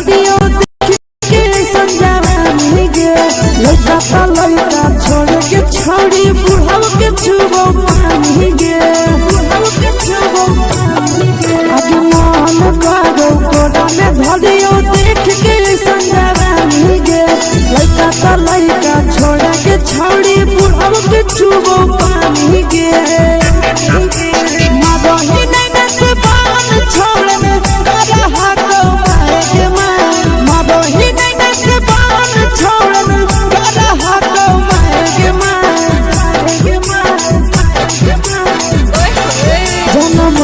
धरियो देख के संजवानी गे लड़का तो लड़का छोड़ के छोड़ी बुढ़ाव के छुबो पानी गे बुढ़ाव के छुबो पानी गे आगे मन करो कोड़ा में धरियो देख के संजवानी गे लड़का तो लड़का छोड़ के छोड़ी बुढ़ाव के छुबो पानी गे मादही नहीं से बाल छोड़ने करा हाथों मारे मां मादही नहीं से बाल छोड़ने करा हाथों मारे मां जन्म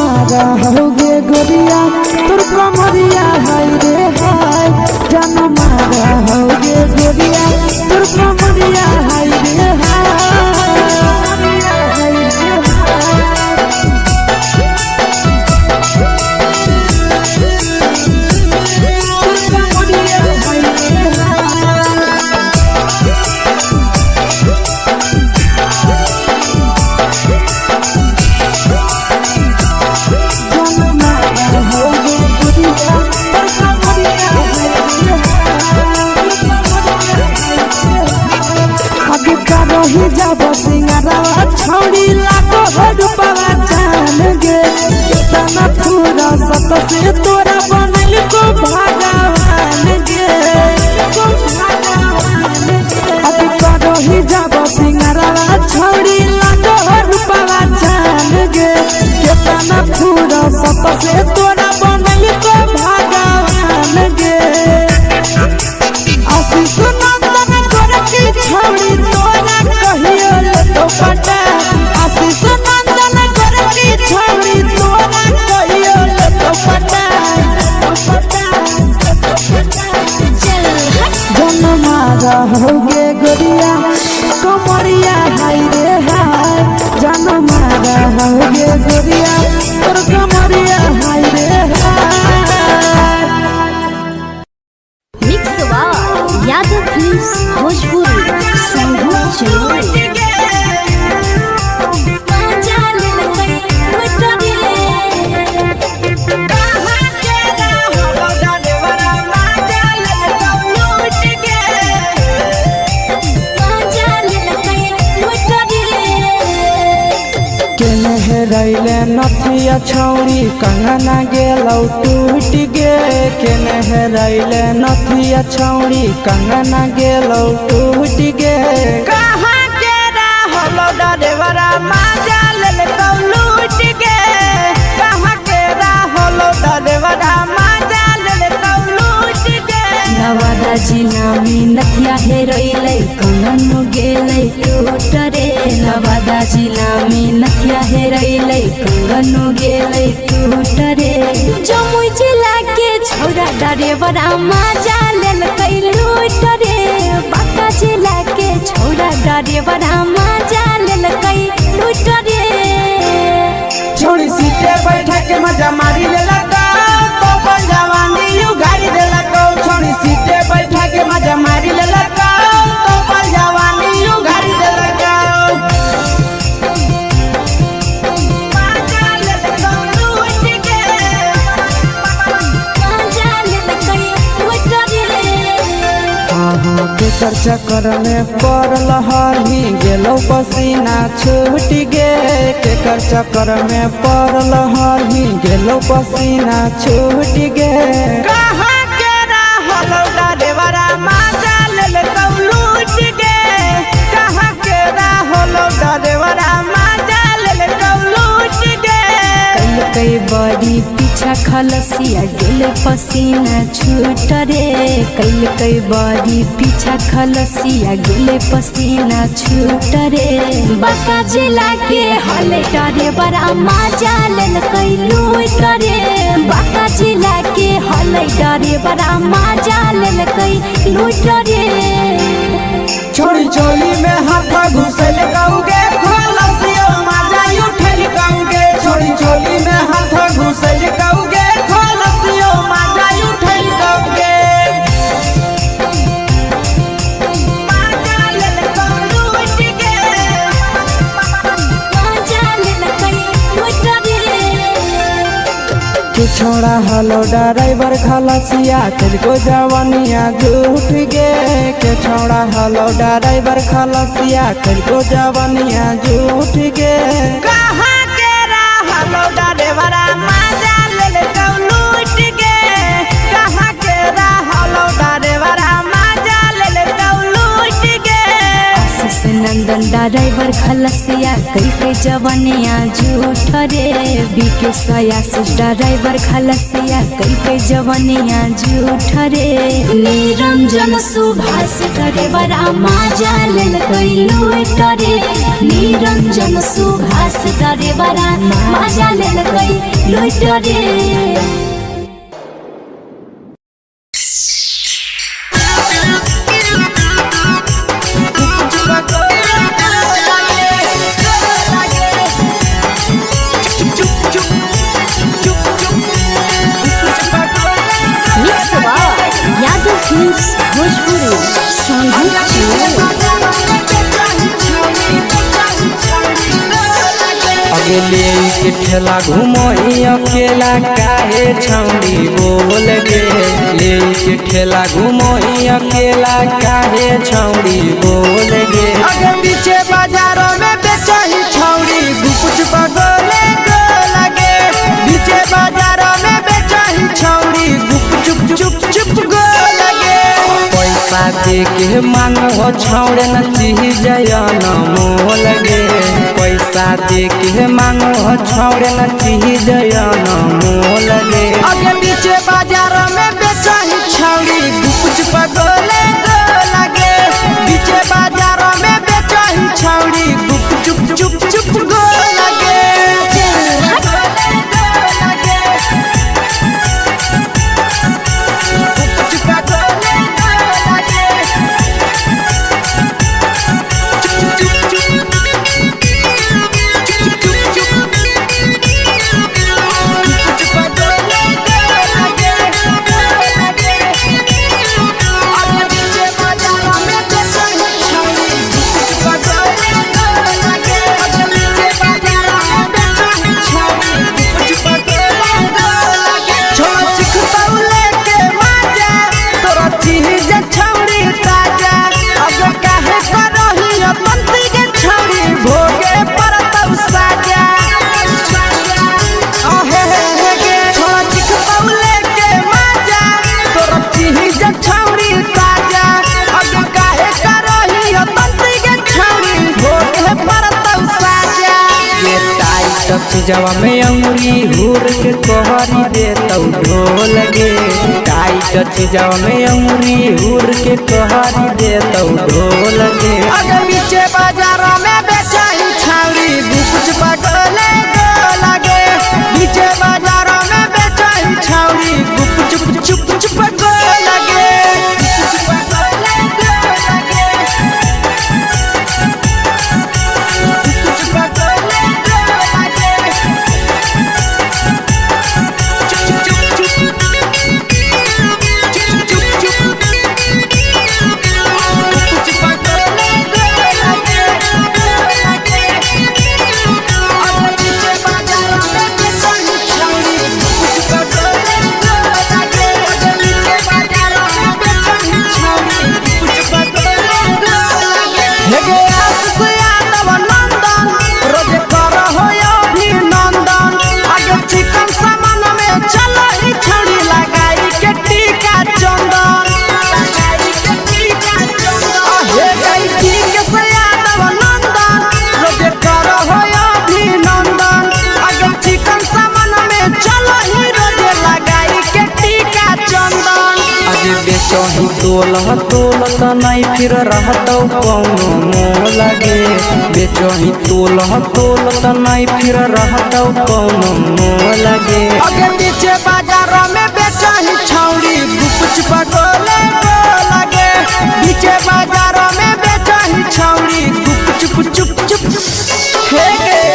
होगे गोरिया तुर कमरिया हाय रे हाय जन्म होगे गोरिया तुर कमरिया हाय रे हाय जब सिंगारा छोड़ी लाखों रुपया जान गे तना पूरा सत से तोरा बनल को भगवान गे अभी करो ही जब सिंगारा छोड़ी लाखों रुपया जान गे तना पूरा सत से तोरा बनल को भगवान गे आशीष नंदन गोरखी छोड़ी तोरा कहियो तो पटा आशीष नंदन गोरखी छोड़ी तोरा कहियो तो पटा जन्मा होगे गोरिया कमरिया हाय रे हाय जन्मा होगे गोरिया तोर कमरिया हाय रे हाय mix by Yadav films Bhojpuri संगीत चलो रैले नथिया छौड़ी कंगना गेलौ टूट गे केने हेरैले नथिया छौड़ी कंगना गेलौ टूट गे कहाँ के रहलो डरेवरा माजा लेलकौ लूट गे कहाँ के रहलो डरेवरा माजा लेलकौ लूट गे नवादा जिला में नथिया हेरैले कंगन गेलै टूट रे नवादा जिला में नथिया हेरैले कंगन गेलै टूट रे जमुई जिला के छौरा डरेवरा माजा लेलकै लूट रे बांका जिला के छौरा डरेवरा माजा लेलकै लूट रे छोड़ी सीटे बैठा के मजा मारी लेलकौ तो अपन जवानी उगारी देलकौ छोड़ी सीटे बैठा के मजा मारी लेलकौ तो अपन जवानी उगारी देलकौ केकर चक्कर में पड़ल हरही गेलौ पसीना छूट गे केकर चक्कर में पड़ल हरही गेलौ पसीना छूट गे कहाँ के रहलो डरेवरा माजा लेलकौ लूट गे कहाँ के रहलो डरेवरा माजा लेलकौ लूट गे कई बड़ी पीछा खलसिया गेल पसीना छूट रे कई बड़ी पीछा खलसिया गेल पसीना छूट रे बांका जिला के हले डरे बड़ा माजा लेलकै लूट रे बांका जिला के हले डरे बड़ा माजा लेलकै लूट रे छोड़ी चोली में हाथ घुसल कौगे खलसियो माजा उठल कौगे छोड़ी चोली में हाथ घुसल कौगे खलसियो माजा उठल कौगे माजा लेलकौ लूट गे माजा लेलकै लूट रे छोड़ा हलो ड्राइवर खलसिया तुझको जवानिया झूठ गे के छोड़ा हलो ड्राइवर खलसिया तुझको जवानिया झूठ गे कहाँ के हलो ड्राइवरा मजा ले कौ लूट गे कहाँ के हलो ड्राइवरा मजा ले कौ लूट गे आशीष नंदन ड्राइवर खलसिया कई के जवानिया झूठ रे बीके आशीष ड्राइवर खलसिया कई के जवानिया झूठ रे निरंजन सुभाष ड्राइवर मजा ले कई लूट रे निरंजन सुभाष ड्राइवर मजा ले कई लूट रे अगले के ठेला घुमोई अकेला काहे छौड़ी बोल गे ले के ठेला घुमोई अकेला काहे छौड़ी बोल गे अगे पीछे बाजारों में बेचही छौड़ी कुछ बगले गो लगे पीछे बाजारों में बेचही छौड़ी चुप चुप चुप गो लगे पैसा दे के मांगो छौड़े न चीज जयन मोल गे पैसा दे के मांगो छौड़े न चीज जयन मोल गे अगे पीछे बाजार में बेचही छौड़ी कुछ बगले गो लगे पीछे बाजार में बेचही छौड़ी चुप चुप चुप गो लगे जवा में अंगुरी हुर के कोहरी दे तौ ढोल गे टाइट जवा में अंगुरी हुर के कोहरी दे तौ ढोल गे अगर पीछे बाजार में बेचही छौड़ी कुछ बगले गो लगे पीछे बाजार में बेचही छौड़ी चुप चुप चुप गो लगे बेचही तोलत नहीं फिर रहतौ कौनो मोल गे बेचही तोलत नहीं फिर रहतौ कौनो मोल गे अगे पीछे बाजार में बेचही छौड़ी कुछ बगले गो लगे पीछे बाजार में बेचही छौड़ी चुप चुप चुप हे गे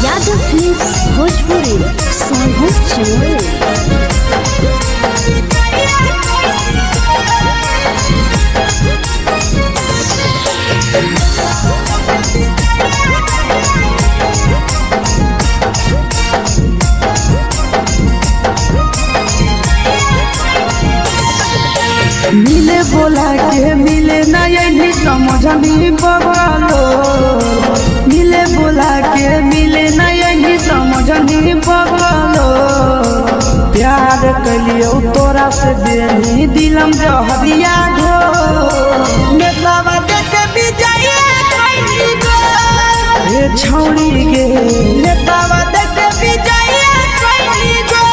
यादव फिल्म्स भोजपुरी सोनभद्र। मिले बोला के मिले ना यही समझनी बगलो मिले बोला के मिले ना यही समझनी बगलो प्यार कलियो तोरा से देनी दिलम जहरिया ढो नेतावा देखे विजय कइली गो ए छौड़ी गे नेतावा देखे विजय कइली गो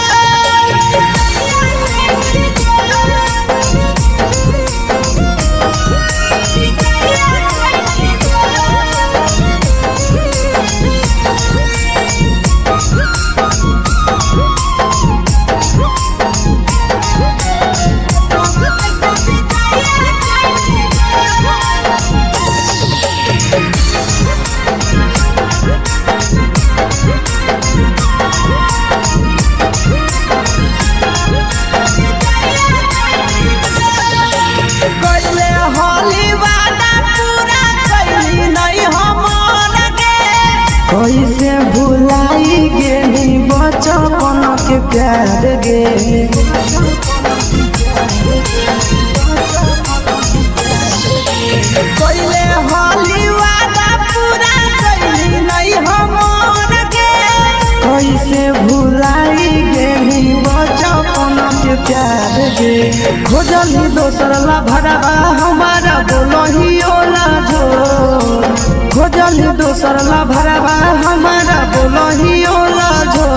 कैसे भुलाई गेली बचपन के प्यार गे कैले होली वादा पूरा कैली नहीं हमर गे कैसे भुलाई गेली बचपन के प्यार गे खोजली दोसर ला भरवा हमारा बोलही ओला जो खोजली दोसर ला भरवा हमारा बोलही ओला जो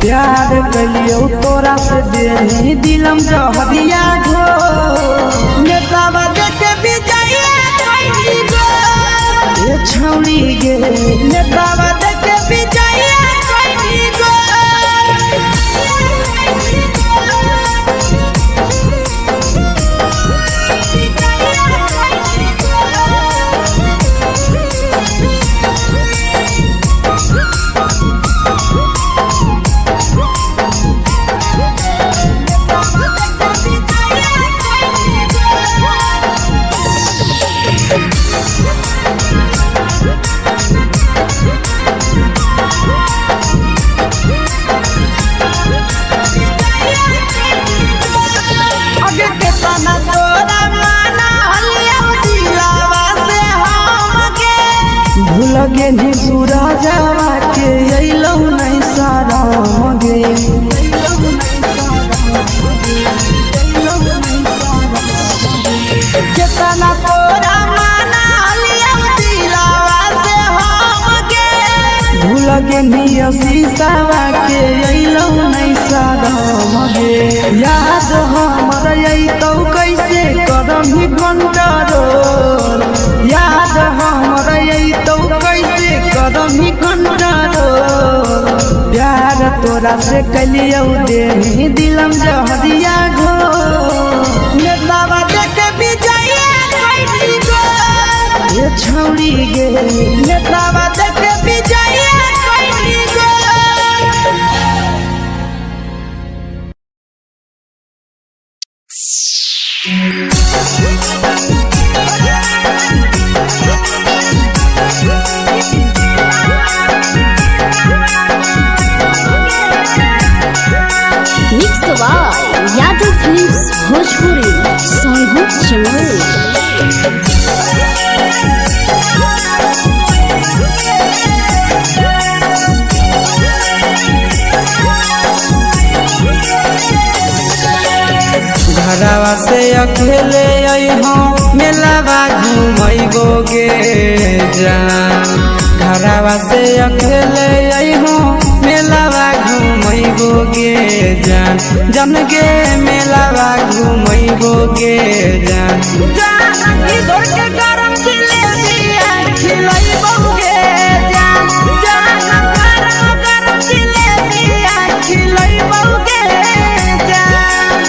प्यार कलियो तोरा से देनी दिलम जहरिया ढो नेतावा देखे विजय कइली गो ए छौड़ी गे नेतावा देखे विजय कइली गो लगे नी सूरजवा के अइलौ नहीं सारा गे केतना तोरा माना लिया दिलावा से हम गे भूल गे नी शीशावा के अइलौ नहीं सारा गे याद हमर अइतौ कैसे करम ही कंट्रोल याद हमर अइतौ कैसे करम ही कंट्रोल प्यार तोरा से कलियो देनी दिलम जहरिया ढो नेतावा देखे विजय कइली गो ए छौड़ी गे नेतावा देखे विजय कइली गो यादव फिल्म्स भोजपुरी सोनभद्र चमोली घरवा से अकेले अइहो मेलावा घूमैबो गे जान घरवा से अकेले अइहो मेलावा घूमैबो गे जान जन गे मेलावा घूमैबो गे जान जान इधर के गरम जिलेबिया खिलैबो गे जान जान गरम जिलेबिया खिलैबो गे जान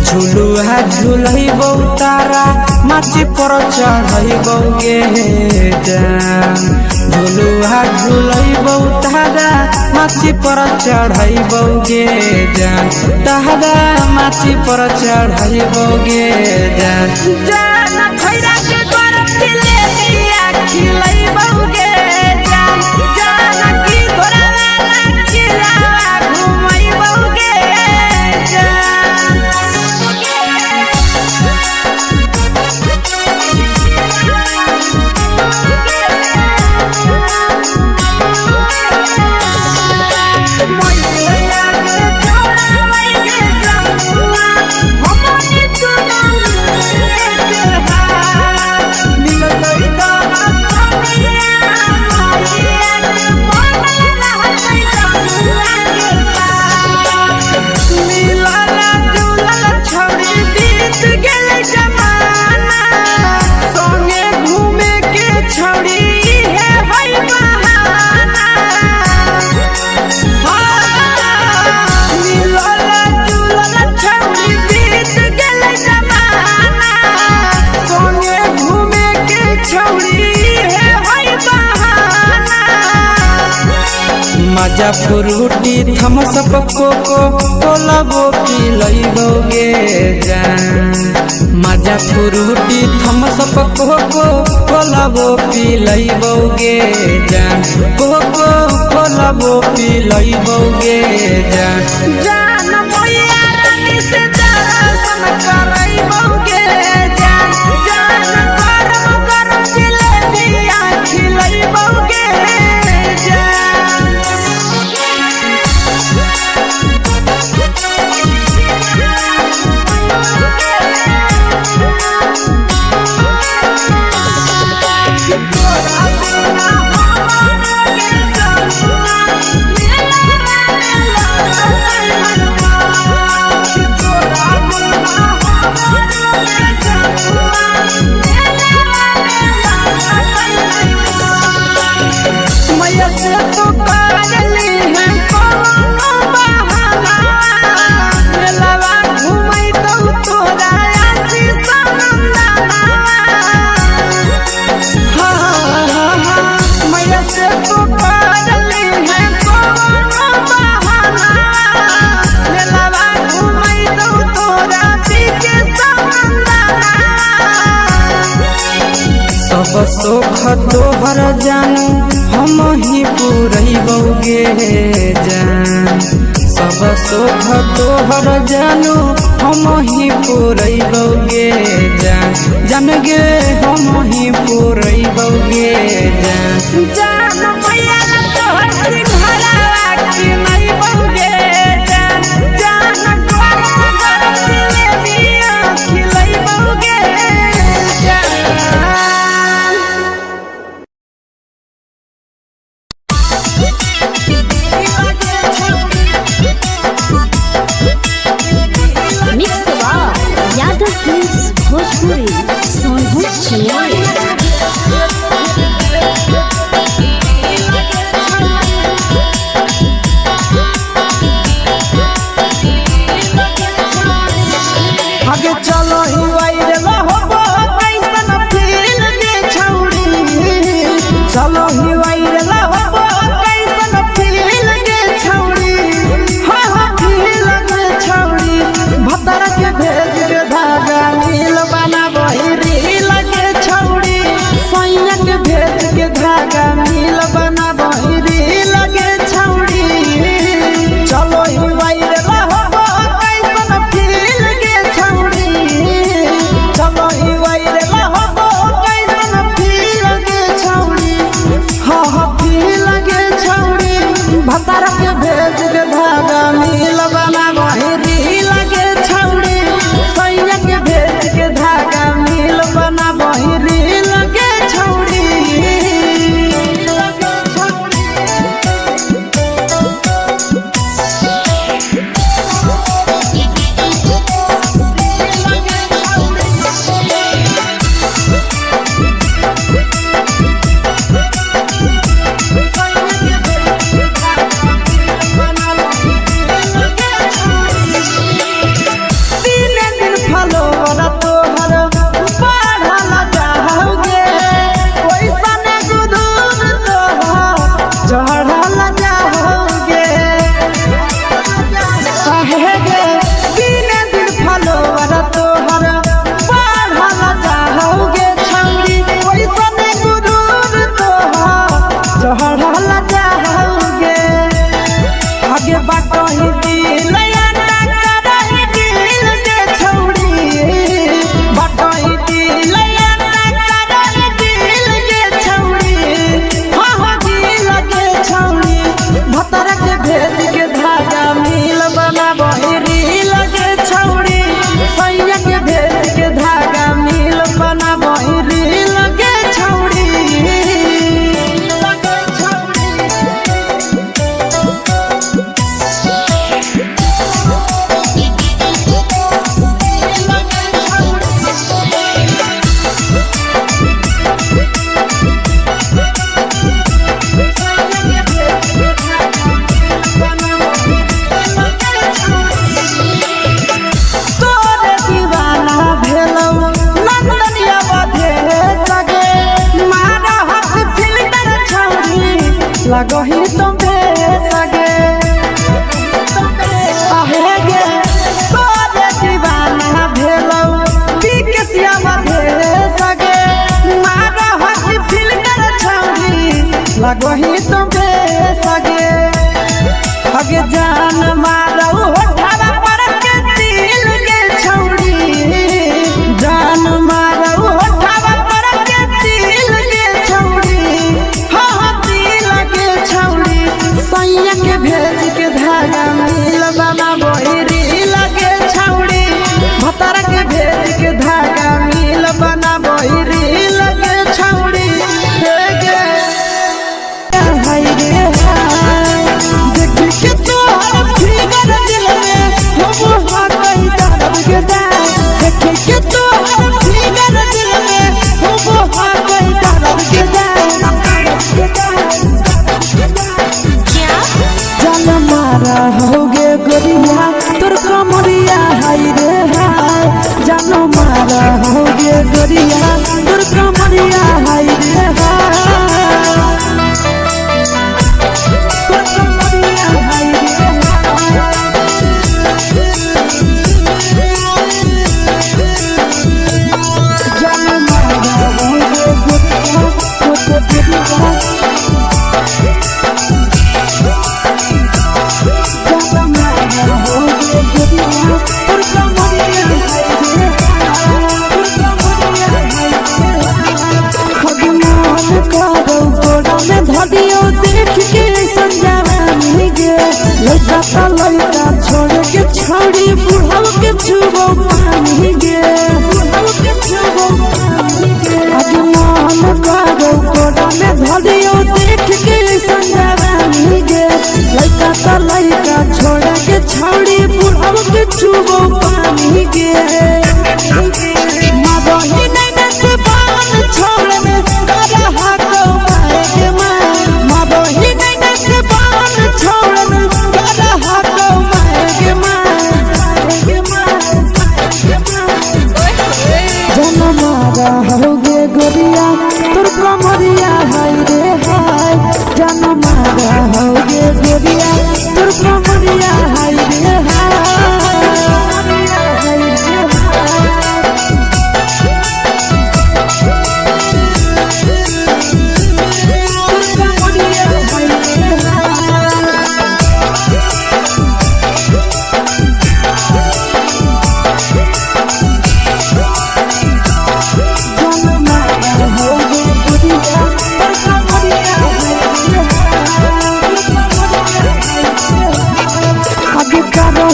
झुलुहा झुलैबो तारा माची पर चढ़ैबो गे जान झुलुहा झुलैबो तारा माची पर चढ़ैबो गे जान तारा माची पर चढ़ैबो गे जान जान खैरा के गरम जिलेबिया मजा फ्रूटी थम्स अप कोको कोला वो पी लइबोगे जान मजा फ्रूटी थम्स अप कोको कोला वो पी लइबोगे जान कोको कोला वो पी लइबोगे जान जान मैया रानी से दर्शन करइबोगे जान जान गरम गरम जिलेबिया खिलइबोगे जान सब सुख तोहर जानू हम ही पूरइबोगे जान सब सुख तोहर जानू हम ही पूरइबोगे जान जान गे हम ही पूरइबोगे जान जान मैया तोहर सिंघाड़ा खिलइबोगे जान जान गरम गरम जिलेबिया खिलइबोगे जान मिक्स यादव फिल्म्स भोजपुरी सोनू चिन्मय आगे चलो ही वायरल होबो कैसन फील के छौड़ी चलो ही वायरल होबो कैसन फील के छौड़ी हां हां फील के छौड़ी भतर के भेज के धागा नील बनाबो रील के छौड़ी सैया के भेज के धागा नील बनाबो रील के छौड़ी चलो ही वायरल होबो कैसन फील के छौड़ी चलो ही वायरल होबो कैसन फील के छौड़ी हां हां फील के छौड़ी भतर के भेज के धागा नील बनाबो रील के छौड़ी सैया के भेज के धागा नील बनाबो रील के छौड़ी लगही तुम्हें सगे लगो ही तो बेसगे अगे जान मारो होठवा पर के दिल के छौड़ी जान मारो होठवा पर के दिल के छौड़ी हाँ दिल के छौड़ी सैया के भेज के धागा मिल बना बोरी लगे छौड़ी भतार के भेज के धागा मिल बना बोरी लगे छौड़ी के तोहर फिगर दिल में हम हाथई दर्द के देखे के तोहर फिगर दिल में हम हाथई दर्द के जान मारा होगे गोरिया तोर कमरिया हाय रे हाय जान मारा होगे गोरिया तोर कमरिया हाय रे हाय लड़का छोड़ के छौड़ी बुढ़ाव के छुबो पानी गे मन करो कोड़ा में धरियो देख के संजवानी गे लड़का छोड़ के छौड़ी बुढ़ाव के छुबो पानी गे मदही नहीं से बान छोड़ में रहा तो माए के मां मदही नहीं से बान छोड़ में होगे गोरिया तोर कमरिया हाय रे हाय जान मारा होगे गोरिया तोर कमरिया हाय रे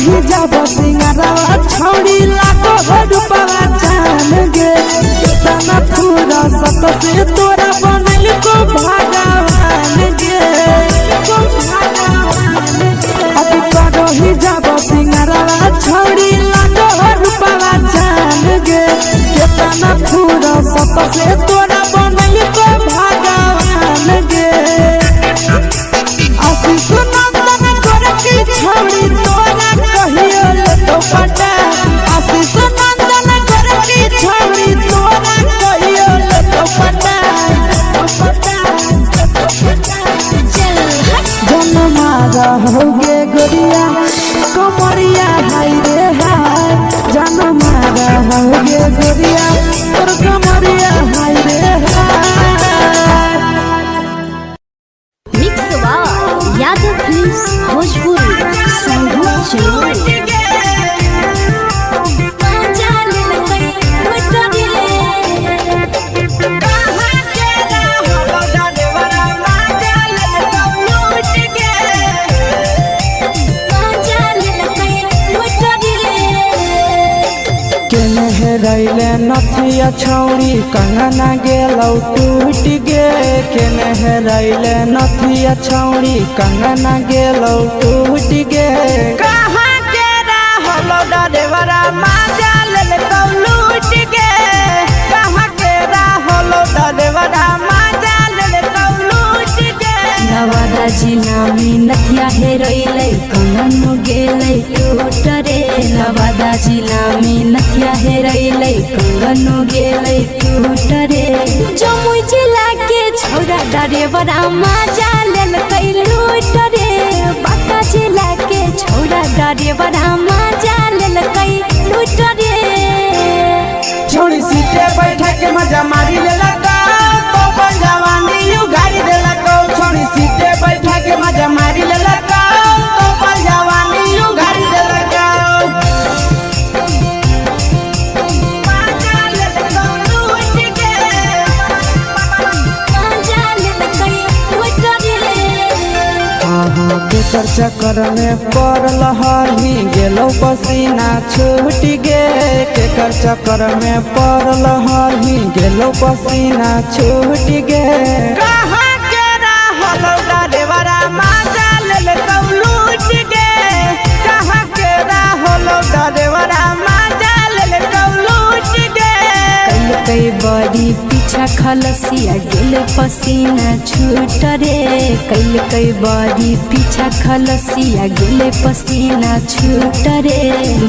ही जब सिंगारवा छौड़ी लागो रूपवा जान गे तना पूरा सत से तोरा बनल को भगवान गे अभी करो ही जब सिंगारवा छौड़ी लागो रूपवा जान गे तना पूरा सत से तोरा बनल को भगवान गे आशीष नंदन कर के छौड़ी तोरा कहियो तो पटा आशीष नंदन कर के छौड़ी तोरा कहियो तो पटा जन मारा होगे गोरिया कमरिया हाय रे हाय जन मारा होगे गोरिया तोर कमरिया हाय रे हाय मिक्स यादव फिल्म्स भोजपुरी संगीत चैनल रैले नथिया छौड़ी कंगना गेलौ टूट गे केने रैले नथिया छौड़ी कंगना गेलौ टूट गे कहाँ के रहलो डरेवरा माजा लेलकौ लूट गे कहाँ के रहलो डरेवरा माजा लेलकौ लूट गे नवादा जिला में नथिया हेरैलै कंगन गेलै टूट रे नवादा जिला में नथिया हेरैलै कंगन गेलै टूट रे जमुई जिला के छौरा डरेवरा माजा लेलकै लूट रे बांका जिला के छौरा डरेवरा माजा लेलकै लूट रे छोड़ी सीटे बैठा के मजा मारी लेलका तो जवानी यू गाड़ी देलका केकर चक्कर में पड़ल हली गेलो पसीना छूट गे केकर चक्कर में पड़ल हली गेलो पसीना छूट गे कहाँ के रहल डरेवरा माजा ले तो लूट गे कहाँ के रहल डरेवरा माजा ले तो लूट गे कई बड़ी पीछा खलसिया गेल पसीना छूट रे कई बड़ी पीछा खलसिया गेल पसीना छूट रे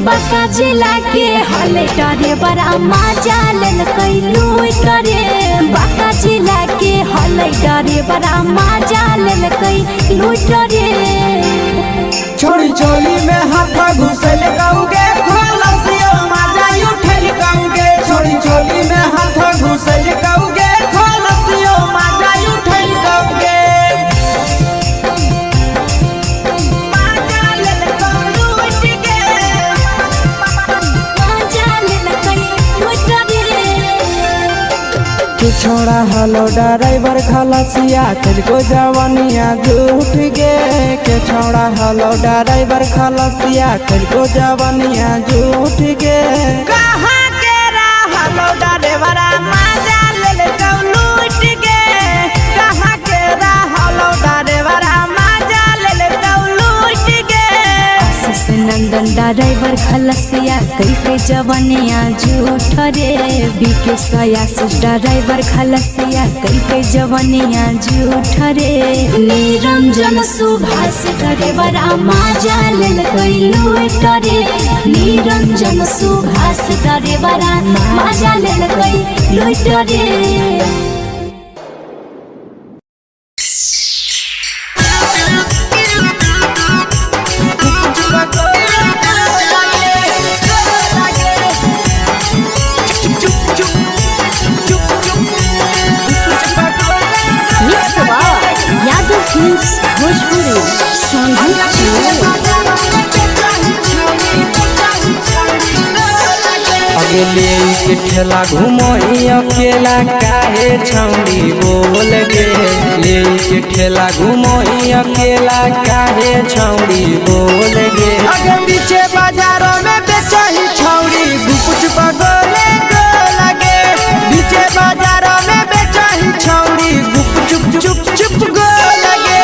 बाका जिला के हले डरे बड़ा मजा लेल कई लूट रे बाका जिला के हले डरे बड़ा मजा लेल कई लूट रे छोड़ी चोली में हाथ घुसल कौगे खलसियो मजा उठल कौगे छोड़ी चोली में हाथ घुसल कौगे खलसियो मजा उठल कौगे मजा लेल कई लूट गे मजा लेल कई लूट रे तू छोड़ा हलो ड्राइवर खलसिया तुझको जवानिया झूठ गे के छोड़ा हलो ड्राइवर खलसिया तुझको जवानिया झूठ गे कहाँ के हलो ड्राइवर मजा ले तो लूट गे कहाँ के हलो ड्राइवर मजा ले तो लूट गे आशीष नंदन ड्राइवर खलसिया कई जवानिया झूठ रे बीके आशीष ड्राइवर खलसिया कई जवानिया झूठ रे निरंजन सुभाष ड्राइवर मजा लेल कई लूट रे निरंजन सुभाष ड्राइवर मजा लेल कई लूट रे भोजपुरी अगले के ठेला घुमई अकेला काहे छौड़ी बोल गे ले के ठेला घुमई अकेला काहे छौड़ी बोल गे अगे पीछे बाजारों में बेचही छौड़ी गुपुच बगले गो लगे पीछे बाजारों में बेचही छौड़ी गुप चुप चुप गो लगे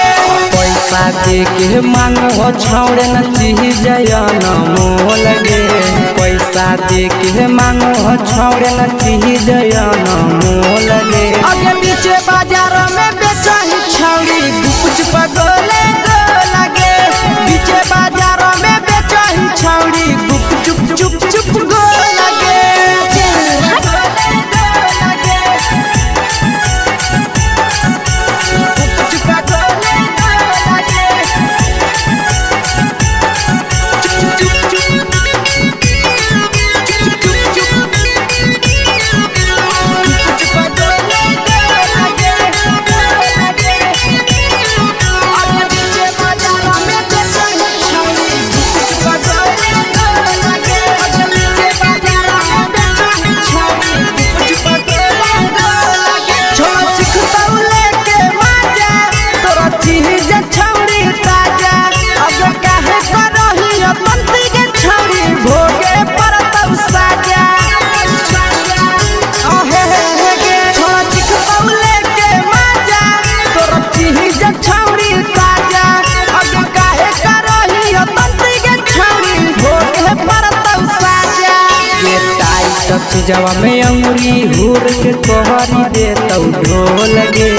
पैसा दे के मांगो छौड़े न चीज जयन मोल गे पैसा दे के मांगो छौड़े न चीज जयन मोल गे अगे पीछे बाजार में बेचही छौड़ी गुपुच बगले गो लगे पीछे बाजार में बेचही छौड़ी गुप चुप गो लगे चीजवा में अंगुरी हुर के कोहरी दे तो ढोल गे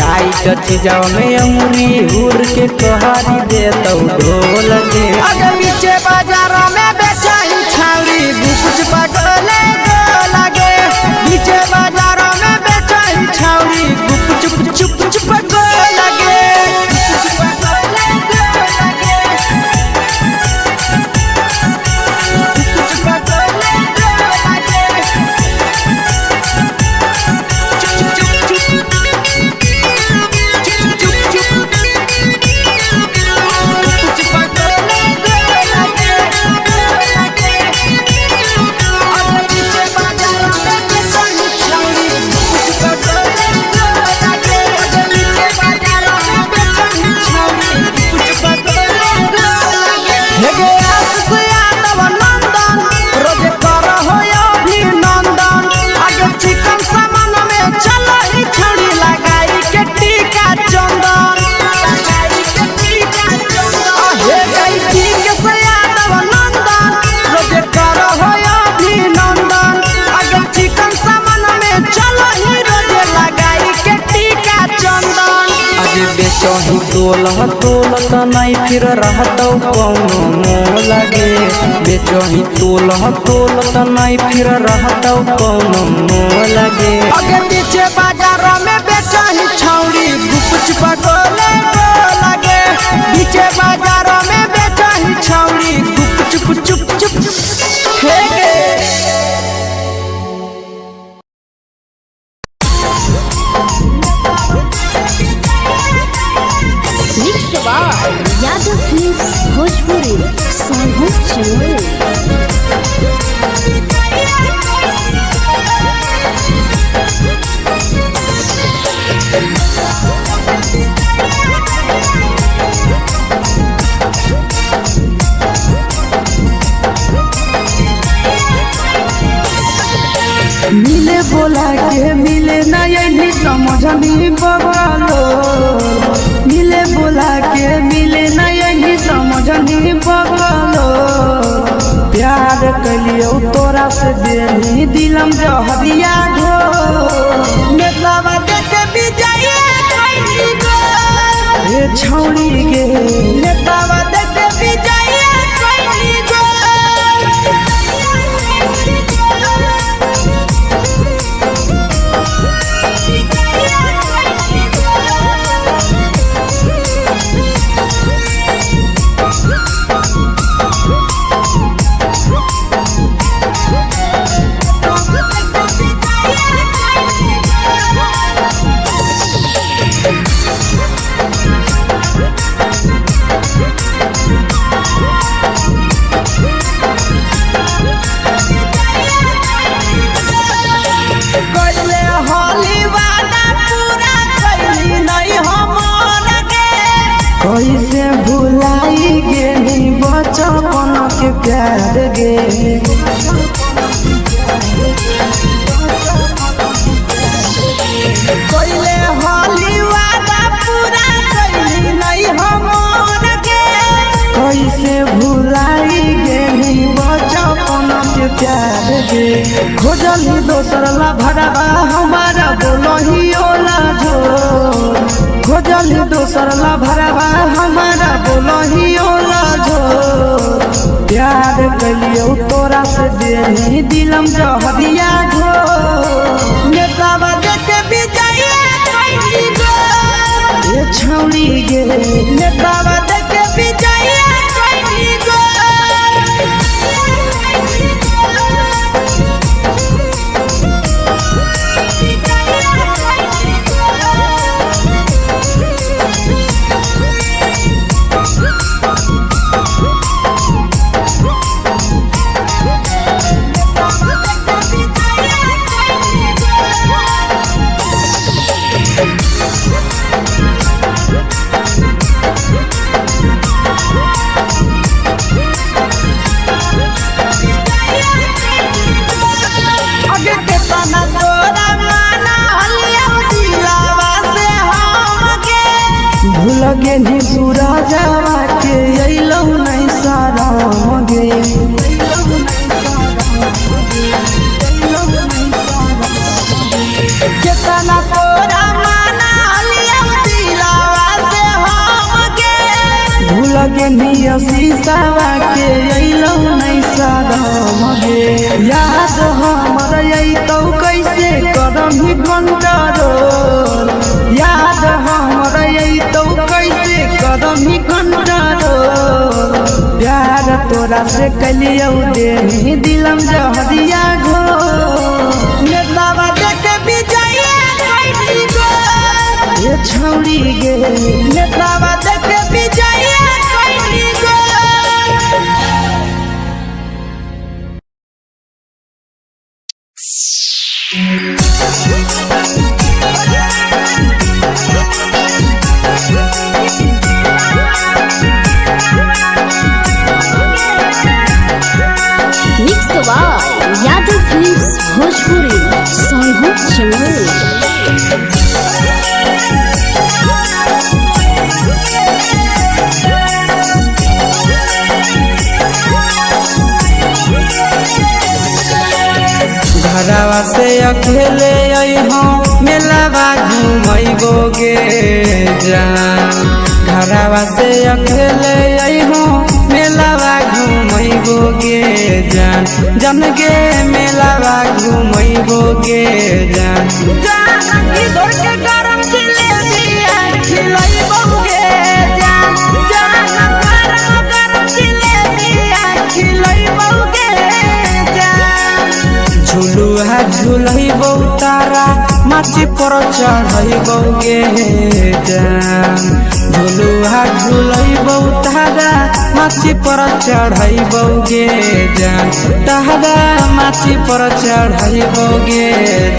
टाइट चीजवा में अंगुरी हुर के कोहरी दे तो ढोल गे अगे पीछे बाजार में बेचही छौड़ी गुपुच बगले गो लगे पीछे बाजार में बेचही छौड़ी गुप चुप गो लगे बेचही तोलत नहीं फिर रहतौ कौनो मोह लगे। बेचही तोलत नहीं फिर रहतौ कौनो मोह लगे। आगे पीछे बाजार में बेचही छौड़ी गुपचुप गोले लगे। पीछे बाजार में बेचही छौड़ी गुपचुप चुप चुप हेगे। यादव फिल्म्स भोजपुरी सोनू चमोली। मिले बोला के मिले नहीं समझनी बगलो। मिले बोला के मिले नहीं समझनी बगलो। प्यार कलियो तोरा से देनी दिलम जहरिया घो। नेतावा देख विजय कैली गो ए छौड़ी गे। नेतावा देख विजय कैली गो। कैसे भुलाई गेली बचपन के प्यार गे। कैले होली वादा पूरा कैली नहीं हमर गे। कैसे भुलाई गेली बचपन के प्यार गे। खोजली दोसर ला भरवा हमारा बोलही ओला झोर। खोजली दोसर ला भरवा हमारा बोलही ओला झोर। प्यार कलियो तोरा से देनी दिलम जहरिया घो। नेतावा देख विजय कैली गो ए छौड़ी गे। नेतावा देख विजय कैली गो। लगे नी सूरजवा के अइलौ नहीं सारा गे। केतना तोरा माना लिया दिलावा से हम गे। भूल गे नी शीशावा के अइलौ नहीं सारा गे। याद हमर अइतौ कैसे करही कंट्रोल। याद हमर अइतौ कैसे करही कंट्रोल। प्यार तोरा से कलियो देनी दिलम जहरिया घो। नेतावा देख विजय कैली गो ए छौड़ी गे। नेतावा देख विजय कैली गो। यादव फिल्म्स भोजपुरी सोनू चमोली। घरवा से अकेले आई हूँ मेलावा घूमैबोगे जान घरवा से अकेले अइहो मेलावा घूमैबोगे जान जन गे मेलावा घूमैबोगे जान जानकी दौड़ के गरम जिलेबिया खिलैबोगे जान गरम जिलेबिया खिलैबोगे जान झुलुहा झुलैबो तारा माची पर चढ़ैबोगे जान झुलुहा झुलैबो तारा माची पर चढ़ैबोगे जान तारा माची पर चढ़ैबोगे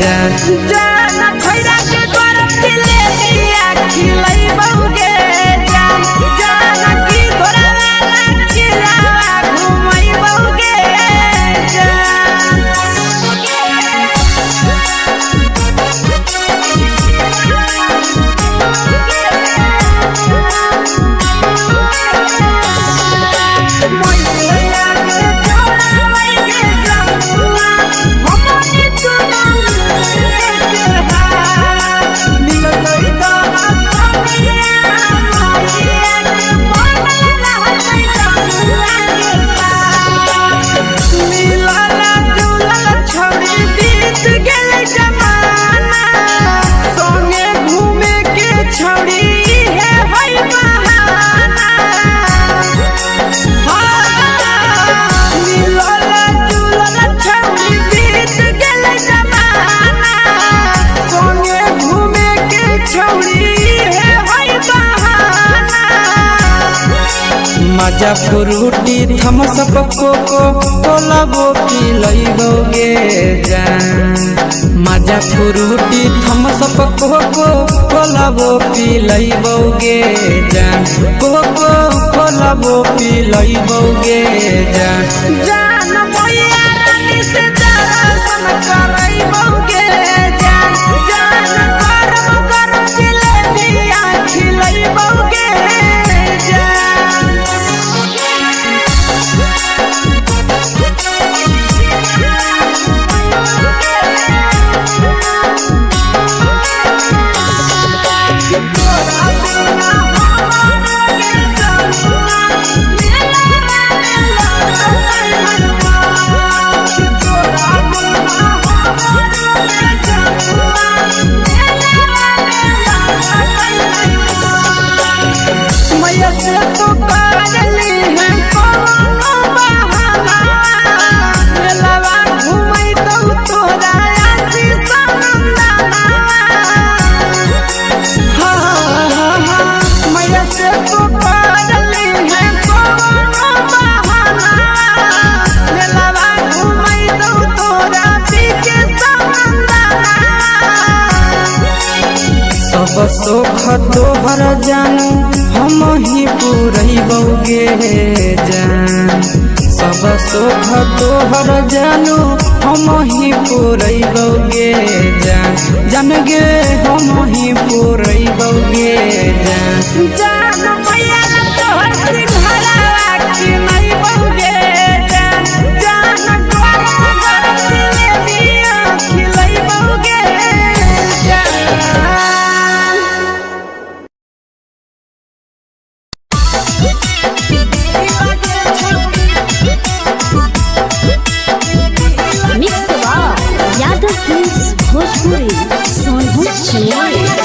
जान जान खैरा के गरम जिलेबिया खिलैबोगे जान जानकी दौड़ वाला जिलावा घुमैबोगे मजा फ्रूटी थम्स अप कोको कोला वो पिलैबोगे जान मजा फ्रूटी थम्स अप कोको कोला वो पिलैबोगे जान कोको कोला वो पिलैबोगे जान जान मैया रानी से दर्शन करैबोगे जान गरम जिलेबिया खिलैबोगे मैया से तो करली है कोनो बहाना मेलावा घुमै तो तोरा आसी सनंदना मैया से तो करली है कोनो बहाना मेलावा घुमै तो तोरा पीके सनंदना सब सुख तोहर जानू हम ही पुरैबोगे जान सब सुख तोहर जानू हम ही पुरैबोगे जान जान गे हम ही पुरैबोगे जान जान मैया तोहर सिंघरावा खिलैबोगे जान गरम जिलेबिया खिलैबोगे मिक्स यादव फिल्म्स भोजपुरी सोनभद्र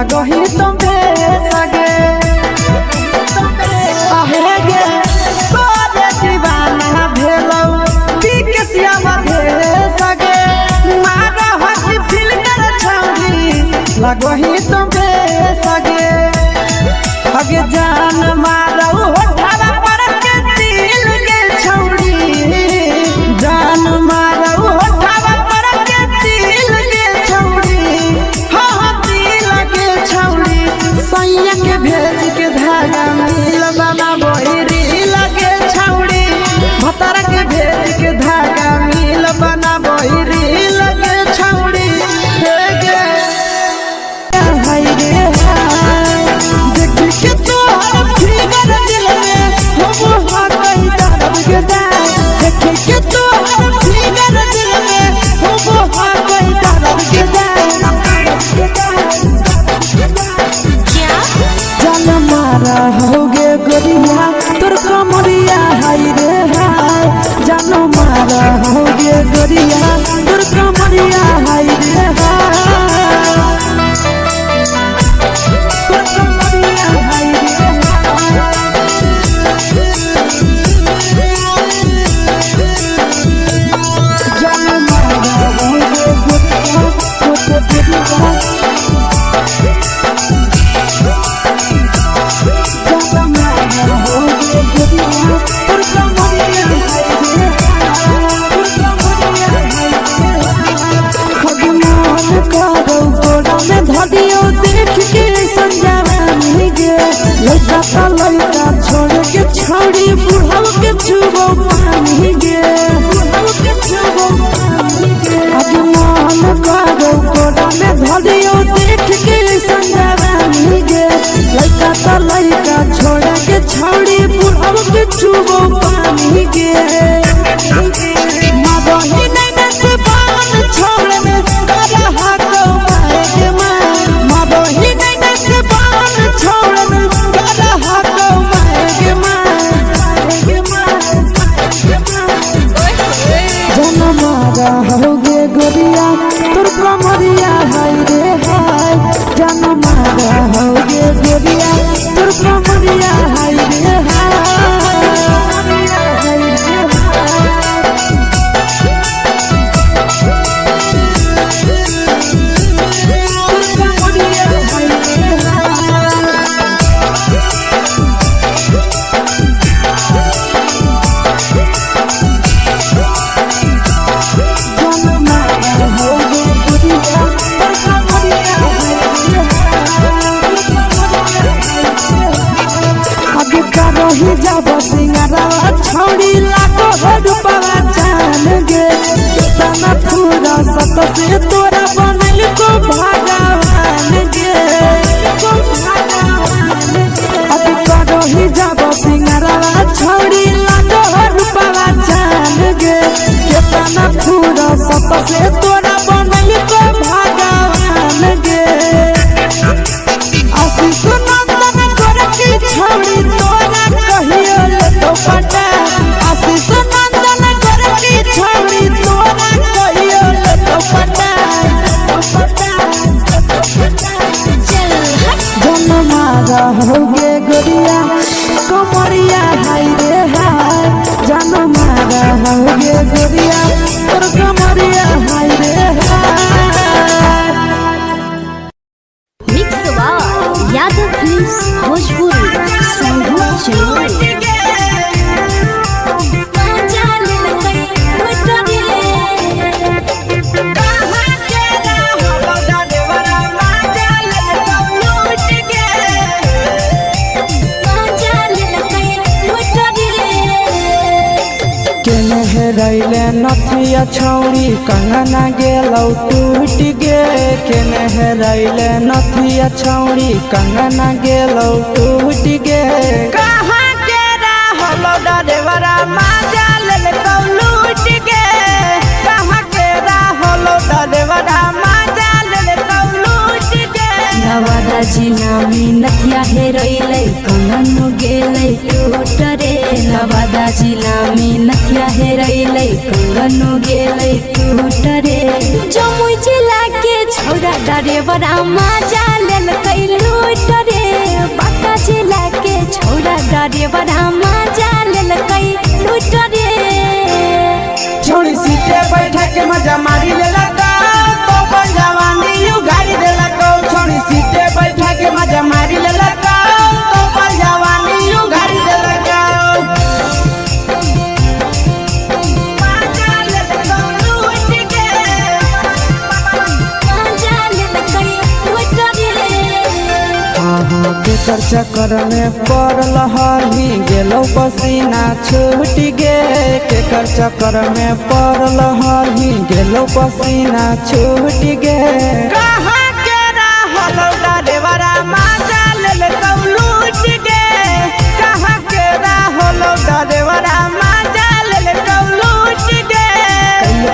लगो ही तुम सगे आहे गे तोरे दीवाना भेलौ बिकसिया भेल सगे मारा हसी फिल्टर छौरी लगो ही तुम सगे अगे जान मारौ होठवा पर के दिल के छौरी जान मारौ होठवा पर के दिल के छौरी हाँ दिल के छौरी सैया के भेज के धागा मिल बना बोरी लगे छौरी भतर के भेज के धागा मिल बना बोरी लगे छौरी हे गे हाय रे देख के तो फिगर दिल में हम हाथ दर्द के देख के तो फिगर दिल में हम हाथ दर्द के जान मारा होगे गोरिया तोर कमरिया हाय रे हाय जान मारा होगे गोरिया तोर कमरिया हाय रे हाय तोर कमरिया हाय रे जान मारा होगे गोरिया तोर कमरिया धदियो देख के संजावानी गे लड़का लड़का छोड़ के छौड़ी बुढ़ाव के छुबो पानी गे बुढ़ाव के छुबो पानी गे आज मन करो कोड़ा में धदियो देख के संजावानी गे लड़का लड़का छोड़ के छौड़ी बुढ़ाव के छुबो पानी गे मादही नहीं से बान छोड़ में करा हाथों मारे मादही नहीं से बान छोड़ में करा हाथों मारे जन मारा होगे गोरिया तोर कमरिया हाय रे हाय जन मारा होगे गोरिया तोर कमरिया हाय रे हाय ही जब सिंगारा छौड़ी लागो रुपवा जान गे कितना पूरा सत से तोरा बनल को भगवान गे अब करो ही जब सिंगारा छौड़ी लागो रुपवा जान गे कितना पूरा सत से तोरा बनल को भगवान गे आशीष नंदन कर की छौड़ी तोरा कहियो ले तो पटा आशीष नंदन कर की छौड़ी तोरा कहियो ले तो पटा जन मारा होगे गोरिया कमरिया हाय रे हाय जन मारा होगे गोरिया तोर कमरिया हाय रे हाय mix by Yadav films Bhojpuri संगीत चैनल रैले नथिया छौड़ी कंगना गेलौ टूट गे केने रैले नथिया छौड़ी कंगना गेलौ टूट गे कहाँ के रहलो डरेवरा माजा लेलकौ लूट गे कहाँ के रहलो डरेवरा माजा लेलकौ लूट गे नवादा जिला में नथिया हेरैलै कंगनो गेलै टूट रे नवादा जिला में नथिया हेरैलै कंगनो गेलै टूट रे जमुई जिला के छौड़ा डरेवरा माजा लेलकै ड्राइवर मजा लेलकै लूट रे छोड़ी सीटे बैठा के मजा मारी लेलका तो अपन जवानी यू गाड़ी देलका छोड़ी सीटे बैठा के मजा मारी लेलका तो अपन जवानी यू गाड़ी देलका के चक्कर में पड़ल हही गेलो पसीना छूट गे के चक्कर में पड़ल हही गेलो पसीना छूट गे कहाँ के रहल ड्राइवर मजा लेलकौ लूट गे कहाँ के रहल ड्राइवर मजा लेलकौ लूट गे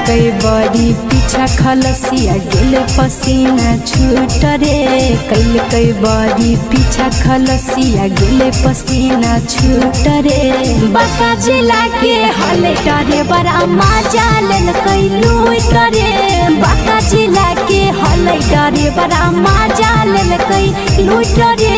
कई बड़ी पीछा खलसिया गेल पसीना छूट रे कई बड़ी पीछा खलसिया गेल पसीना छूट रे बाका जिला के हले डरे बड़ा मजा लेलकै लूट रे बाका जिला के हले डरे बड़ा मजा लेलकै लूट रे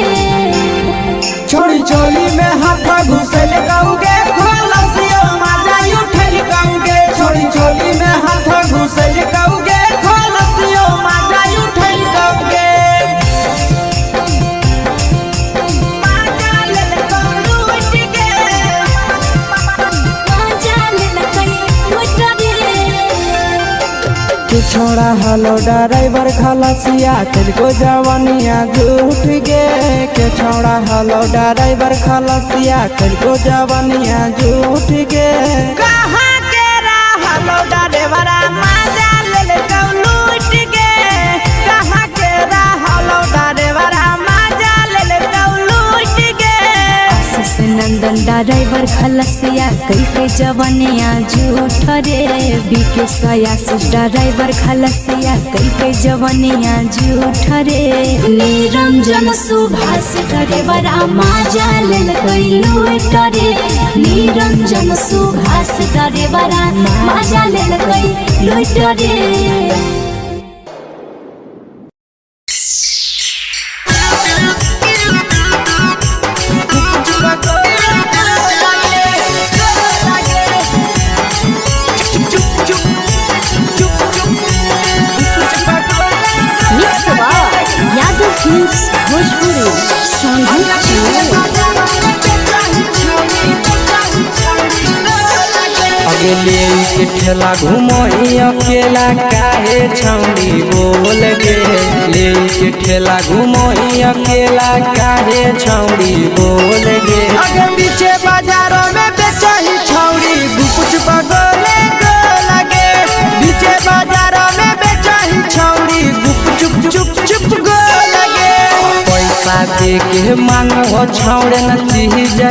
छोड़ी चोली में हाथ घुसल कौगे खलसियो मजा उठल कौगे छोड़ी चोली में हाथ घुसल कौगे खलसियो मजा उठल कौगे मजा लेलकै लूट गे मजा लेलकै लूट रे के छोड़ा हलो ड्राइवर खलसिया तेरे जवानिया झूठ गे के छोड़ा हलो ड्राइवर खलसिया तेरे जवानिया झूठ गे कहाँ के रहलो ड्राइवर मजा लेलकौ लूट गे कहाँ के रहलो ड्राइवर मजा लेलकौ लूट गे आशीष नंदन ड्राइवर खलसिया कई जवानिया झूठ रे बीके आशीष ड्राइवर खलसिया कई जवानिया झूठ रे निरंजन सुभाष ड्राइवर मजा लेलकै लूट रे निरंजन सुभाष ड्राइवर मजा लेलकै लूट रे अगले के ठेला घुमोई अकेला काहे छौड़ी बोल गे ले के ठेला घुमोई अकेला काहे छौड़ी बोल गे अगे पीछे बाजारों में बेचही छौड़ी गुपुच बगले गो लगे पीछे बाजारों में बेचही छौड़ी गुप चुप चुप चुप गो लगे पैसा दे के मांगो छौड़े न चीज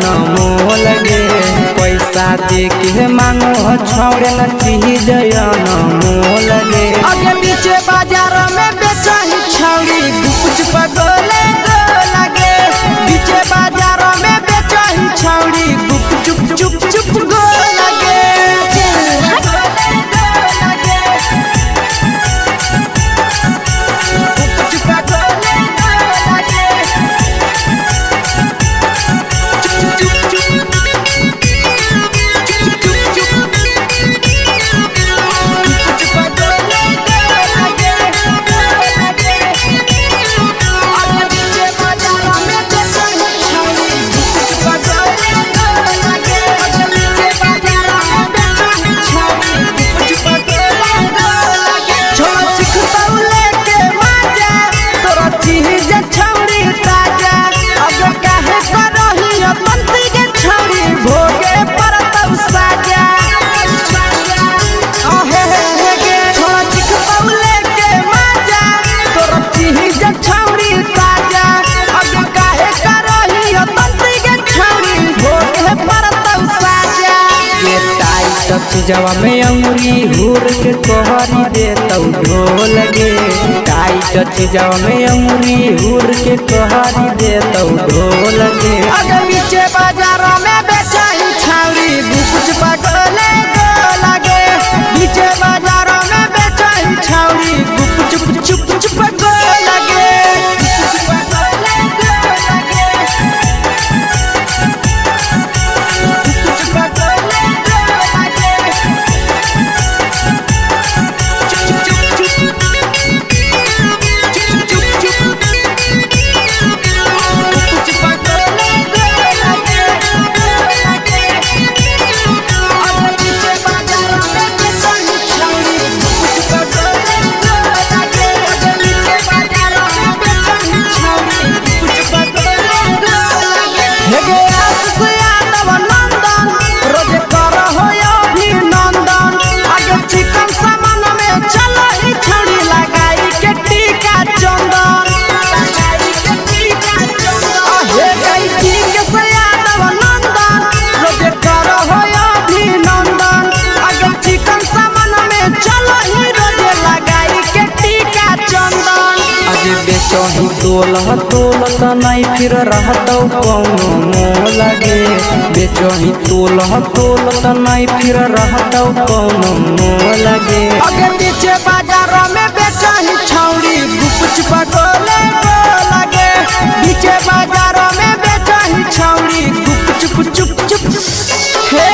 न मोल गे पैसा दे के मांगो छौड़े न चीज न मोल गे अगे पीछे बाजार में बेचही छौड़ी गुपुच पगले गो लगे पीछे बाजार में बेचही छौड़ी गुप चुप चुप चुप गो लगे जवा में अंगुरी हुर के कोहरी दे तौ ढोल गे टाइट जवा में अंगुरी हुर के कोहरी दे तौ ढोल गे अगर पीछे बाजारों में बेचही छौड़ी गुपुच पगले गो लगे पीछे बाजारों में बेचही छौड़ी गुप चुप चुप चुप गो लगे बेचही तोलह तोलत नहीं फिर रहतौ कौनो मोह लगे बेचही तोलह तोलत नहीं फिर रहतौ कौनो मोह लगे अगे पीछे बाजार में बेचही छौड़ी गुपचुप गोले लगे पीछे बाजार में बेचही छौड़ी गुपचुप चुप चुप हे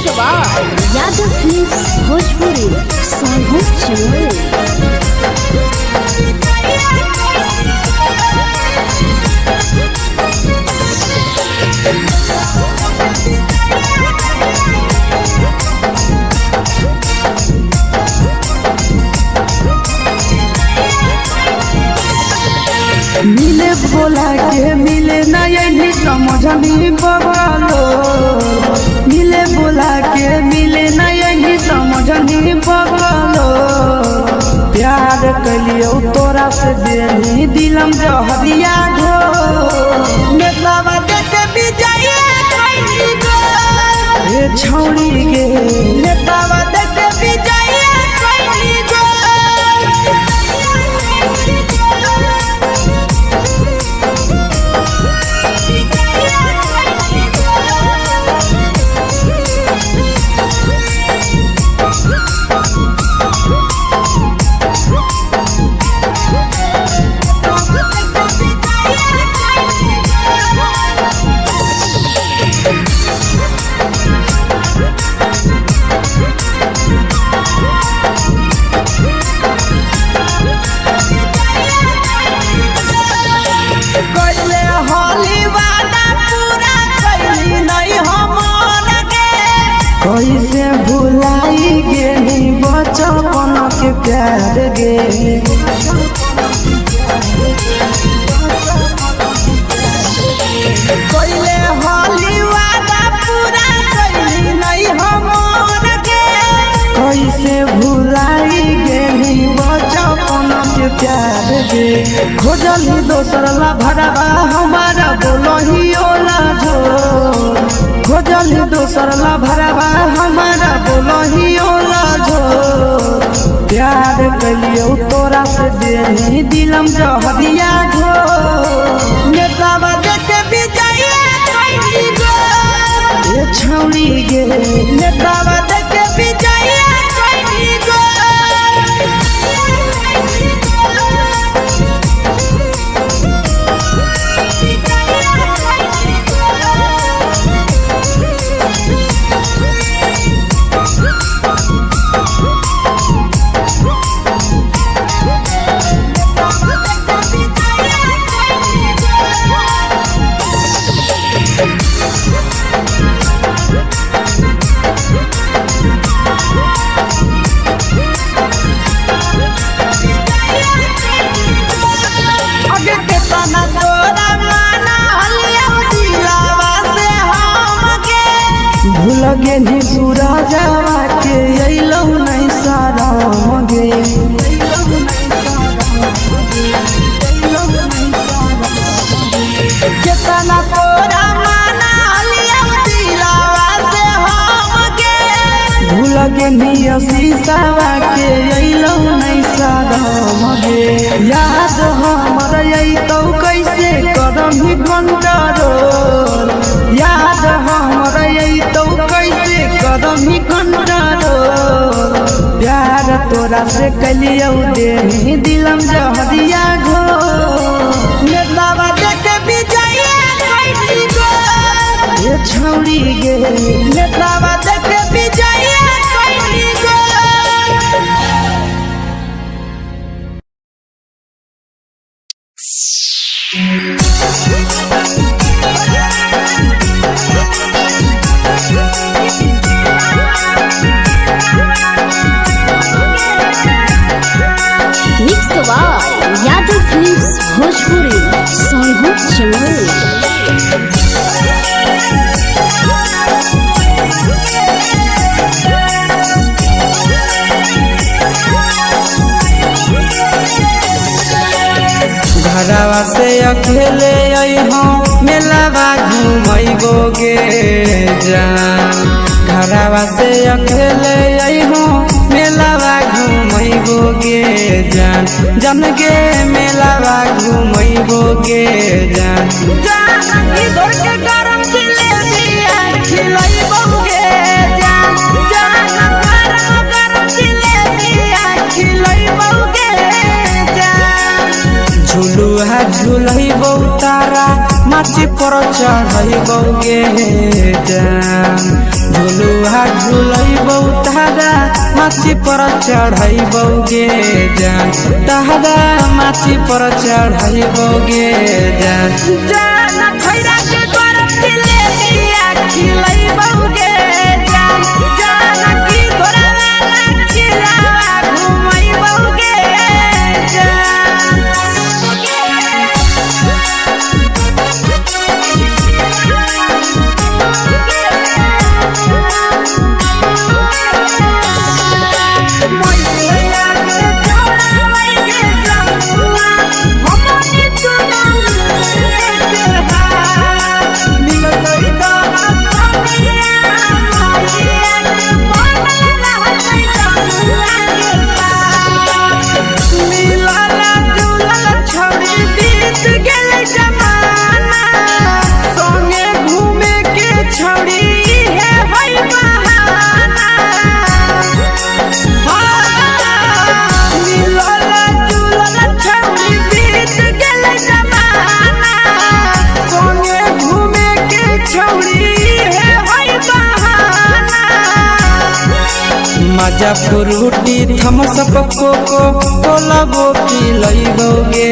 यादव फिल्म्स भोजपुरी सोनू चमोली। मिले बोला के मिले ना यही समझनी बगलो मिले बोला के मिले ना यही समझनी बगलो प्यार कलियो तोरा से देनी दिलम जहरिया घो नेतावा देते विजय कइली गो ए छौड़ी गे नेतावा देते विजय कइली गो कैसे भुलाई गेली बचपन के प्यार गे कैले हाली वादा पूरा कैली नहीं हमर गे कैसे भुलाई गेली बचपन के प्यार गे खोजली दोसर ला भरवा हमारा बोलही ओला जो खोजली दोसर ला भरवा हमारा बोलही ओला जो प्यार कलियो तोरा से देनी दिलम जहरिया घो नेतावा देते विजय कइली गो ए छौड़ी गे नेतावा देते विजय कइली गो लगे नी सूरजवा के अइलौ नहीं सारा गे केतना तोरा माना लिया दिलावा से हम गे भूल गे नी शीशावा के अइलौ नहीं सारा गे याद हमर अइतौ कैसे करम ही कंट्रोल याद हमर अइतौ कैसे करम ही कंट्रोल प्यार तोरा से कलियो देनी दिलम जहरिया घो नेतावा देते विजय कइली गो ए छौड़ी गे नेतावा देते विजय कइली गो यादव फिल्म्स भोजपुरी सोनू चमोली। घरवा से अकेले अइहो मेलावा घूमई घुमैबोगे जान घरवा से अकेले अइहो मेलावा घुमैबोगे जान जन गे मेलावा घुमैबोगे जान इधर के गरम जिलेबिया खिलैबोगे जान गरम जिलेबिया खिलैबोगे जान झुलुहा झुलैबौ तारा माची पर चढ़ैबोगे जान झुलुहा झुलैबौ तारा माची पर चढ़ैबोगे जान तारा माची पर चढ़ैबोगे जान खैरा के गरम जिलेबिया खिलैबोगे जान की घोड़ावाला खिलावा घुमैबोगे मजा फ्रूटी थम्स अप कोको कोला वो पिलैबोगे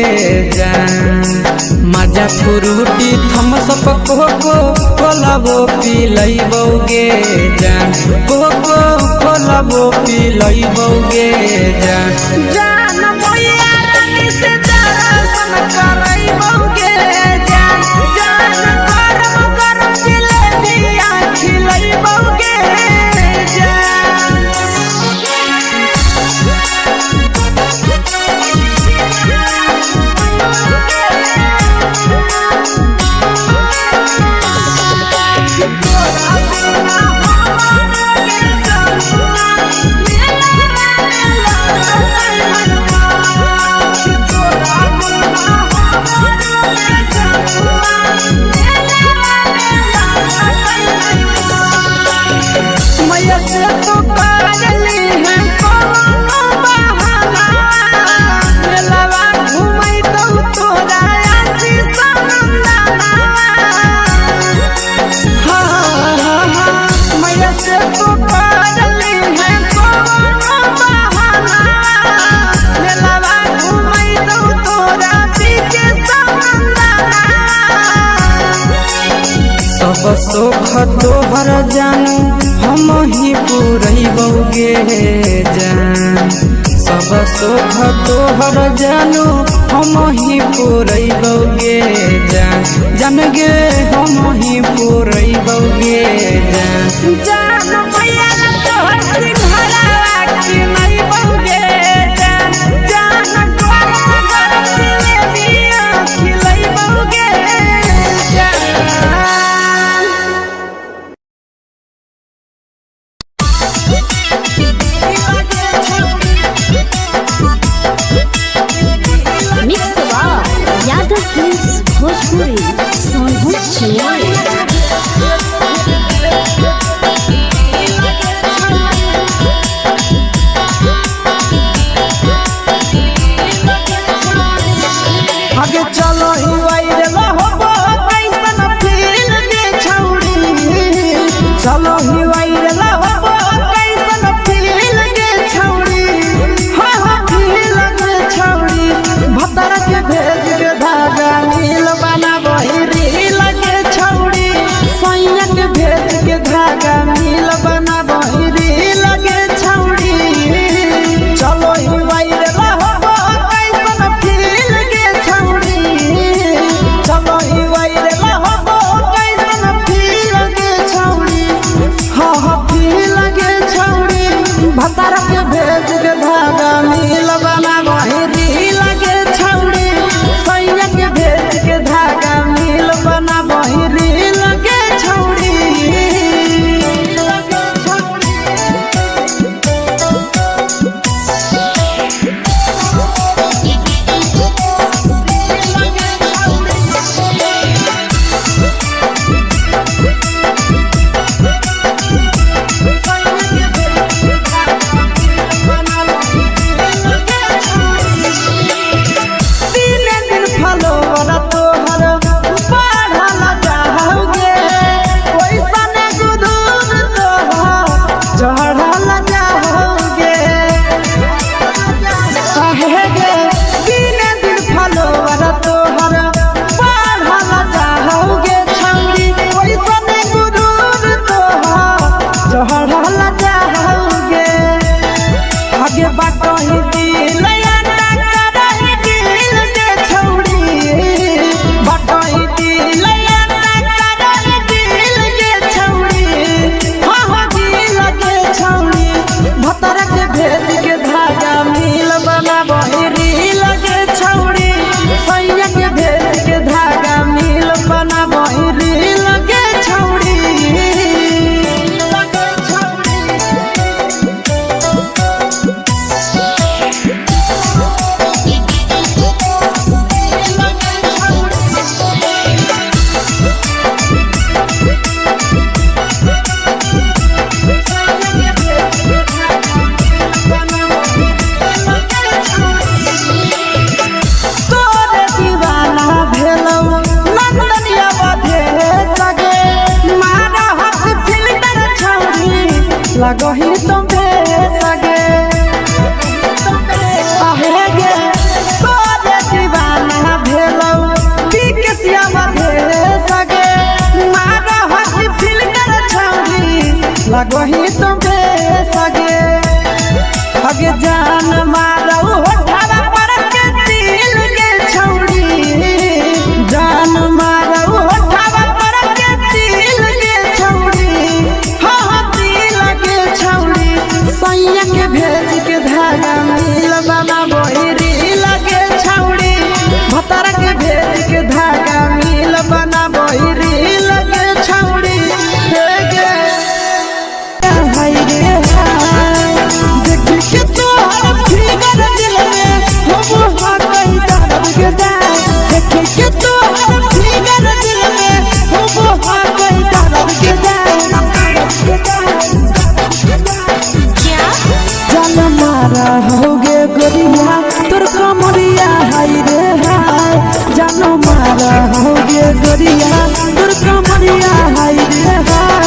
जान मजा फ्रूटी थम्स अप कोको कोला वो पिलैबोगे जान कोको कोला वो पिलैबोगे जान मोया रानी से दर्शन करैबोगे जान गरम जिलेबिया खिलैबोगे सोख तोहर जानू हम ही पुरैबोगे जान सब सोख तोहर जानू हम ही पुरैबोगे जान जन गे हम ही पुरैबोगे जान भैया तोहर सिंघाड़ा खिलैबोगे जान गरम जिलेबिया खिलैबोगे भोजपुरी सोनू लगही तुम्हे सगे आहे गे तोरे दीवाना भेलौ पीके श्यामा भे सगे मारा हसी फिल कर छौरी लगही तुम्हे सगे अगे जान मारौ होठवा पर के दिल के छौरी जान मारौ होठवा पर के दिल के छौरी हाँ दिल के छौरी सैया के भेज के धागा मिल बाबा बोहिरी लगे छौरी भतर के भेज के धागा मिल बना बोहिरी लगे छौरी हे गे हाय रे हाय देखी के तोहर फिगर दिल में हम हो गई दर्द के दाग देखी के तोहर फिगर दिल में हम हो गई दर्द के जान मारा होगे गोरिया तोर कमरिया हाय रे हाय जान मारा होगे गोरिया तोर कमरिया हाय रे हाय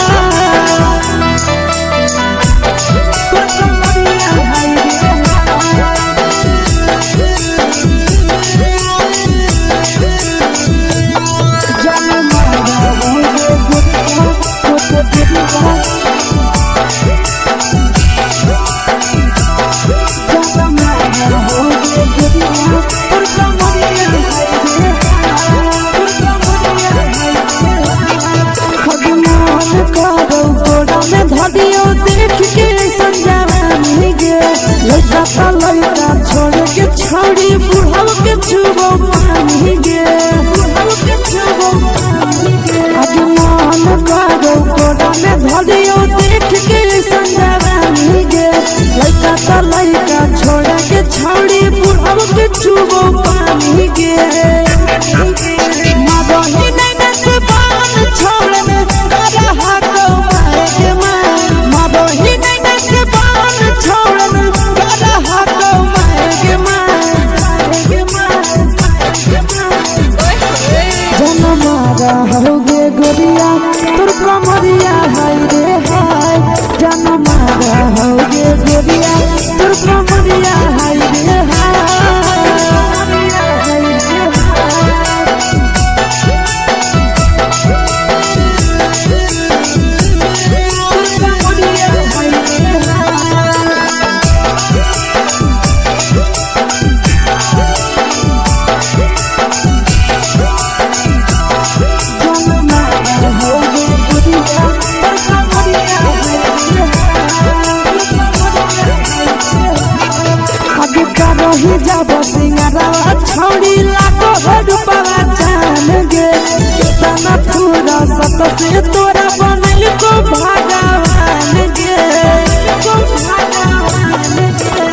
तोर कमरिया हाय रे हाय जान मारा होगे गोरिया तोर कमरिया छोड़ के छौड़ी बुढ़ाव के छुबो पानी गे बुढ़ाव के छुबो पानी गे आज मन करो कोड़ा में धरियो देख के संजवानी गे लइका त लइका छोड़ के छौड़ी बुढ़ाव के छुबो पानी गे मदही नहीं से बान छोड़ में करा हाथो मारे के मां मदही नहीं से बान छोड़ में करा हाथो मारे के मां जन मारा होगे गोरिया तोर कमरिया हाय रे हाय जन मारा होगे गोरिया तोर कमरिया हाय रे रही जब सिंगारा छौड़ी लाखो रुपवा जान गे कितना पूरा सत से तोरा बनल को भगवान गे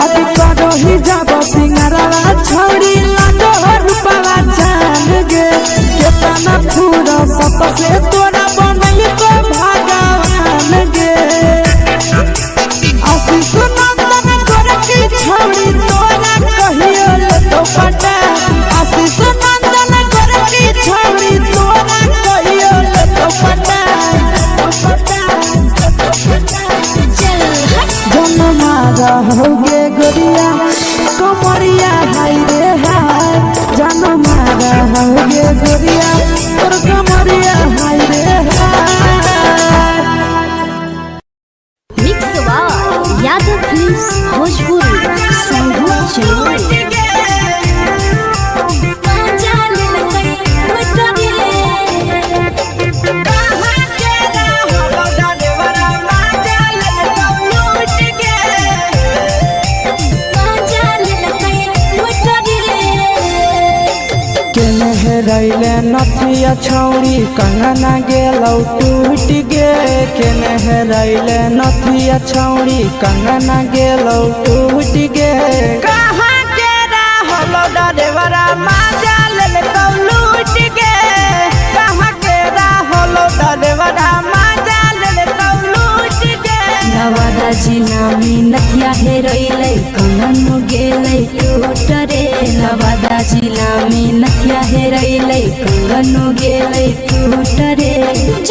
अभी रही जब सिंगारा छौड़ी लाखो रुपवा जान गे कितना पूरा सत से तोरा बनल को भगवान गे आशीष नंदन गोरखी छौड़ी तोरा कहियो तो पटा आशीष नंदन गोरखी छौड़ी तोरा कहियो तो पटा जन मारा होगे गोरिया कमरिया हाय रे हाय जन मारा होगे गोरिया तोर कमरिया हाय रे हाय मिक्स यादव फिल्म्स भोजपुरी संगीत चलो रैले नथिया छौड़ी कंगना गेलौ टूट गे केने रैले नथिया छौड़ी कंगना गेलौ टूट गे कहाँ के रहलो डरेवरा माजा लेलकौ लूट गे कहाँ के रहलो डरेवरा माजा लेलकौ लूट गे नवादा जिला में नथिया हेरैलै कंगन गेलै टूट रे नवादा जिला में नथिया हेरैलै कंगन गेलै टूट रे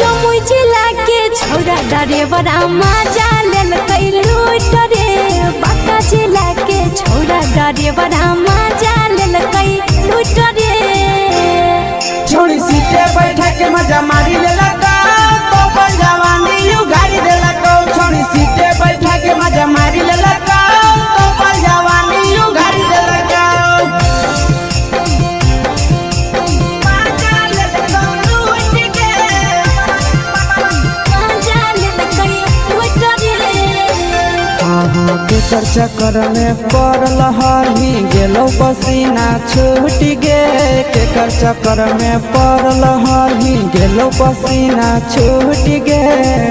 जमुई जिला के छौड़ा डरेवरा माजा लेल ड्राइवरा मजा लेलकै लूट रे छोड़ी सीटे बैठा के मजा मारी लेलका तो अपन जवानी यू गाड़ी देलका छोड़ी सीटे बैठा के मजा मारी लेलका तो अपन जवानी यू गाड़ी देलका केकर चक्कर में पड़ल हही गेलो पसीना छूट गे केकर चक्कर में पड़ल हही गेलो पसीना छूट गे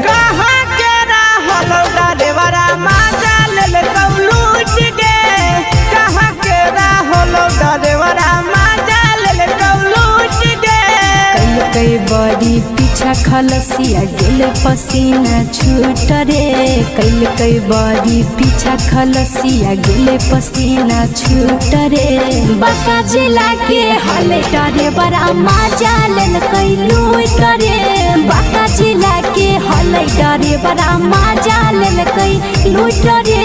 कहाँ के रहल ड्राइवरा मजा लेलकौ लूट गे कहाँ के रहल ड्राइवरा मजा लेलकौ लूट गे कई बड़ी पीछा खलसिया गेल पसीना छूट रे कई बड़ी पीछा खलसिया गेल पसीना छूट रे बांका जिला के हले ड्राइवरा मजा लेलकै लूट रे बांका जिला के हले ड्राइवरा मजा लेलकै लूट रे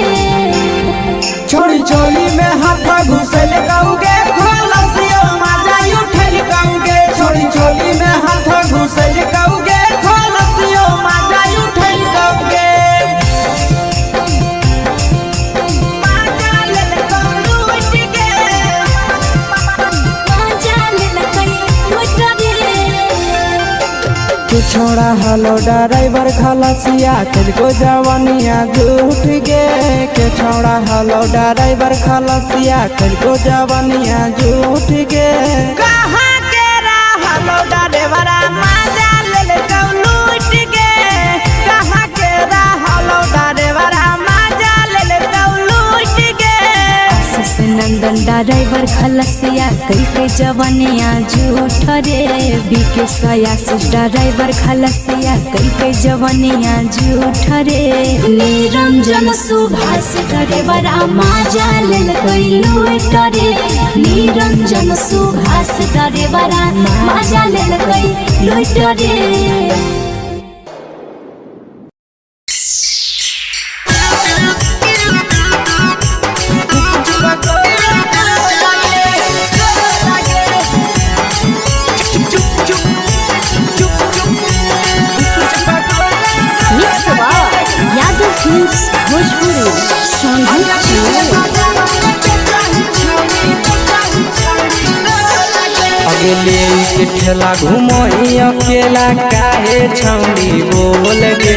छोड़ी चोली में हाथ घुसल कौगे खलसियो मजा उठल कौगे छोड़ी चोली में हाथ घुसल कौगे खलसियो मजा उठल कौगे मजा लेलकौ लूट गे मजा लेलकै लूट रे तू छोड़ा हलो ड्राइवर खलसिया तुझको जवानिया झूठ गे के छोड़ा हलो ड्राइवर खलसिया तुझको जवानिया झूठ गे कहाँ के रहलो ड्राइवरा मजा लेलकौ लूट गे कहाँ के रहलो ड्राइवरा मजा लेलकौ लूट गे आशीष नंदन ड्राइवर खलसिया कई जवानिया झूठ रे बीके आशीष ड्राइवर खलसिया कई जवानिया झूठ रे निरंजन सुभाष ड्राइवरा मजा लेलकै लूट रे निरंजन सुभाष ड्राइवरा मजा लेलकै लूट रे अगले के ठेला घुमोई अकेला काहे छौड़ी बोल गे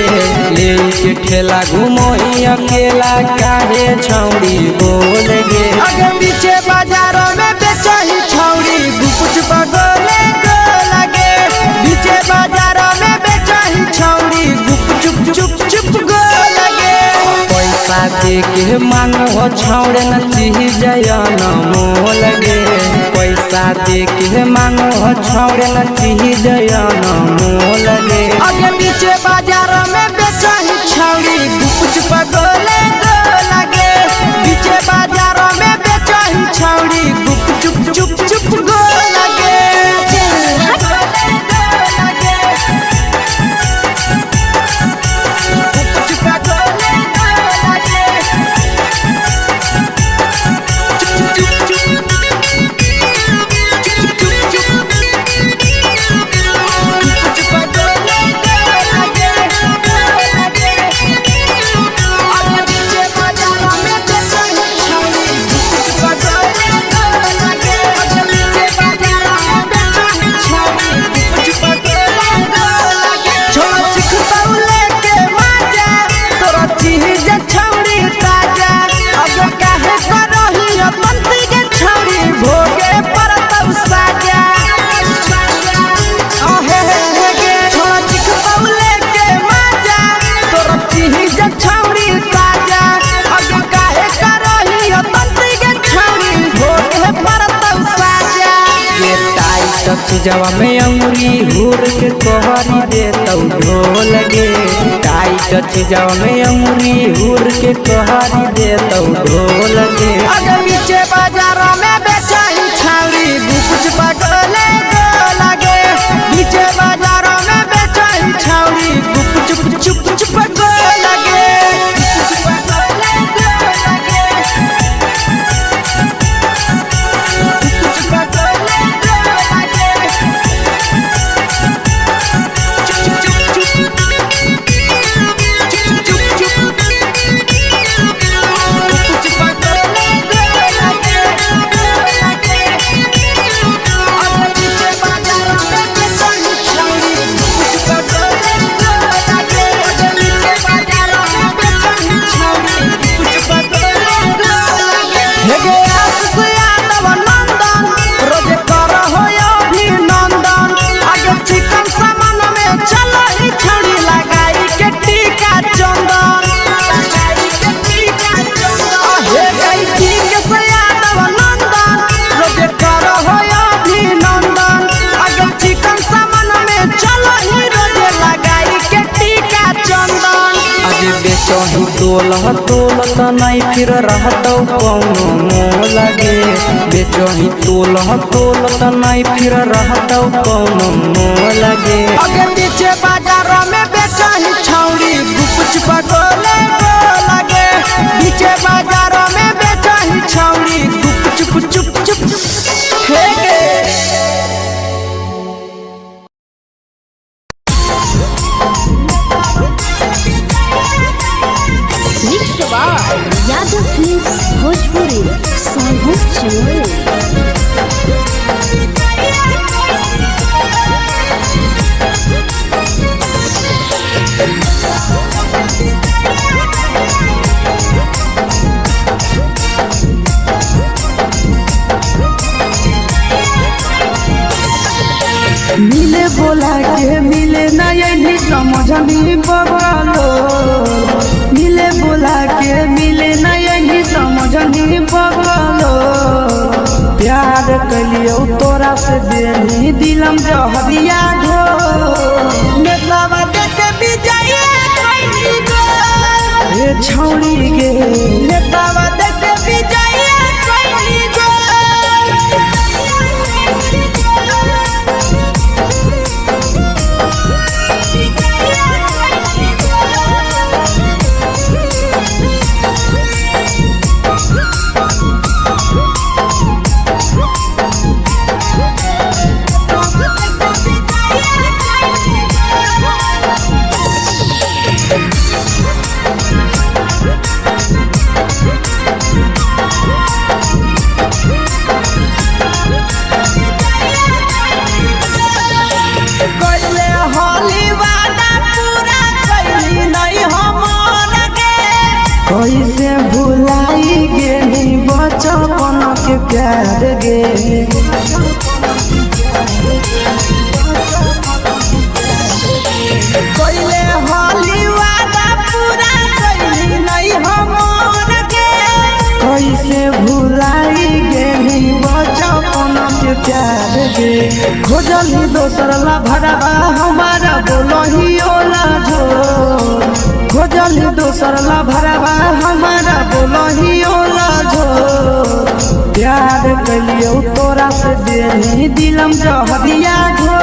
ले के ठेला घुमोई अकेला काहे छौड़ी बोल गे अगे पीछे बाजारों में बेचही छौड़ी कुछ बगले गो लगे पीछे बाजारों में बेचही छौड़ी चुप चुप चुप गो लगे पैसा दे के मांगो छौड़े न चीज न मोल गे पैसा दे के मांगो छौड़े न चीज न मोल गे अगे पीछे बाजार में बेचही छौड़ी कुछ पगले गो लगे पीछे बाजार में बेचही छौड़ी चुप चुप चुप गो लगे जवा में अंगुरी हुर के तोहरी दे तौ ढोल गे टाइट जवा में अंगुरी हुर के तोहरी दे तौ ढोल गे अगर पीछे बाजारों में बेचही छौड़ी कुछ पगले गो लगे पीछे बाजारों में बेचही छौड़ी चुप चुप चुप गो लगे बेचही तोलत नहीं फिर रहतौ कौनो मोह लगे बेचही तोलत नहीं फिर रहतौ कौनो मोह लगे अगे पीछे बाजार में बेचही छौड़ी गुपचुप गोले लगे पीछे बाजार में बेचही छौड़ी गुपचुप चुप चुप हे यादव फिल्म्स भोजपुरी साहू चैनल। मिले बोला के मिले ना यही समझनी बगलो मिले बोला के मिले ना यही समझनी बगलो प्यार कलियो तोरा से देनी दिलम जहरिया घो नेतावा देखे बिजाइए कोई गो ए छौड़ी गे नेतावा देखे बिजाइए कोई गो कैसे भुलाई गेली बचपन के प्यार गे कैले हाली वादा पूरा कैली नहीं हमर के कैसे भुलाई गेली बचपन के प्यार गे खोजली दोसर ला भरवा हमारा बोलही ओला जो खोजली दोसर ला भरवा हमारा बोलही ओला झो प्यार कलियो तोरा से देनी दिलम जहरिया घो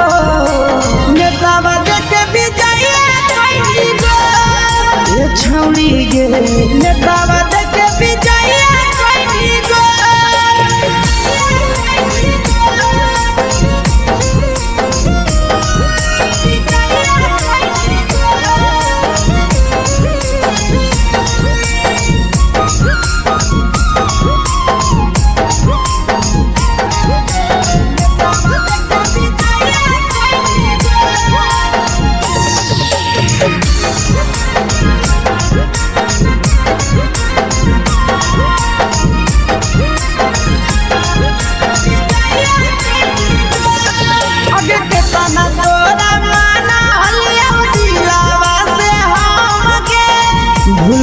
नेतावा देखे बिजाइए कोई गो ए छौड़ी गे नेतावा देखे बिजाइए कोई गो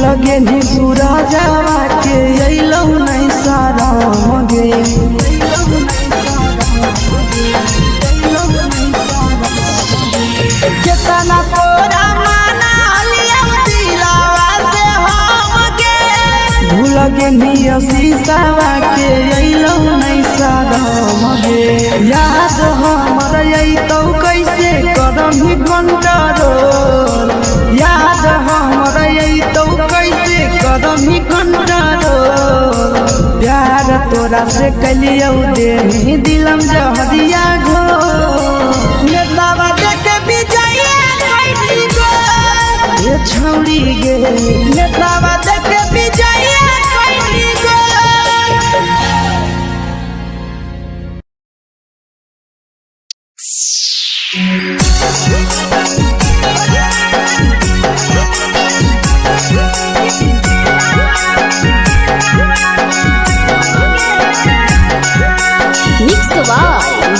लगे नी पूरा जावा के अइलौ नहीं सारा गे केतना तोरा माना लिया दिलावा से हम गे भूल गे नी शीशावा के अइलौ नहीं सारा गे याद हमर अइतौ कैसे कदम ही कंट्रोल याद हमर अइतौ कैसे कदम ही कंट्रोल प्यार तोरा से कलियो देनी दिलम जहरिया घो नेतावा देखे बिजाइए कोई गो ए छौड़ी गे नेतावा देखे बिजाइए कोई गो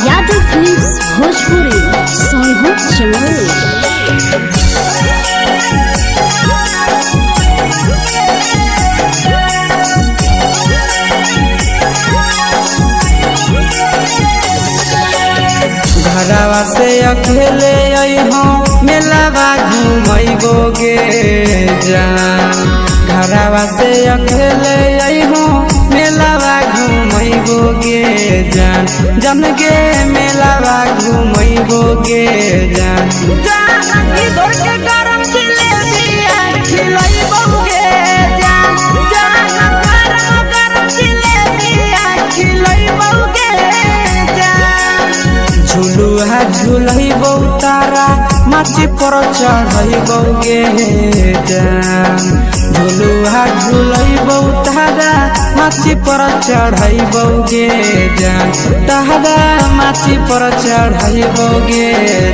यादव फिल्म्स भोजपुरी साहू चैनल। घरवा से अकेले अइहो मेलावा घुमैबो गे जान घरवा से अकेले अइहो मेलावा घूमैबो गे जान जन गे मेलावा घूमैबो गे जान जानकी दौड़ के गरम जिलेबिया खिलैबो गे जान गरम जिलेबिया खिलैबो गे जान झुलुहा झुलैबो तारा माची पर चढ़ैबो गे जान झुलुहा झुलैबो तारा माची पर चढ़ैबो गे जान तारा माची पर चढ़ैबो गे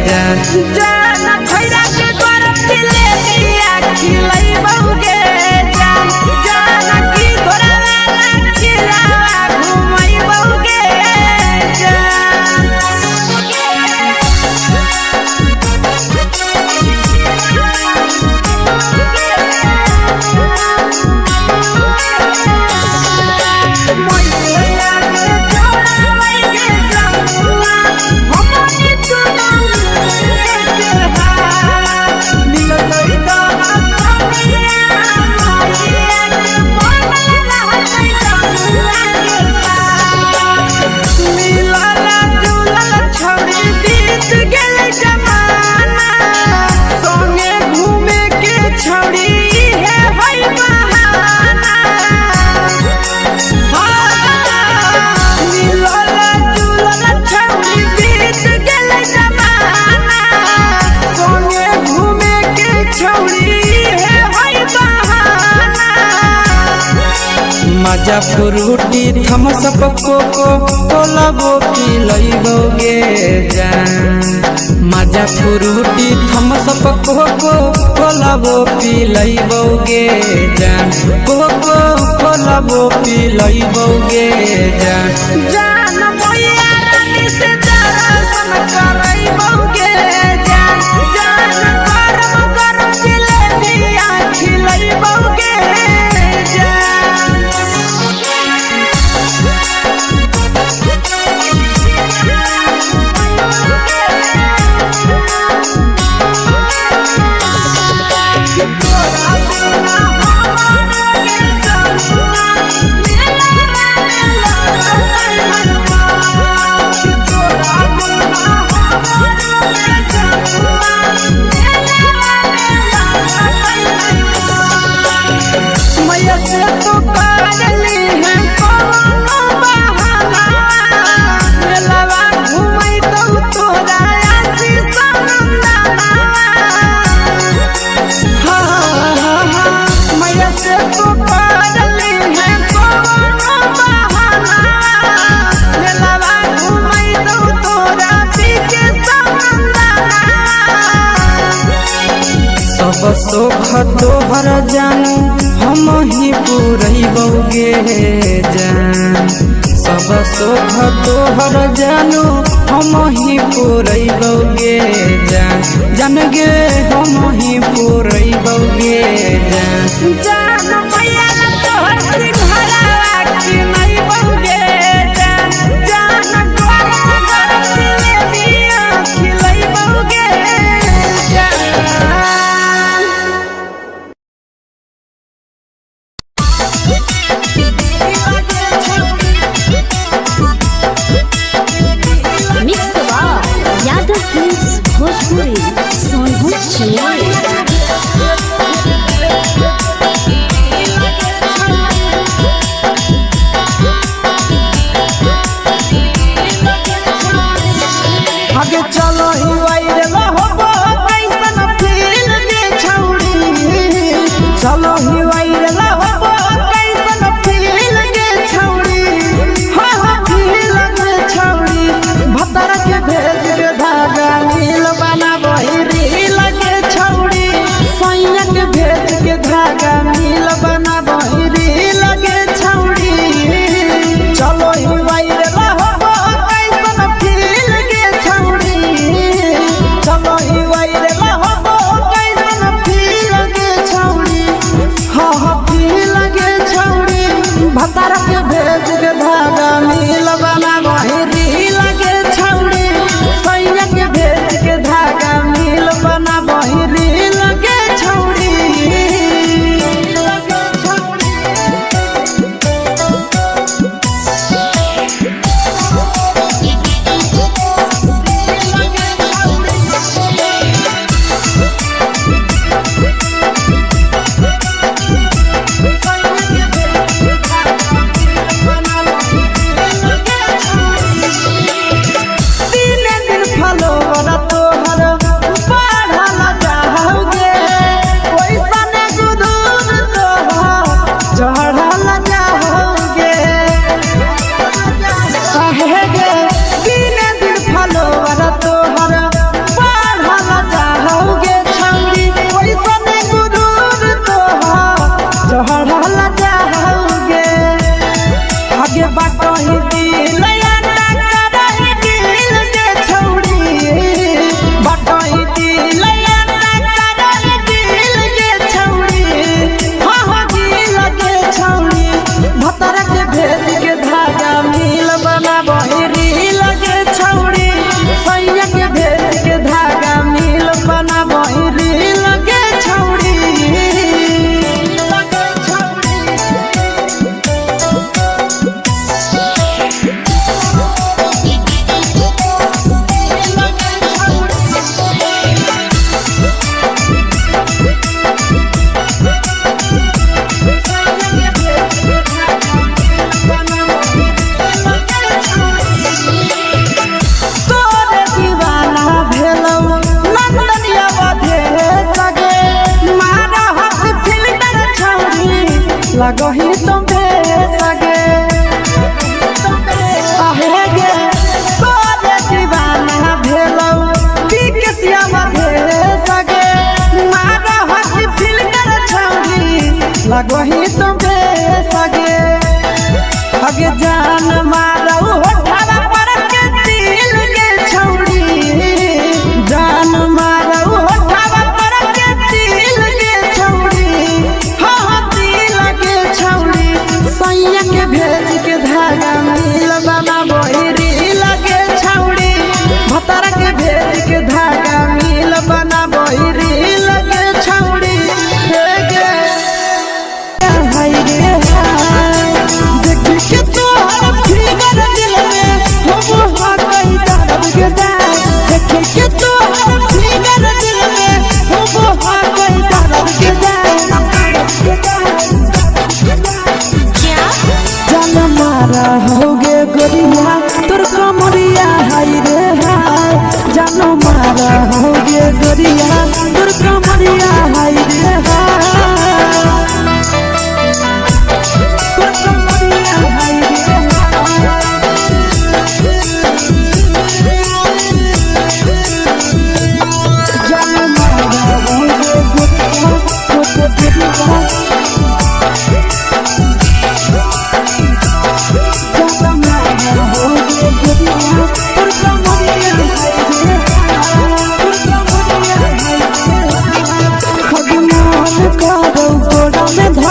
जान जान खैरा के गरम जिलेबिया खिलैबो गे जान जानकी घोड़ावाला खिलावा घुमैबो गे मजा फ्रूटी थम्स अप कोको कोला वो पिलैबो गे जान मजा फ्रूटी थम्स अप कोको कोला वो पिलैबो गे जान कोको कोला वो पिलैबो गे जान जान भैया रानी से दर्शन करैबो गे जान गरम जिलेबिया खिलैबो गे मैया से तो काजली है कोनो बहाना मेलावा घूमै तो तोरा आशीष नंदना मैया से तो काजली है कोनो बहाना मेलावा घूमै तो तोरा पीछे नंदना सब सुख तोहर जानू हम ही पुरैबो गे जान सब सुख तोहर जानू हम ही पुरैबो गे जान जन गे हम ही पुरैबो गे जान जान भैया तोहर सिंघरावा खिलैबो गे जान गरम जिलेबिया खिलैबो गे मिक्स यादव फिल्म्स भोजपुरी सोनू चिड़िया आगे चलो ही वायरल होबो कैसन फील दे छौड़ी चलो ही वायरल होबो कैसन फील दे छौड़ी हाँ फील दे छौड़ी भतर के भेज के धागा नील बनाबो रील के छौड़ी सैया के भेज के धागा नील बनाबो रील के छौड़ी चलो ही वायरल होबो कैसन फील के छौड़ी चलो ही वायरल होबो कैसन फील के छौड़ी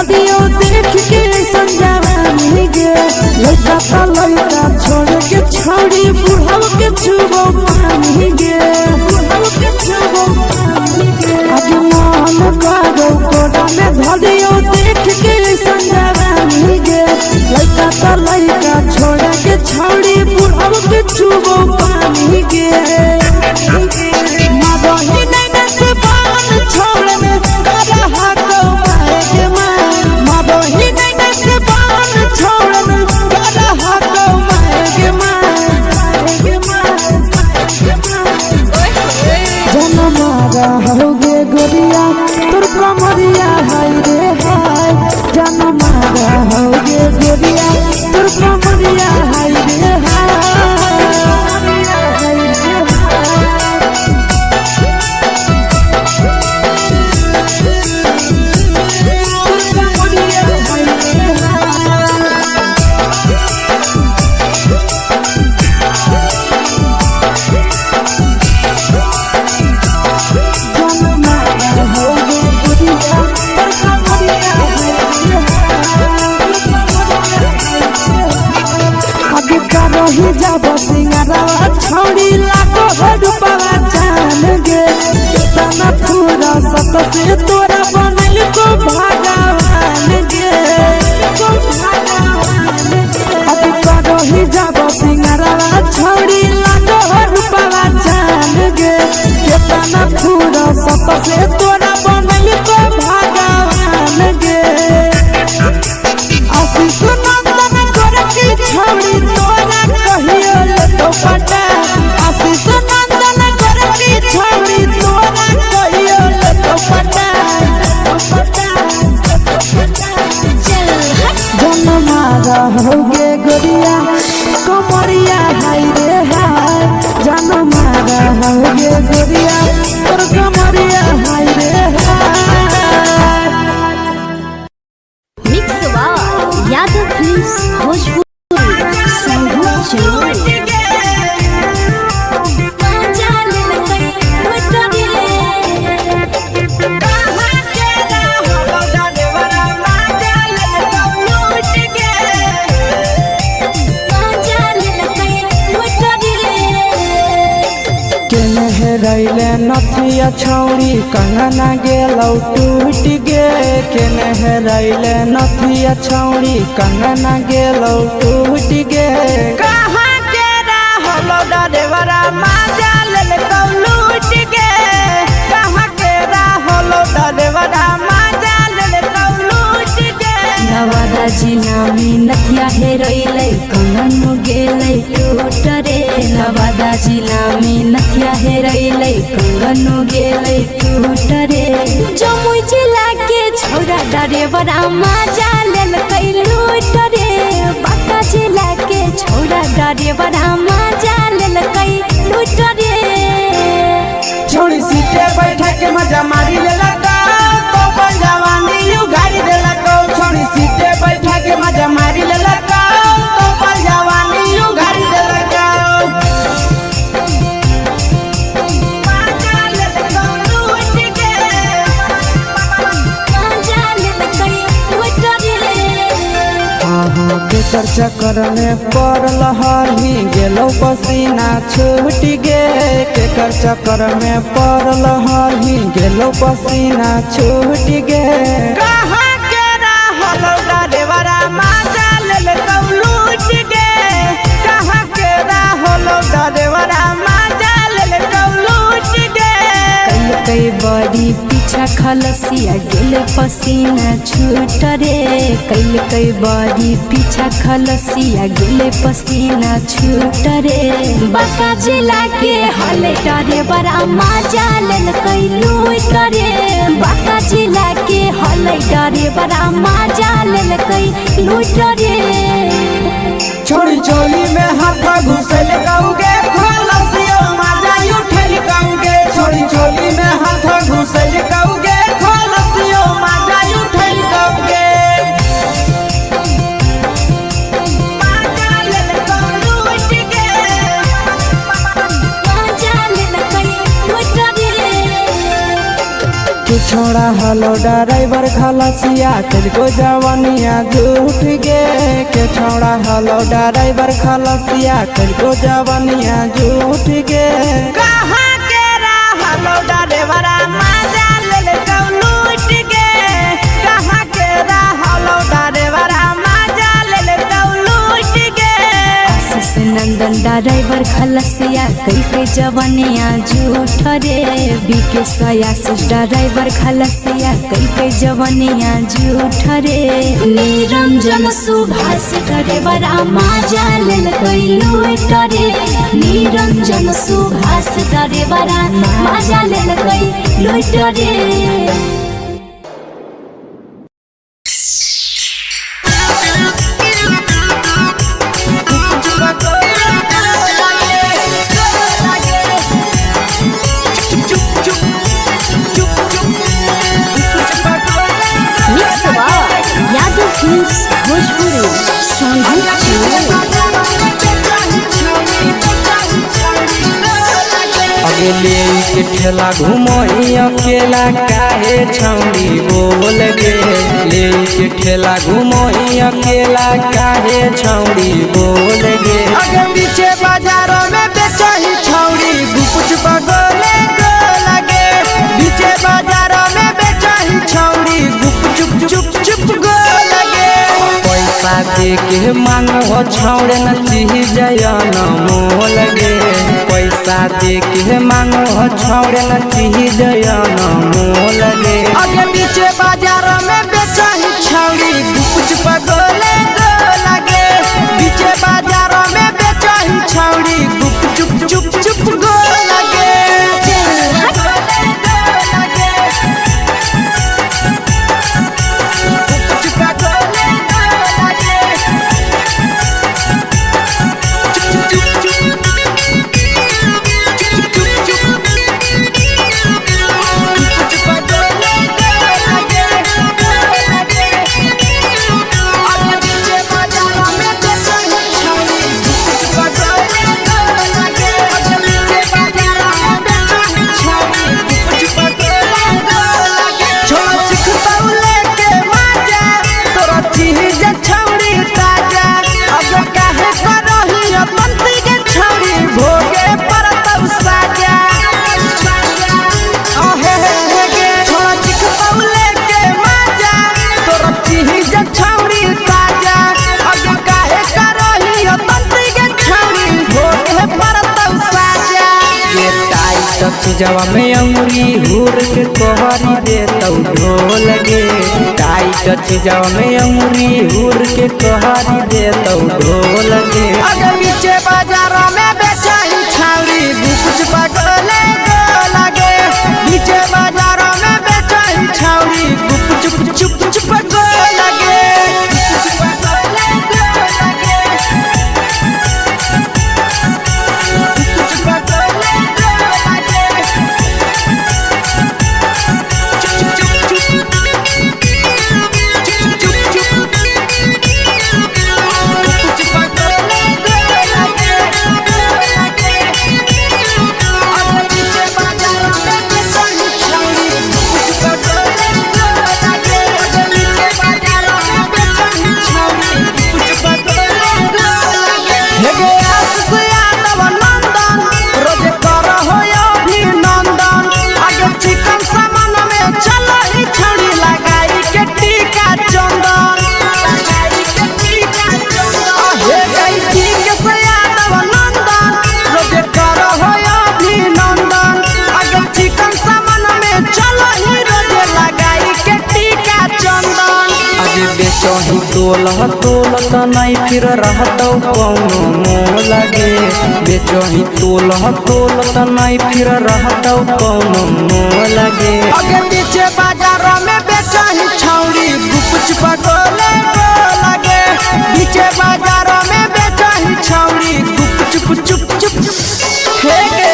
धरियो देख के संजवानी गे लइका त लइका छोड़ के छोड़ी बुढ़ाव के छुबो पानी गे बुढ़ाव के छुबो पानी गे आज मन करो कोड़ा में धरियो देख के संजवानी गे लइका त लइका छोड़ के छोड़ी बुढ़ाव के छुबो पानी गे मगही नैना से बान छोड़ में करा हाथो माए के माए मगही नैना से बान छोड़ में करा हाथो माए के माए जन्म रहोगे गोरिया तोर कमरिया हाय रे हाय जन्म रहोगे गोरिया तोर कमरिया हाय रे हाय रही जब सिंगारवा छोड़ी लाखों रुपया जान गे कितना पूरा सत से तोरा बनल को भगवान गे अभी रही जब सिंगारवा छोड़ी लाखों रुपया जान गे कितना पूरा सत से तोरा बनल को भगवान गे आशीष नंदन गोरखी छोड़ी तोरा कहियो तो पटा आशीष नंदन गोरखी छोड़ी तोरा कहियो तो पटा जन्म रहोगे गोरिया कमरिया हाय रे हाय जन्म रहोगे गोरिया तोर कमरिया हाय रे हाय मिक्स यादव फिल्म्स भोजपुरी संगीत चैनल रैले नथिया छौड़ी कंगना गेलौ टूट गे केने रैले नथिया छौड़ी कंगना गेलौ टूट गे कहाँ के रहलो डरेवरा माजा लेलकौ लूट गे कहाँ के रहलो डरेवरा माजा लेलकौ लूट गे नवादा जिला में नथिया हेरैलै कंगन गेलै टूट रे नवादा जिला में नथिया हेरैलै कंगन गेलै टूट रे जमुई जिला के छौरा डरेवरा माजा लेलकै लूट रे बांका जिला के छौरा डरेवरा माजा लेलकै लूट रे छोड़ी सीटे बैठा के मजा मारी लेलकौ तो जवानी यू गाड़ी देलकौ छोड़ी सीटे बैठा के मजा मारी लेलकौ तो जवानी यू गाड़ी देलकौ केकर चक्कर में पड़ल हली गेलौ पसीना छूट गे केकर चक्कर में पड़ल हली गेलौ पसीना छूट गे कहाँ के रहलो डरेवरा माजा लेलकौ लूट गे कहाँ के रहलो डरेवरा माजा लेलकौ लूट गे कई बड़ी पीछा खलसिया गेल पसीना छूट रे कई बड़ी पीछा खलसिया गेल पसीना छूट रे बांका जिला के हले डरे बड़ा माजा लेलकै लूट रे बांका जिला के हले डरे बड़ा माजा लेलकै लूट रे छोड़ी चोली में हाथ घुसल कौगे खलसियो माजा उठल कौगे छोड़ी चोली में हाथ घुसल कौगे खलसियो माजा उठल कौगे छोड़ा हलो ड्राइवर खलसिया तुझको जवानिया झूठ गे के छोड़ा हलो ड्राइवर खलसिया तुझको जवानिया झूठ गे कहाँ के हलो ड्राइवर मजा ले लूट गे कहाँ के हलो ड्राइवर मजा ले लूट गे आशीष नंदन ड्राइवर खलसिया कई जवानिया झूठ रे बीके आशीष ड्राइवर खलसिया कई जवानिया झूठ रे निरंजन सुभाष ड्राइवर मजा ले लूट रे निरंजन सुभाष ड्राइवर मजा ले लूट रे। अगले के ठेला घूमो अकेला काहे छौड़ी बोल गे ले के ठेला घूमो अकेला काहे छौड़ी बोल गे अगे पीछे बाजारों में बेचही छौड़ी गुपचुप गोले लगे पीछे बाजारों में बेचही छौड़ी गुपचुप चुप चुप गो लगे पैसा दे के मांगो छौड़े न चीज जयन मोल गे पैसा दे के मांगो छौड़े न चीज जयन मोल गे अगे पीछे बाजारों में बेचही छौड़ी गुपचुप गोले लगे पीछे बाजारों में बेचही छौड़ी गुपचुप चुप चुप गो लगे जवा में अंगुरी हुर के कोहरी दे तो ढोल गे टाइट जवा में अंगुरी हुर के कोहरी दे तो ढोल गे अगे पीछे बाजारों में बेचही छौड़ी गुपचुप गोले लगे पीछे बाजारों में बेचही छौड़ी गुपचुप चुप चुप गो लगे बेचही तोल त नहीं फिर रहतौ कौनो मोल गे बेचही तोल त नहीं फिर रहतौ कौनो मोल गे अगे पीछे बाजारों में बेचही छौड़ी गुपचुप गोले लगे पीछे बाजारों में बेचही छौड़ी गुपचुप चुप चुप हे गे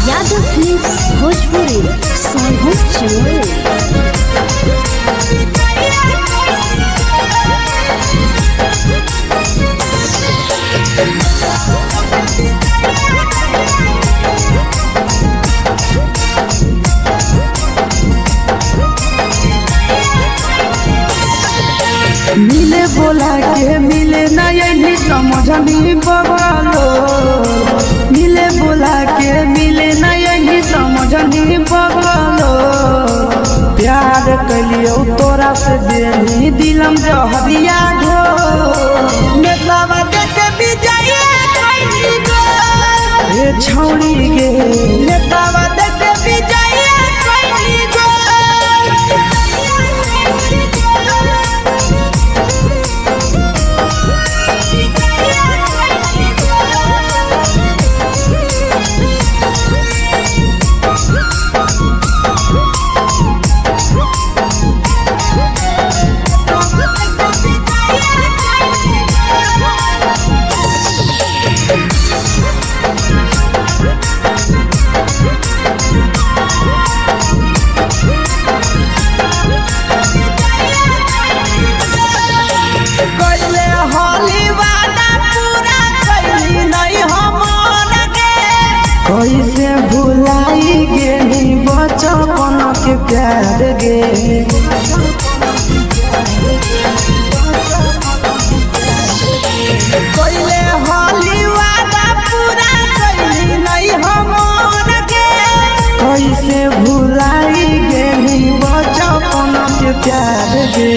यादव फिल्म्स भोजपुरी सोनू चोर। समझनी बगलो मिले बोला के मिले न यही समझनी बगलो प्यार कलियो तोरा से देनी दिलम जहरिया घो नेतावा देख विजय कैली गो ए छौड़ी गे नेतावा देख विजय कैली गो कैसे भुलाई गेली बचपन के प्यार गे कैले होली वादा पूरा कैली नहीं हमन के कैसे भुलाई गेली बचपन के प्यार गे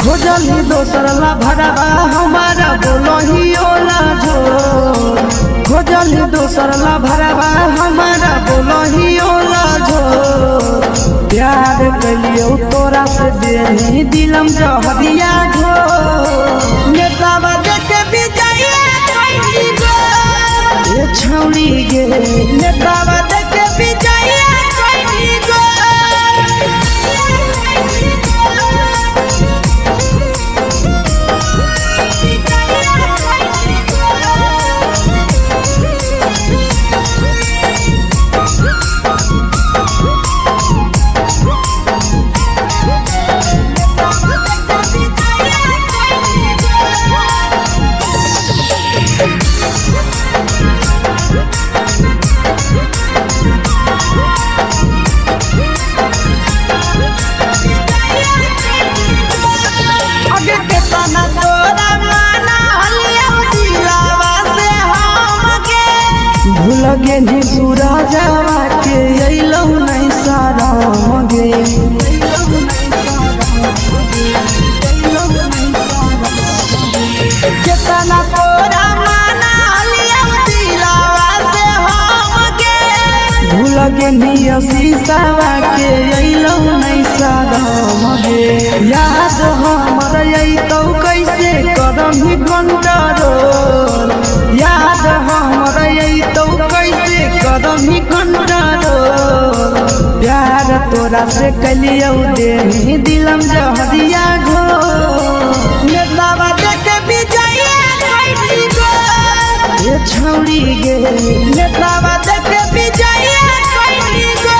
खोजली दोसर ला भरवा हमारा बोलही ओला जो खोजली दोसर ला भरवा हमारा बोलही ओला जो प्यार कलियो तोरा से देनी दिलम जहरिया घो नेतावा देख विजय कैली गो ए छौड़ी गे नेतावा देख विजय कैली गो लगे नी सूरजवा के अइलौ नहीं सारा गे केतना तोरा माना लिया दिलावा से हम गे भूल गे नी शीशावा के अइलौ नहीं सारा गे याद हमर अइतौ कैसे करम ही कंट्रोल याद हमर अइतौ कैसे करम ही कंट्रोल प्यार तोरा से कलियो देनी दिलम जहरिया घो नेतावा देख विजय कैली गो ए छौड़ी गे नेतावा देख विजय कैली गो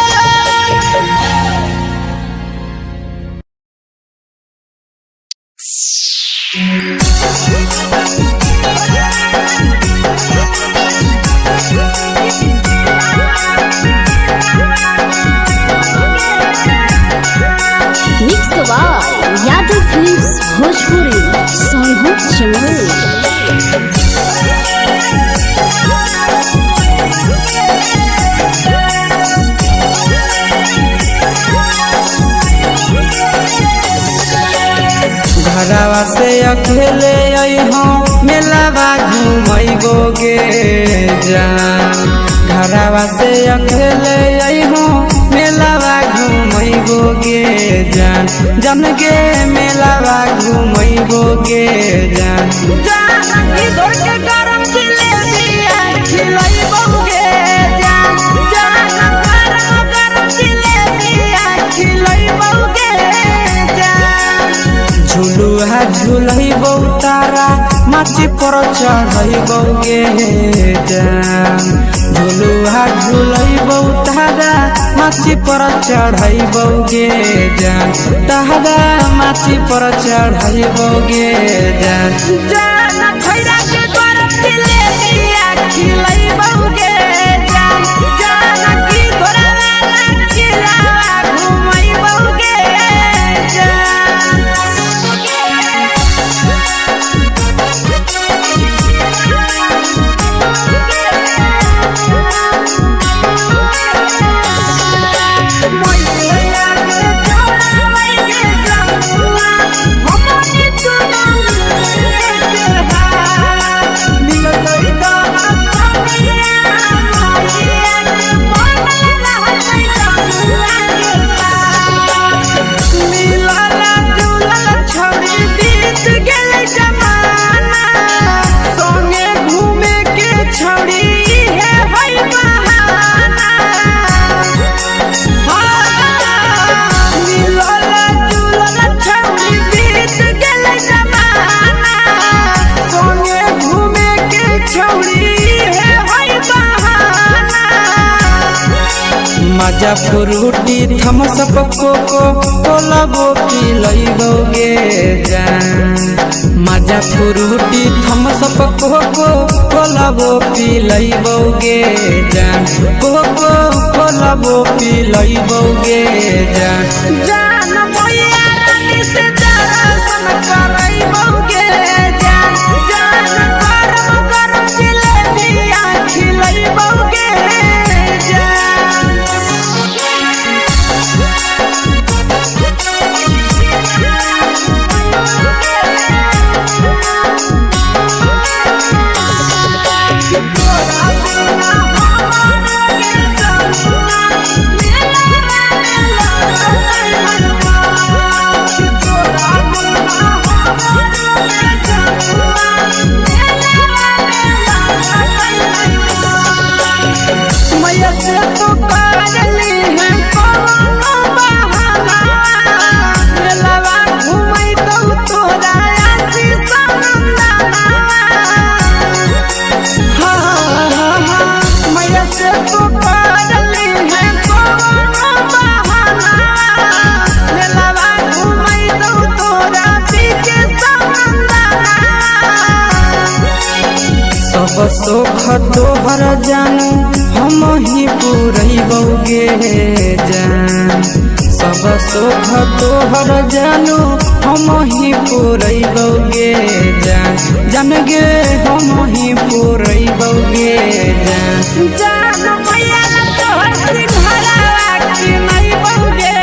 यादव फिल्म्स भोजपुरी सोनू चमोली घरवा से अकेले अइहो मेलावा घूमैबो गे जान घरवा से अकेले अइहो मेलावा घूमैबो गे जान जन गे मेलावा घूमैबो गे जान जान इधर के गरम जिलेबिया खिलैबो गे जान जान गरम जिलेबिया खिलैबो गे जान झुलुहा झुलैबो तारा माची पर चढ़ैबो गे जान झुलुहा झुलैबो तारा माची पर चढ़ैबो गे जान तारा माची पर चढ़ैबो गे जान जान खैरा के गरम जिलेबिया खिलैबो गे जान जान की घोड़ा वाला खिलावा घुमैबो गे जान छौड़ी है होई बहाना। मजा फ्रूटी थम्स अप कोको कोला वो पी लइबोगे जान। मजा फ्रूटी थम्स अप कोको कोला वो पी लइबोगे जान। कोको कोला वो पी लइबोगे जान। जान मैया रानी से दर्शन करइबोगे जान। जान गरम गरम जिलेबिया खिलइबोगे जान। मैया से तो करली है कोनो बहाना। मेलावा घूमै तो तोरा आसी सनंदना। मैया से तो करली है कोनो बहाना। मेलावा घूमै तो तोरा पीके सनंदना। सब सुख तोहर जानू हम ही पूरइबोगे जान। सब सुख तोहर जानू हम ही पूरइबोगे जान। जान गे हम ही पूरइबोगे जान। जान मैया तोहर सिंघारा खिलइबोगे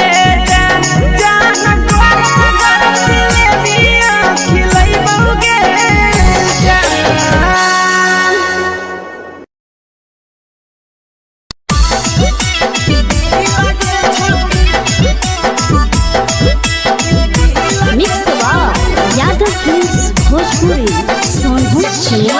जान। जान गरम गरम जिलेबिया खिलइबोगे जान। मिक्स यादव फिल्म्स भोजपुरी सोनू चिड़िया।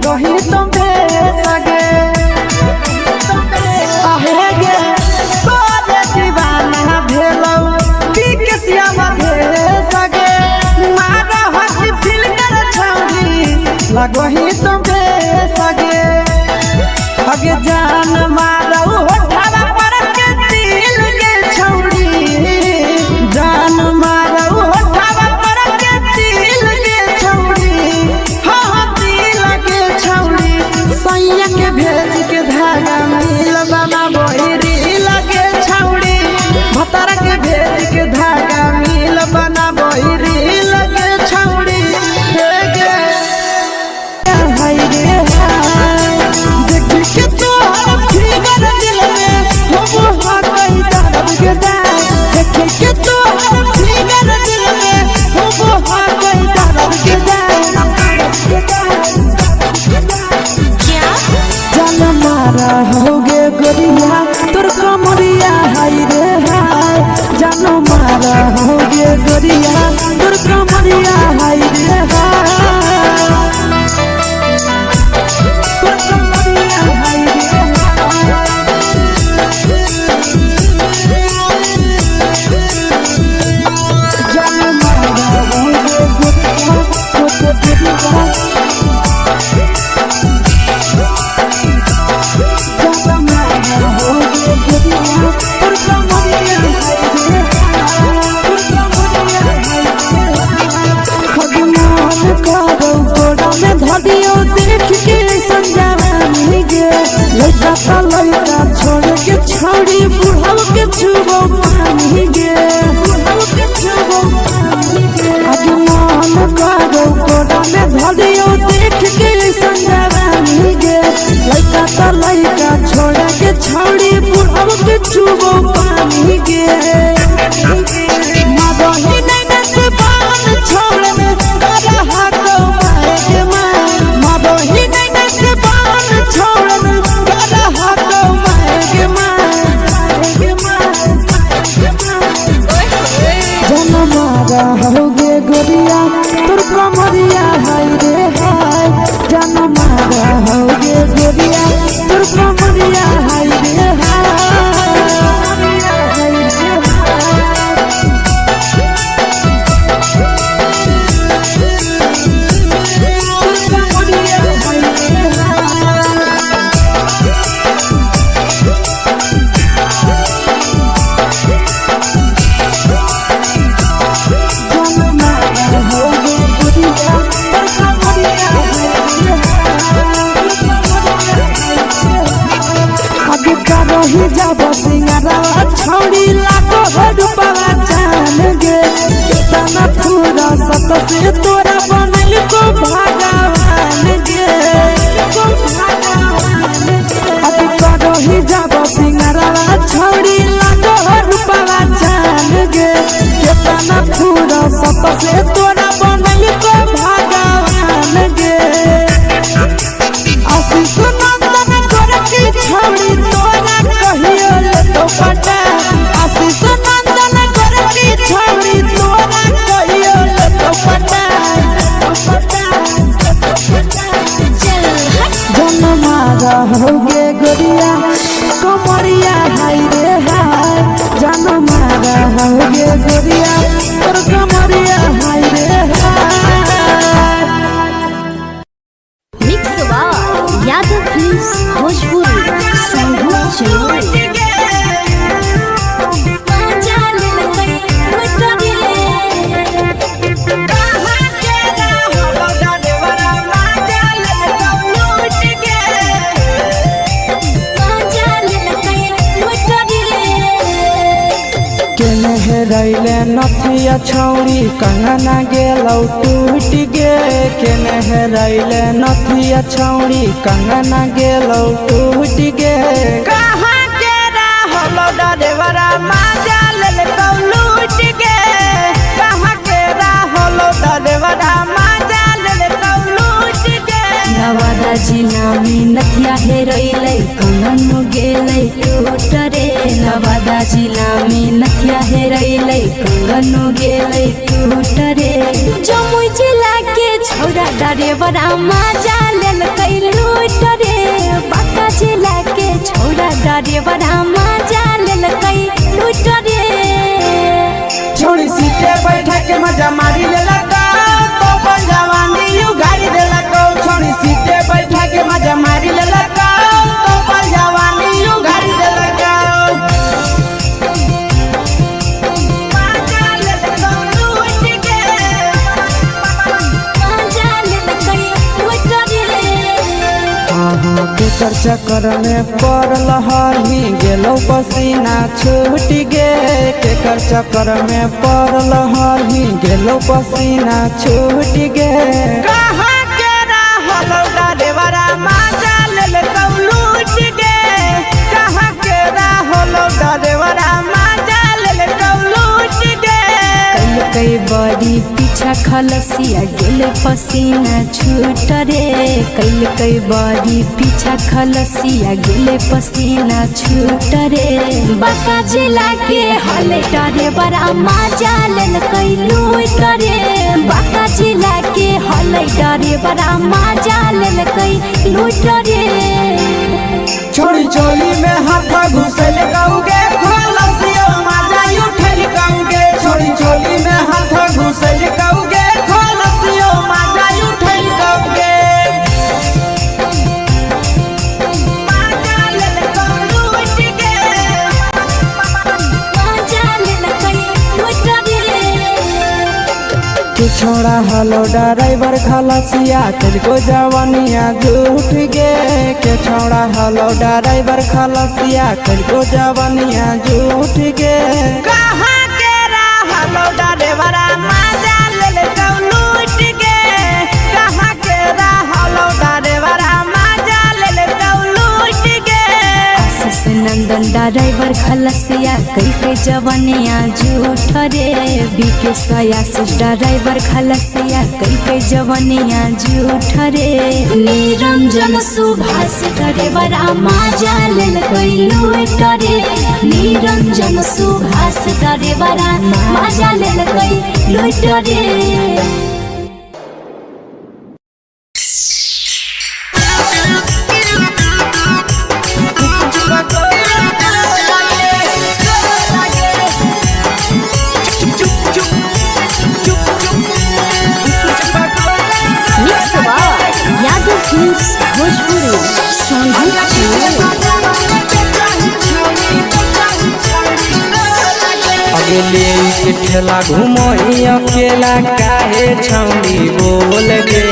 लगही तुम सगे आहे गे तोरे दीवाना भेलौ बिकसिया भेल सगे मारा हसी फिल्टर छौरी लगही तुम सगे अगे जान मारौ होठवा पर के दिल के छौरी जान मारौ होठवा पर के दिल के छौरी हाँ दिल के छौरी सैया के भेज के धागा मिल बना बहिरी लगे छौरी भतर के भेज के धागा मिल बना बहिरी लगे छौरी हे गे हाय रे हाय देख के तोहर फिगर दिल में हो हाकई दर्द के दाग देख के तोहर फिगर दिल में हो हाकई दर्द के जान मारा होगे गोरिया तोर कमरिया हाय रे हाय जान मारा होगे गोरिया तोर कमरिया हाय रे हाय तोर कमरिया हाय रे जान मारा होगे गोरिया तोर कमरिया धदियो देख के समझावानी गे लइका त लइका छोड़ के छौड़ी बुढ़ाव के छुबो पानी गे बुढ़ाव के छुबो पानी गे आज मन करो कोडा में धदियो देख के समझावानी गे लइका त लइका छोड़ के छौड़ी बुढ़ाव के छुबो पानी गे मदही नैना से बान छोड़ में करा हाथों माए मदही नैना से बान छोड़ में करा हाथों माए जन मारा होगे गोरिया तोर कमरिया हाय रे हाय जन मारा होगे गोरिया तोर कमरिया हाय रे रही जब सिंगारा छौड़ी लाखो रुपया जान गे कितना पूरा सत से तोरा बनल को भगवान गे अभी रही जब सिंगारा छौड़ी लाखो रुपया जान गे कितना पूरा सत से तोरा बनल को भगवान गे आशीष नंदन गोरखी छौड़ी तोरा कहियो ले तो पटा आशीष नंदन गोरखी छौड़ी तोरा कहियो ले तो पटा जन मारा होगे गोरिया कमरिया हाय रे हाय जन मारा होगे गोरिया तोर कमरिया हाय रे हाय mix by Yadav films Bhojpuri संगीत चैनल रैले नथिया छौड़ी कंगना गेलौ टूट गे केने रैले नथिया छौड़ी कंगना गेलौ टूट गे कहाँ के रहलो डरेवरा माजा लेल कौ लूट गे कहाँ के रहलो डरेवरा माजा लेल कौ लूट गे नवादा जिला में नथिया हेरैलै कंगन गेलै टूट रे नवादा जिला में नथिया हेरैलै कंगन गेलै टूट रे जमुई जिला के छौड़ा डरेवरा मजा लेल कई लूट रे बाका जिला के छोड़ा डरेवरा मजा लेल कई लूट रे छोड़ी सीटे बैठा के मजा मारी लेला का तो अपन जवानी यू गाड़ी देला को छोड़ी सीटे बैठा के मजा मारी लेला का तो अपन जवानी यू गाड़ी देला का के चक्कर में पड़ल हही गेलो पसीना छूट गे केकर चक्कर में पड़ल हही गेलो पसीना छूट गे कहाँ के रहल डरेवरा मजा लेल लूट गे कहाँ के रहल डरेवरा मजा लेल लूट गे कई बड़ी पीछा खलसिया गेल पसीना छूट रे कई बड़ी पीछा खलसिया गेल पसीना छूट रे बाका जिला के हले डरे बड़ा मजा लेल कई लूट रे बाका जिला के हले डरे बड़ा मजा लेल कई लूट रे छोड़ी चोली में हाथ घुसल गाऊंगे खलसिया मजा उठल गाऊंगे छोड़ी चोली में हाथ घुसल गाऊंगे खलसिया मजा उठल गाऊंगे मजा लेल कई लूट रे के छोड़ा हलो ड्राइवर खलसिया तुझको जवानिया झूठ गे के छोड़ा हलो ड्राइवर खलसिया तुझको जवानिया झूठ गे कहाँ के रहलो ड्राइवरा मजा लेल लूट गे कहाँ के रहलो ड्राइवरा मजा लेल लूट गे आशीष नंदन ड्राइवर खलसिया कई जवानिया झूठ रे बीके आशीष ड्राइवर खलसिया कई जवानिया झूठ रे निरंजन सुभाष ड्राइवरा मजा लेल कई लूट रे निरंजन सुभाष ड्राइवरा मजा लेल कई लूट रे ले के ठेला घुमोई अकेला काहे छौड़ी बोल गे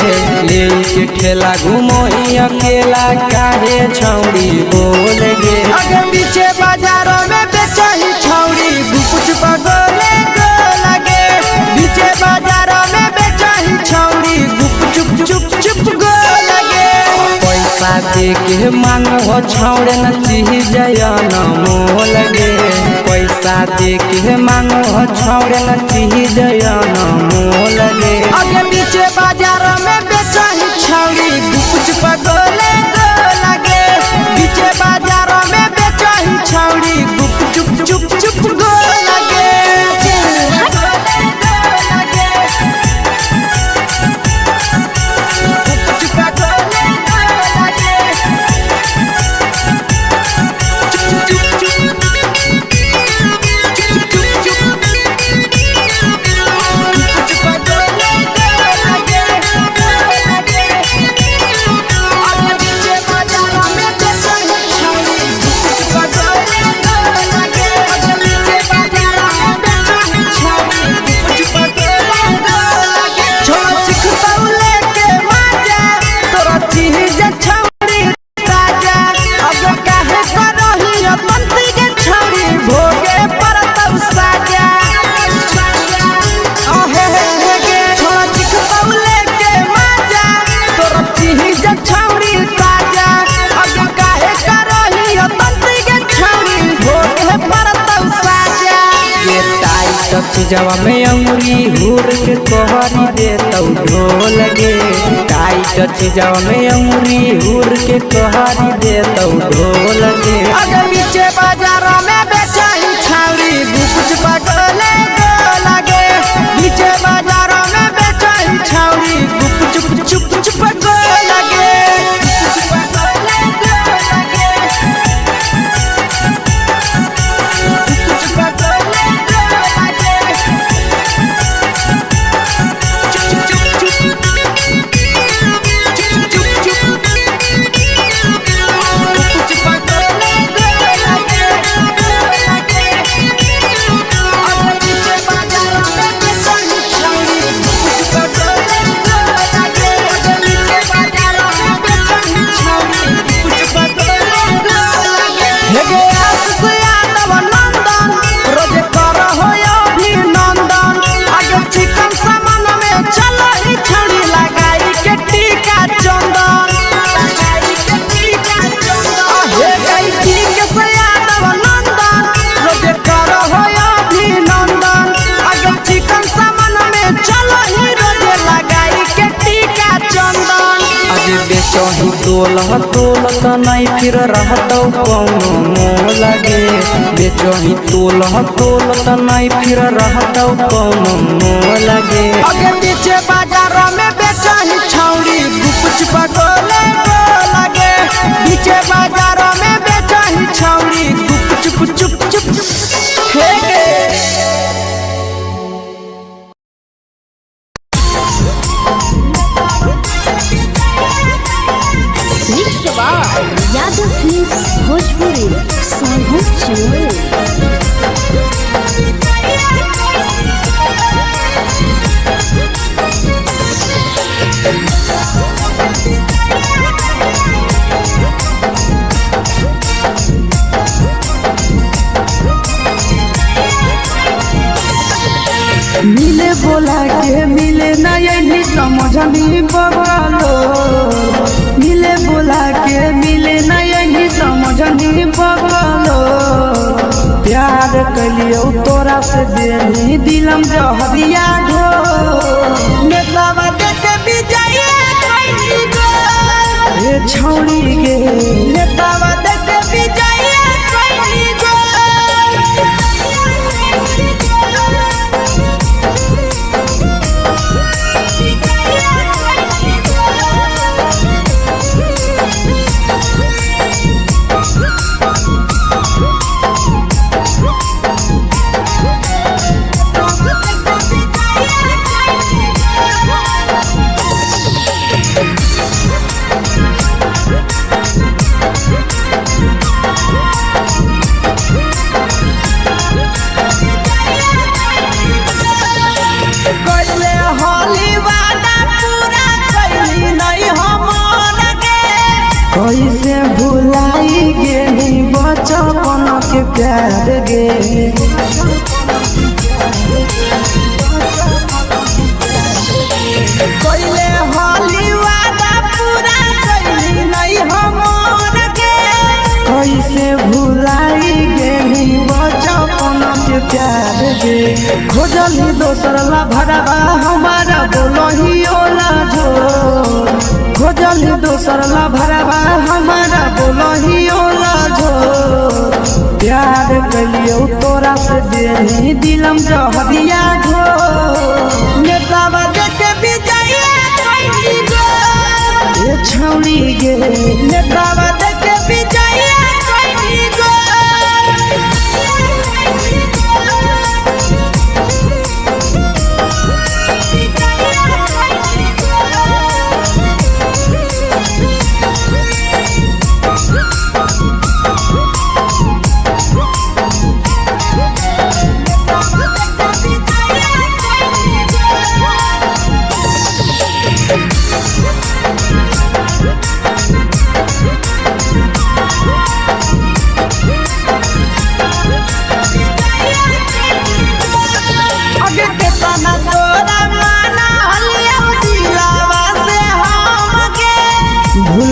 ले के ठेला घुमोई अकेला काहे छौड़ी बोल गे अगे पीछे बाजारों में बेचही छौड़ी गुपुच बगले गो लगे पीछे बाजारों में बेचही छौड़ी गुप चुप चुप चुप गो लगे पैसा दे के मांगो छौड़े न चीज न मोल गे पैसा दे के मांगो छौड़े न चीज न मोल गे आगे पीछे बाजार में बेचही छौड़ी गुपुच पगले गो लगे पीछे बाजार में बेचही छौड़ी गुप चुप चुप चुप गो लगे चीजवा में अंगुरी हुर के कोहरी दे तो ढोल गे टाइट चीजवा में अंगुरी हुर के कोहरी दे तो ढोल गे अगे पीछे बाजार में बेचही छौड़ी गुपुच पगले गो लगे पीछे बाजार में बेचही छौड़ी गुप चुप चुप तोला तोलत नहीं फिर रहतौ कौनो मोह लगे बेचही तोला तोलत नहीं फिर रहतौ कौनो मोह लगे आगे पीछे बाजार में बेचही छौड़ी गुप पगोले लगे पीछे बाजार में बेचही छौड़ी गुप चुप चुप चुप फेंके यादव फिल्म्स भोजपुरी सोनू चमोली। मिले बोला के मिले ना यही समझनी बगलो मिले बोला के मिले ना यही समझनी बगलो प्यार कलियो तोरा से देनी दिलम जहरिया ढो नेतावा देख विजय कैली गो ए छौड़ी गे नेतावा देख विजय कैली गो कैसे भुलाई गेली बचपन के प्यार गे कैले होली वादा पूरा कैली नहीं हमर गे कैसे भुलाई गेली बचपन के प्यार गे खोजली दोसर ला भरवा हमारा बोलही ओला जो खोजली दोसर ला भरवा हमारा बोलही ओला जो प्यार कलियो तोरा से देनी दिलम जहरिया ढो नेतावा देख विजय कैली गो ए छौड़ी गे नेतावा देख विजय कैली गो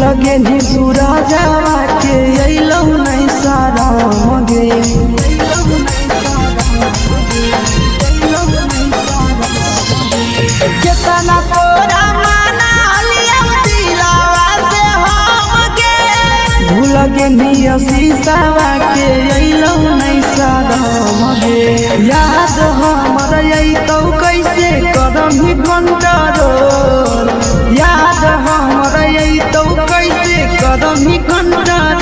लगे नी सूरजवा के अइलौ नहीं सारा मगे केतना तोरा माना लिया दिलावा से हम गे भूल गे नी शीशावा के अइलौ नहीं सारा मगे याद हमर अइतौ कैसे करम ही कंट्रोल याद हमर अइतौ कैसे करम ही कंट्रोल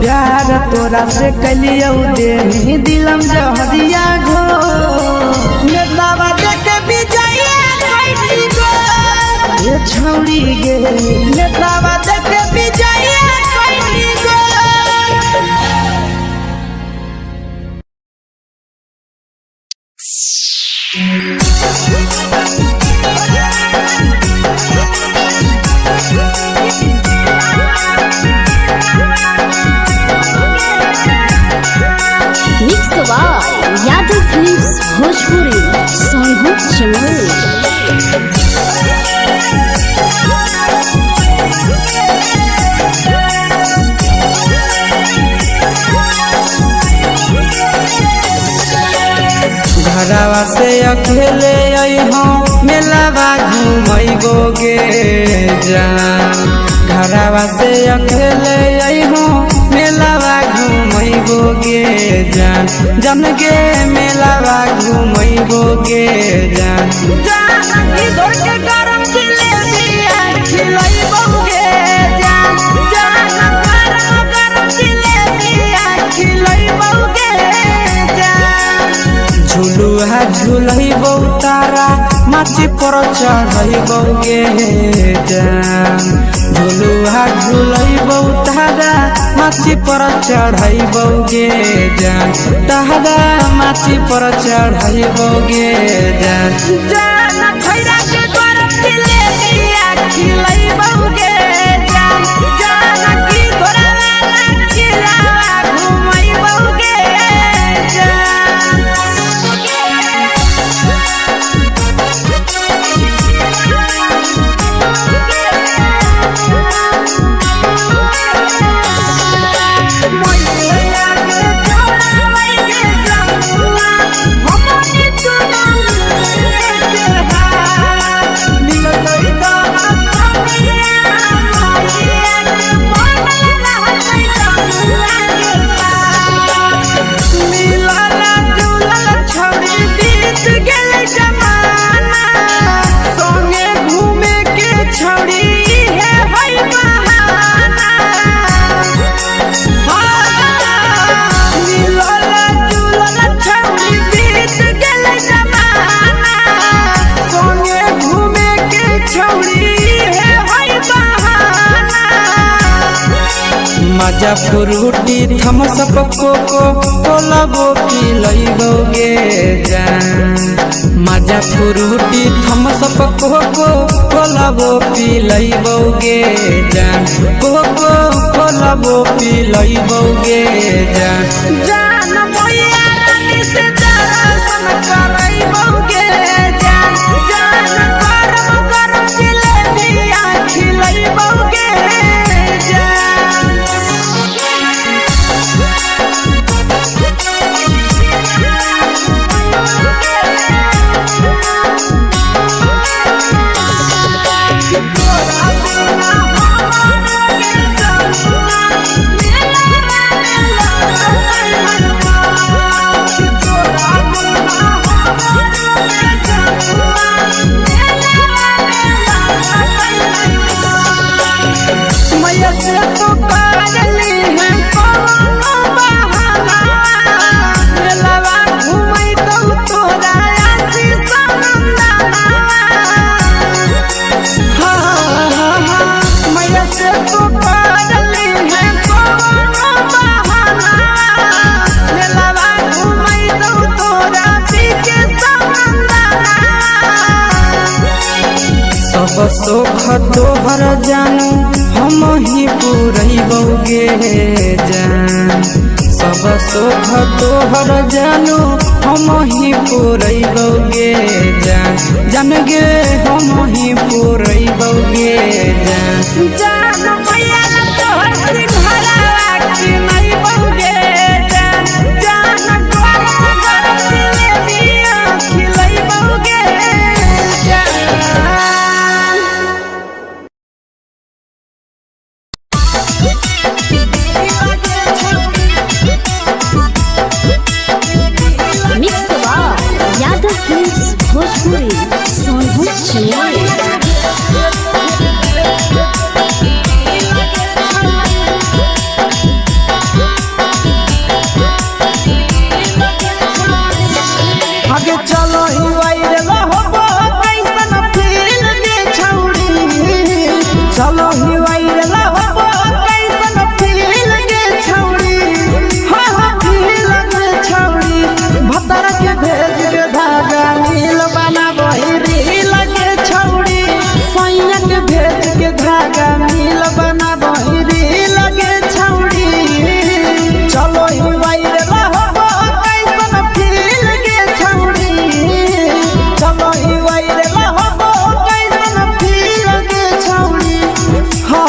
प्यार तोरा से कलियो देनी दिलम जहरिया घो नेतावा देख विजय कैली गो ए छौड़ी गे नेतावा देख विजय कैली गो यादव फिल्म्स भोजपुरी सोनू चमोली। घरवा से अकेले अइहो मेलावा घूमैबो गे जान घरवा से अकेले अइहो मेलावा घूमैबो गे जान जन गे मेलावा घूमैबो गे जान जानकी दौड़ के गरम जिलेबिया खिलैबो गे जान गरम जिलेबिया खिलैबो गे जान झुलुहा झुलैबो तारा माची पर चढ़ैबो गे जान झुलुहा झुलैबो तारा माची पर चढ़ैबो गे जान तारा माची पर चढ़ैबो गे जान जान खैरा के गरम जिलेबिया खिलैबो गे जान जानकी घोड़ावाला किलावा घुमैबो गे मजा फ्रूटी थम्स अप कोको कोलाबो पिलैबो गे जान मजा फ्रूटी थम्स अप कोको कोलाबो पिलैबो गे जान कोको कोलाबो पिलैबो गे जान जान मैया रानी से दर्शन करैबो गे जान गरम गरम जिलेबिया खिलैबो गे मैया से तो करली है कोनो बहाना मेलावा घुमै तो तोरा आसी सनंदना मैया से तो करली है कोनो बहाना मेलावा घुमै तो तोरा पीके सनंदना सब सुख तोहर जानू हम ही पुरैबो गे जान सब सुख तोहर जानू हम ही पुरैबो गे जान जान गे हम ही पुरैबो गे जान जान मैया तोहर सिंघरावा खिलैबो गे जान गरम गरम जिलेबिया खिलैबो गे मिक्स यादव फिल्म्स भोजपुरी सोनू चिड़िया आगे चलो ही वायरल होबो कैसन फील दे छौड़ी चलो ही वायरल होबो कैसन फील दे छौड़ी हा फील दे छौड़ी भतर के भेज के धागा नील बना बहिरी लगे छौड़ी सैया के भेज के धागा नील बना बहिरी लगे छौड़ी चलो ही वायरल होबो कैसन फील दे छौड़ी चलो ही वायरल होबो कैसन फील दे छौड़ी हा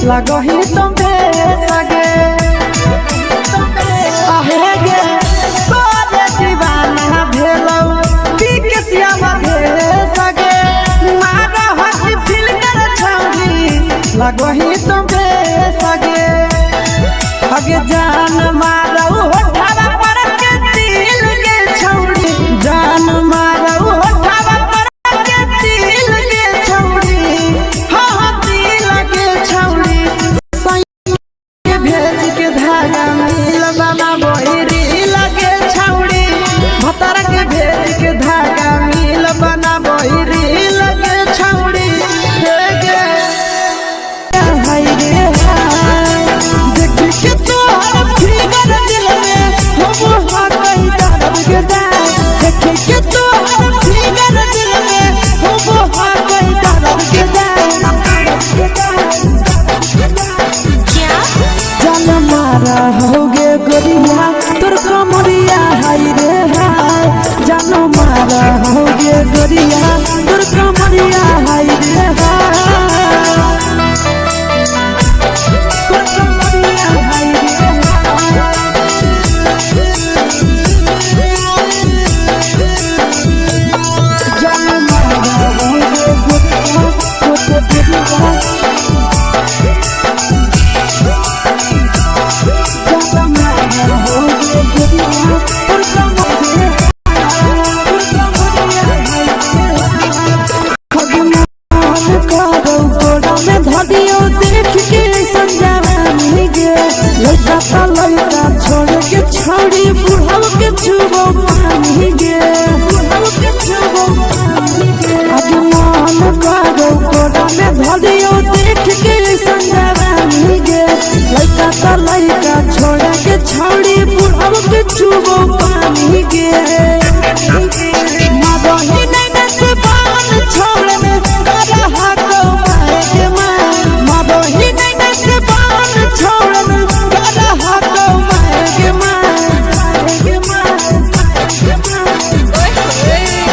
लगही तुम्हे सगे आहे गे तोरे दीवाना भेलौ बिकसिया मधे सगे मारा हसी फिल कर छौरी लगही तुम्हे सगे अगे जान मारौ होठावा पर के दिल के छौरी जान मारौ होठावा पर के दिल के छौरी हाँ दिल के छौरी के भेज के धागा मिल बाबा बोहरी लगे छौरी भतर के भेज के धागा मिल बना बोहरी लगे छौरी हे गे हाय रे हाय देख के तोहर फिगर दिल में हम हा कहीं दर्द के दाग देख के तोहर फिगर दिल में हम हा कहीं दर्द के दाग जान मारा होगे गोरिया तोर कमरिया हाय रे हाय जान मारा होगे गोरिया तोर कमरिया हाय रे हाय तोर कमरिया हाय रे हाय जान मारा होगे गोरिया तोर कमरिया छोड़ के छौड़ी बुढ़ाव के छुबो पानी गे बुढ़ाव के छुबो पानी गे आज मन करो कोड़ा में धरियो देख के संजवानी गे लइका त लइका छोड़ के छौड़ी बुढ़ाव के छुबो पानी गे मदही नहीं से बान छोड़ में करा हाथो माए के मां मदही नहीं से बान छोड़ में करा हाथो माए के मां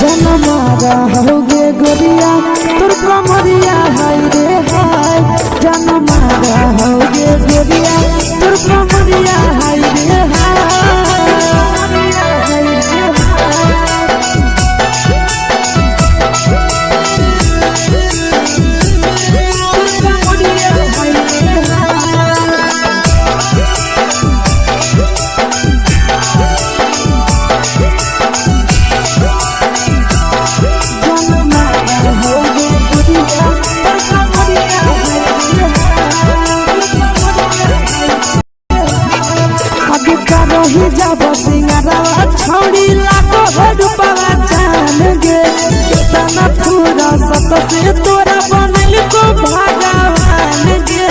जन मारा होगे गोरिया तोर कमरिया हाय रे हाय जन मारा होगे गोरिया तोर कमरिया हाय रे ही जब सिंगारवा छौड़ी लाखो रुपवा जान गे कितना पूरा सत से तोरा बनल को भगवान गे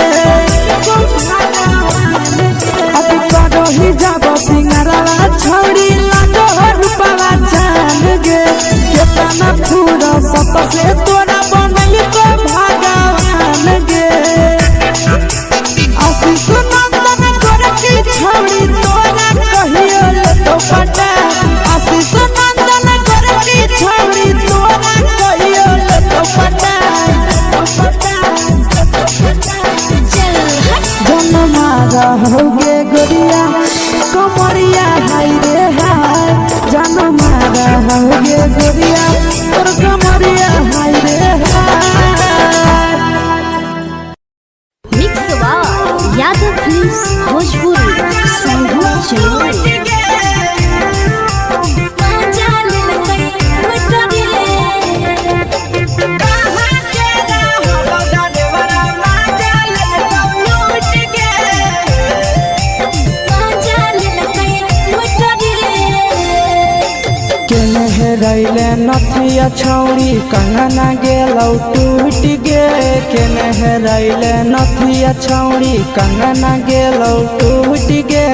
अभी करो ही जब सिंगारवा छौड़ी लाखो रुपवा जान गे कितना पूरा सत से तोरा बनल को भगवान गे आशीष नंदन करती छौड़ी तोरा कहियो तो पटा आशीष नंदन करती छौड़ी तोरा कहियो तो पटा जन मारा होगे गोरिया कमरिया हाय रे हाय जन मारा होगे गोरिया तोर कमरिया हाय रे हाय मिक्स यादव फिल्म्स भोजपुरी संगीत चैनल रैले नथिया छौड़ी कंगना गेलौ टूट गे केने रैले नथिया छौड़ी कंगना गेलौ टूट गे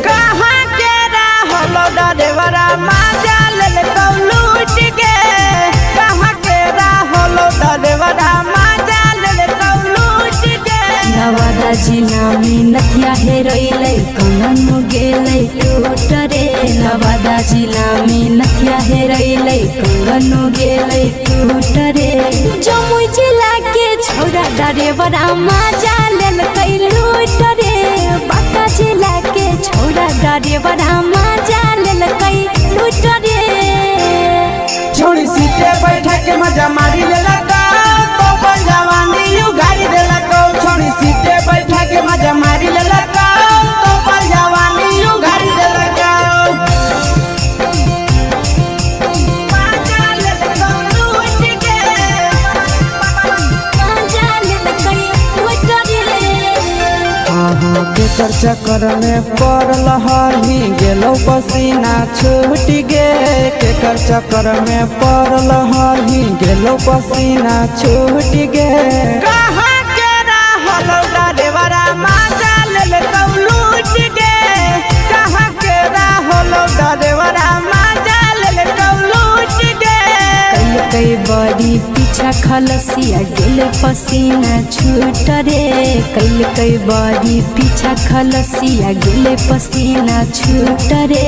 कहाँ के रहलो डरेवरा माजा लेलकौ लूट गे कहाँ के रहलो डरेवरा माजा लेलकौ लूट गे नवादा जिला में नथिया हेरैलै कंगन गेलै टूट रे नवादा जिला में नथिया हेरैलै कंगन गेलै टूट रे जमुई जिला के छौड़ा डरेवरा माजा लेलकै ड्राइवरा मजा लेलकै लूट रे छोड़ी सीटे बैठा के मजा मारी लेलका तो अपन जवानी यू गाड़ी देलका छोड़ी सीटे बैठा के मजा मारी लेलका तो अपन जवानी यू गाड़ी देलका केकर चक्कर में पड़ल हही गेलो पसीना छूट गे केकर चक्कर में पड़ल हही गेलो पसीना छूट गे कहाँ के रहल ड्राइवरा मजा लेलकौ लूट गे कहाँ के रहल ड्राइवरा मजा लेलकौ लूट गे कई बड़ी पीछा खलसिया गेल पसीना छूट रे कई बड़ी पीछा खलसिया गेल पसीना छूट रे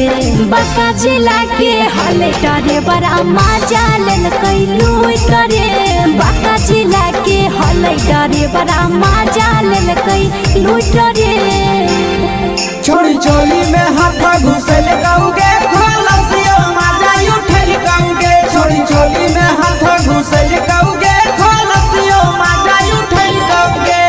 बाका जिला के हले डरे बड़ा मजा लेलकै लूट रे बाका जिला के हले डरे बड़ा मजा लेलकै लूट रे छोड़ी चोली में हाथ घुसल कौगे खलसियो मजा उठल कौगे छोड़ी चोली में हाथ घुसल कौगे खलसियो मजा उठल कौगे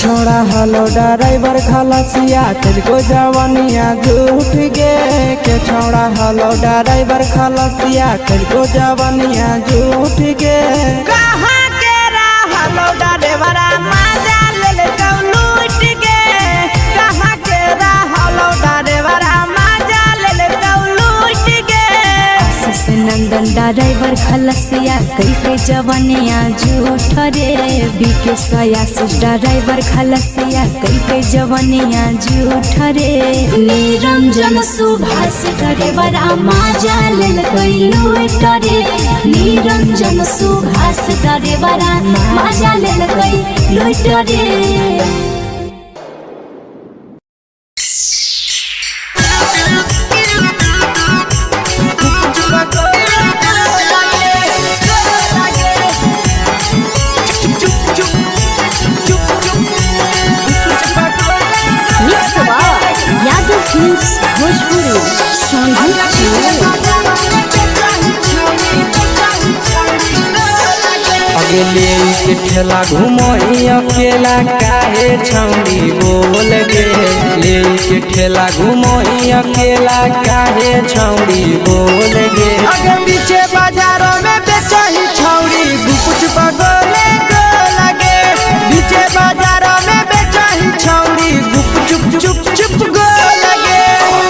छोड़ा हलो ड्राइवर खलसिया तेलको जवानिया झूठ गे के छोड़ा हलो ड्राइवर खलसिया तेलको जवानिया झूठ गे कहाँ के रहलो ड्राइवरा मजा लेलकौ लूट गे कहाँ के रहलो ड्राइवरा मजा लेलकौ लूट गे आशीष नंदन ड्राइवर खलसिया कई जवानिया झूठ रे बीके आशीष ड्राइवर खलसिया कई जवानिया झूठ रे निरंजन सुभाष ड्राइवरा मजा लेलकै लूट रे निरंजन सुभाष ड्राइवरा मजा लेलकै लूट रे ले के ठेला घुमोई अकेला काहे छौड़ी बोल गे ले के ठेला घुमोई अकेला काहे छौड़ी बोल गे अगे पीछे बाजारों में बेचही छौड़ी गुपुच पगोले गो लगे पीछे बाजारों में बेचही छौड़ी गुप चुप चुप गो लगे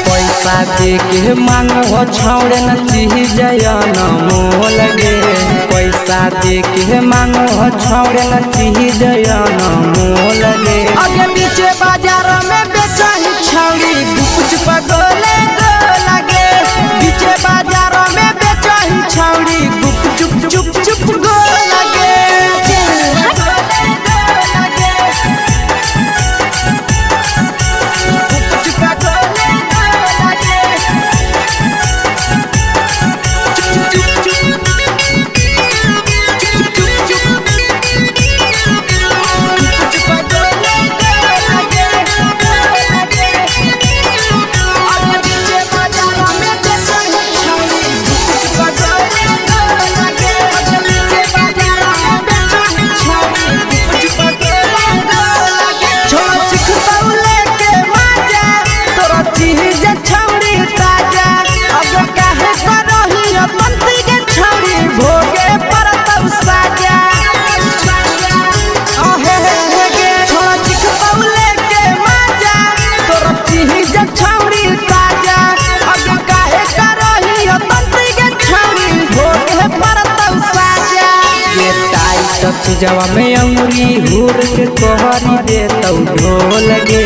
पैसा दे के मांग हो छौड़े न चीज जयन मोल गे पैसा दे के मांग हो छौड़े न चीज जयन मोल गे अगे पीछे बाजार में बेचही छौड़ी गुपुच पगोले गो लगे पीछे बाजार में बेचही छौड़ी गुप चुप गो लगे चीजवा में अंगुरी हुर के कोहरी दे तो ढोल गे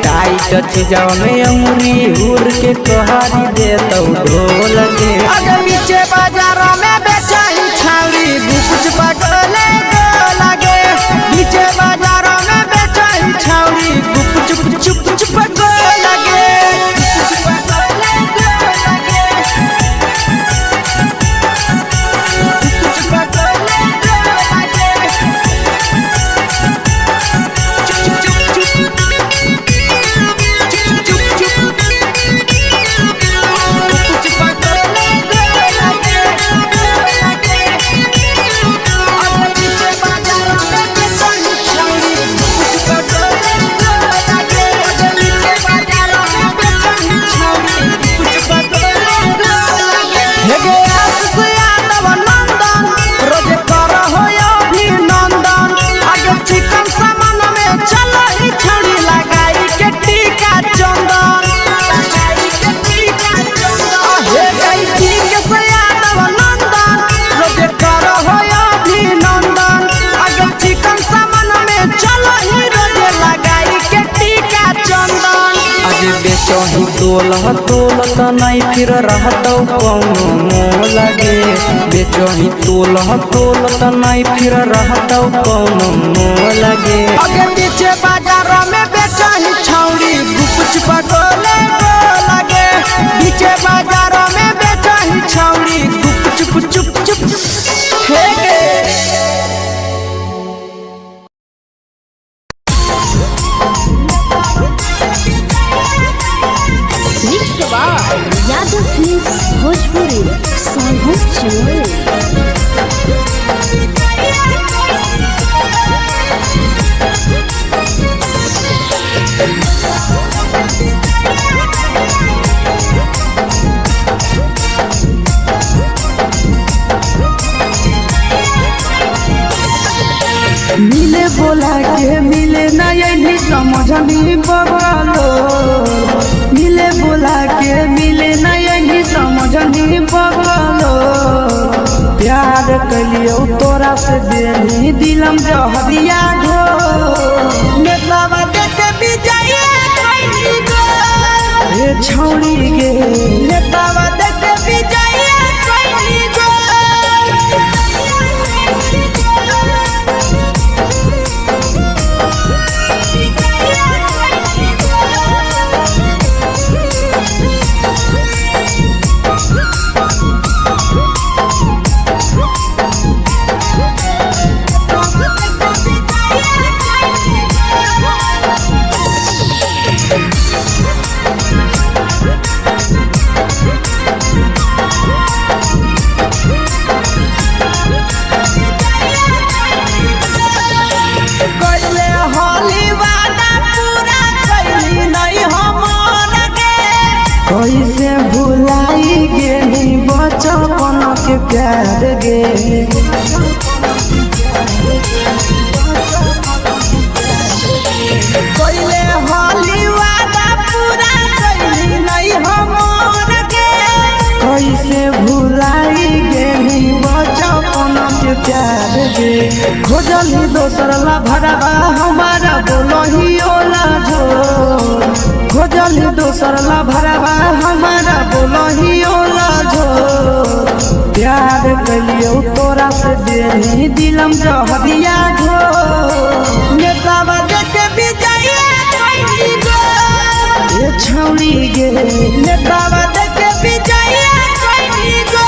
टाइट चीजवा में अंगुरी हुर के कोहरी दे तो ढोल गे अगे पीछे बाजारों में बेचही छौड़ी गुपुच पगोले गो लगे पीछे बाजारों में बेचही छौड़ी गुप चुप गो लगे बेचही तोलत नहीं फिर रहतौ कौनो मोह लगे बेचही तोलत नहीं फिर रहतौ कौनो मोह लगे अगे पीछे बाजार में बेचही छौड़ी गुपचुप गोले लगे पीछे बाजार में बेचही छौड़ी गुपचुप चुप चुप हे गे यादव फिल्म्स भोजपुरी सोनू चमोली। मिले बोला के मिले ना यही समझनी बगलो मिले बोला के मिले ना यही समझनी बगलो प्यार कलियो तोरा से देनी दिलम जहरिया घो नेतावा देखे विजय कैली गो ए छौड़ी गे नेतावा देखे विजय कैली गो कैसे भुलाई गेली बचपन के प्यार गे कैले होली वादा पूरा कैली नहीं हमर गे कैसे भुलाई गेली बचपन के प्यार गे खोजली दोसर ला भरवा हमारा बोलही ओला झोर खोजली दोसर ला भरवा हमारा बोलही ओला झोर प्यार कलियो तोरा से देनी दिलम जहरिया घो नेतावा देखे विजय कैली गो ए छौड़ी गे नेतावा देखे विजय कैली गो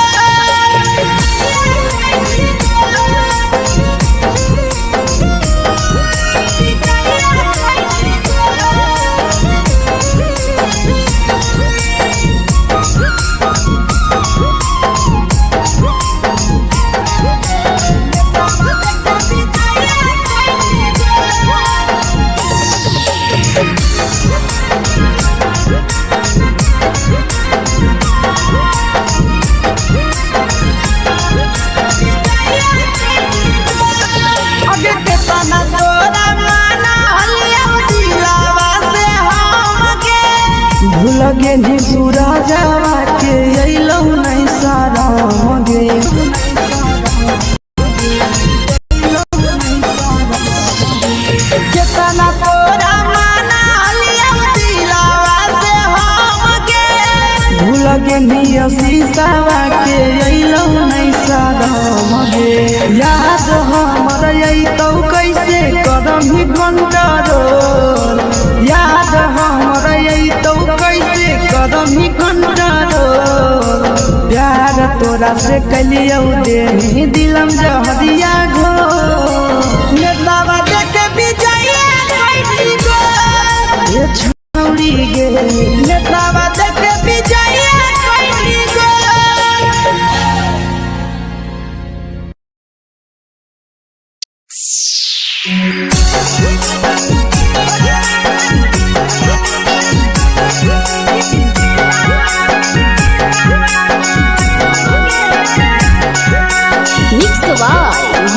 लगे नी सूरजवा के अइलौ नहीं सारा मगे केतना तोरा माना लिया दिलावा से हम गे भूल गे नी शीशावा के अइलौ नहीं सारा मगे याद हमर अइतौ कैसे करम ही कंट्रोल याद हमर अइतौ कैसे करम ही कंट्रोल प्यार तोरा से कलियौ देनी दिलम जहरिया घो नेतावा देखे विजय कैली गो ए छौड़ी गे नेतावा देखे विजय कैली गो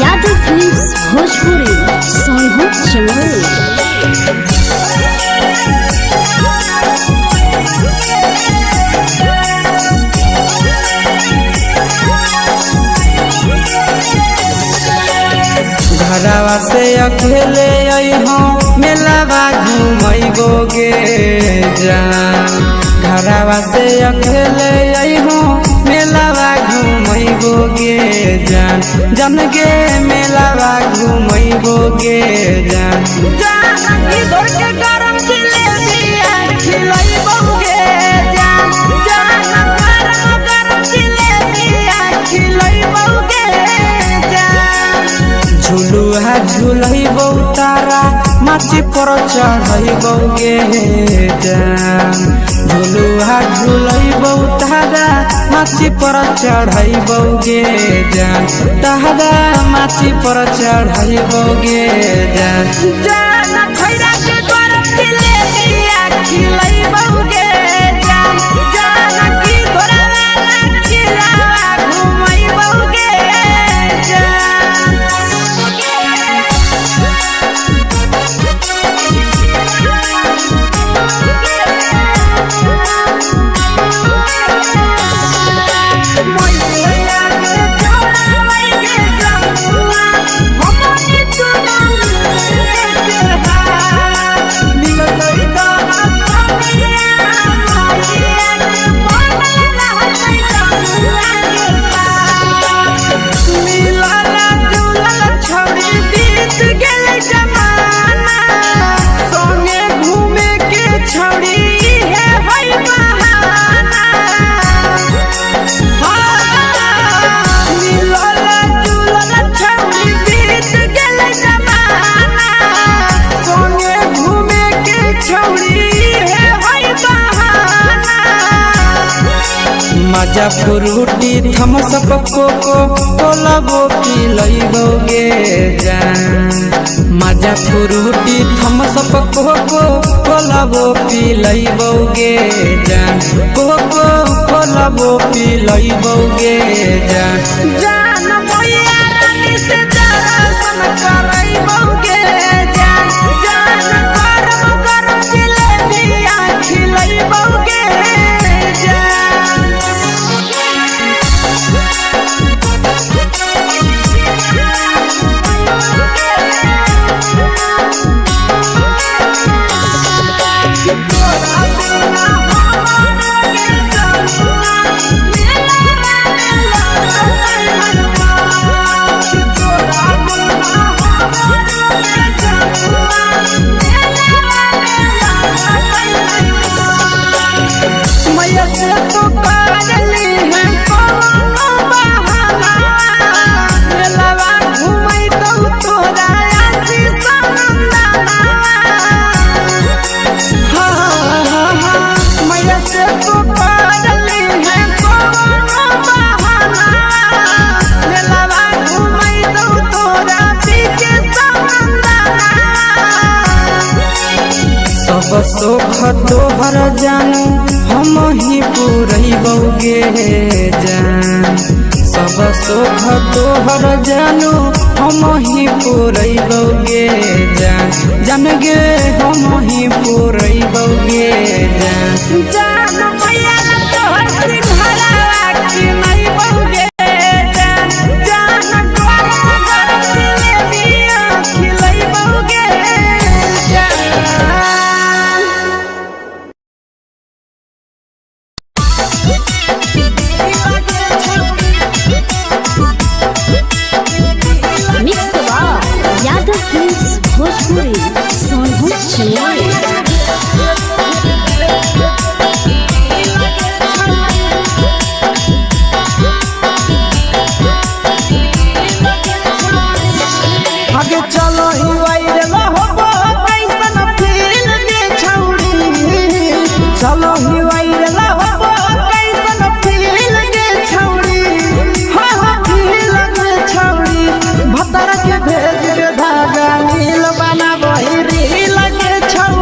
यादव फिल्म्स भोजपुरी सोनू चमोली। घरवा से अकेले अइहो मेलावा घूमैबो गे जान घरवा से अकेले अइहो मेलावा घूमैबो गे जान जन गे मेलावा घूमैबो गे जान इधर के गरम जिलेबिया खिलैबो गे जान गरम जिलेबिया खिलैबो गे जान झुलुहा झुलैबो तारा माची पर चढ़ैबो गे जान झुलुहा झुलैबो तारा माची पर चढ़ैबो गे जान तारा माची पर चढ़ैबो गे जान खैरा के गरम जिलेबिया खिलैबो गे जान की घोड़ावाला खिलावा घुमैबो गे मजा फ्रूटी थम्स अप कोको कोलाबो पिलैबो गे जान मजा फ्रूटी थम्स अप कोको कोलाबो पिलैबो गे जान कोको कोलाबो पिलैबो गे जान मैया रानी से दर्शन करैबो गे जान गरम जिलेबिया खिलैबो गे सोख तोहर जानू हम ही पूरैबो गे जान सब सोख तोहर जानू हम ही पूरैबो गे जान गे हम ही पूरैबो गे जान मैया तोहर सिंघाड़ा खिलैबो गे जान गरम जिलेबिया खिलैबो गे भोजपुरी सोनू आगे चलो ही वायरल होबो कैसन फील दे छौड़ी चलो ही वायरल होबो कैसन फील दे छौड़ी हाँ फील दे छौड़ी भतर के भेज के धागा नील बनाबो रील के छौड़ी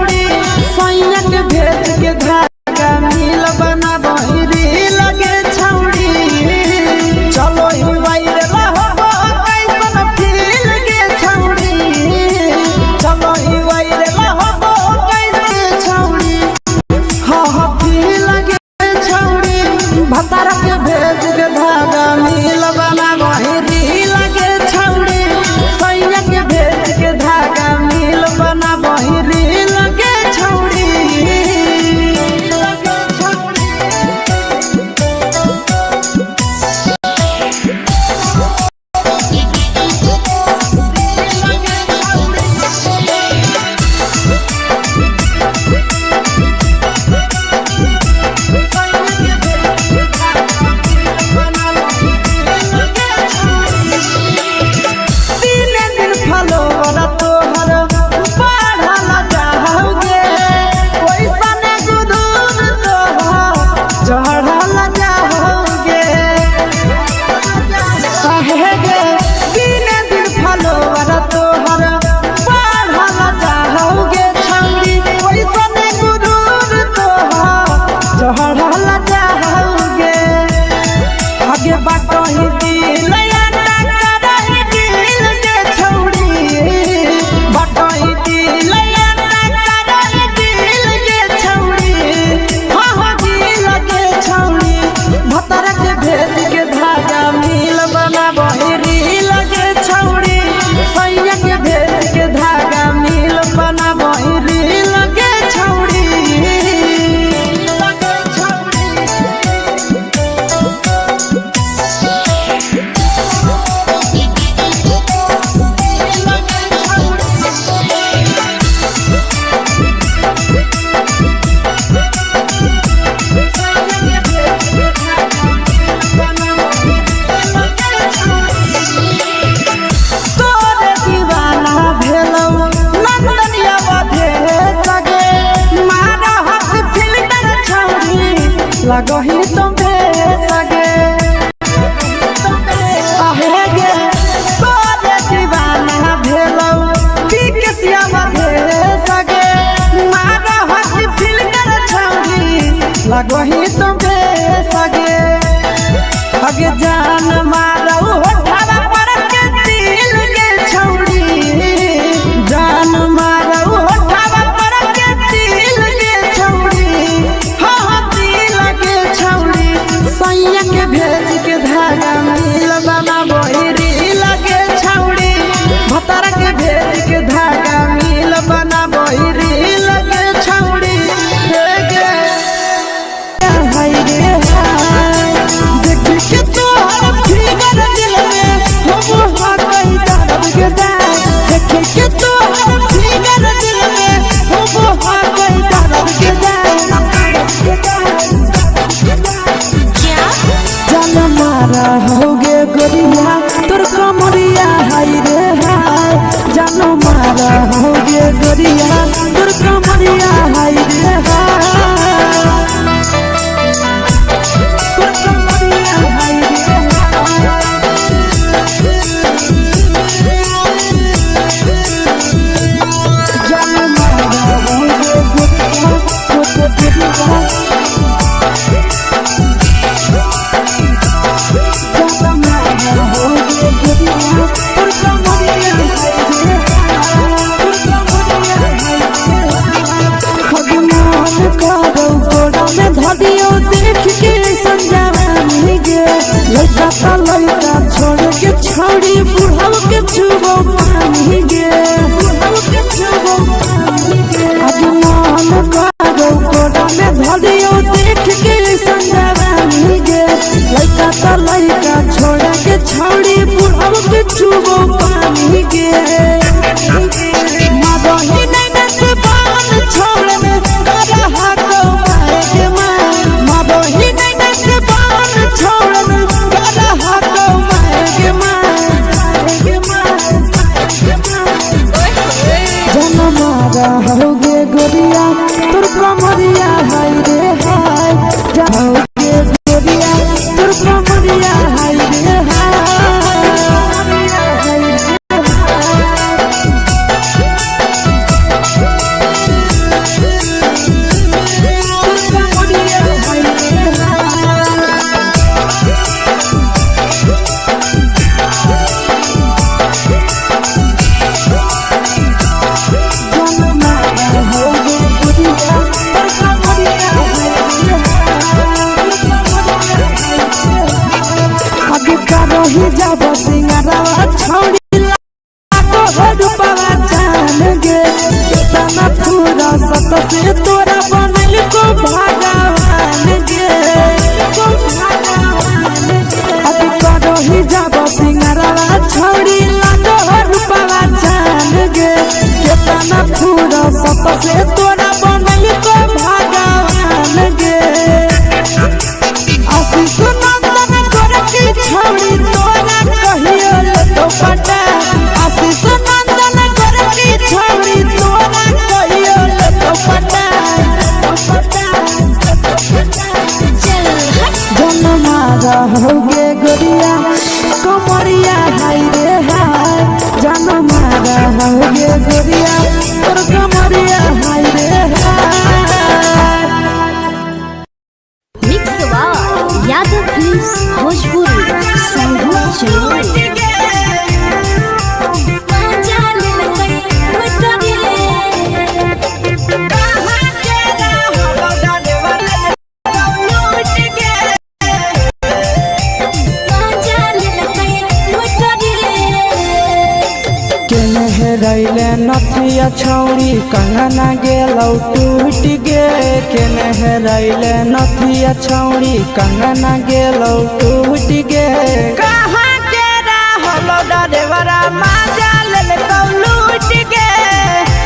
लगही तुम सगे आहे गे तोरे दीवाना भेलौ की केसिया भे सगे मारा हसी फिल कर छौरी लगही तुम सगे अगे जान मारौ होठवा पर के दिल के छौरी जान मारौ होठवा पर के दिल के छौरी हाँ दिल के छौरी सैया के भेज के धागा मिल बना बहिरी लगे छौरी भतर के भेज के धागा मिल बना बहिरी लगे छौरी हाय रे हाय देख के तोहर फिगर दिल में हो कहीं दर्द के दाग देख के तोहर फिगर दिल में हो कहीं दर्द के जान मारा होगे गोरिया तोर कमरिया हाय रे हाय जान मारा होगे गोरिया तोर कमरिया हाय रे हाय तोर कमरिया हाय रे जान मारा होगे गोरिया तोर कमरिया धदियो देख के समझावानी गे लड़का का लड़का छोड़ के छोड़ी बुढ़ाव के छुबो पानी गे बुढ़ाव के छुबो पानी गे आज मन करो कोड़ा में धदियो देख के समझावानी गे लड़का का लड़का छोड़ के छोड़ी बुढ़ाव के छुबो पानी गे मादही नहीं नसे बान छोड़ में करा हाको के मादही नहीं नसे बान छोड़ में करा हाको के जन मारा होगे गोरिया तोर कमरिया हाय रे हाय होगे गोरिया तोर कमरिया हाय रे ही जब सिंगारवा छोड़ी लाखो रूपवा जान गे कितना पूरा सत से तोरा बनल को भगवान गे को भगवान गे अभी करो ही जब सिंगारवा छोड़ी लाखो रूपवा जान गे कितना पूरा सत से तोरा बनल को भगवान गे आशीष नंदन करके छोड़ी तोरा कहियो तो पटा आशीष नंदन करके छोड़ी तोरा कहियो तो पटा जन मारा होगे गोरिया कमरिया हाय रे हाय जन मारा होगे गोरिया तोर कमरिया हाय रे हाय मिक्स वाह यादव फिल्म्स भोजपुरी संगीत चलो रैले नथिया छौरी कंगना गेलौ टूट गे केने रैले नथिया छौरी कंगना गेलौ टूट गे कहाँ के रहलो डरेवरा माजा लेल कौ लूट गे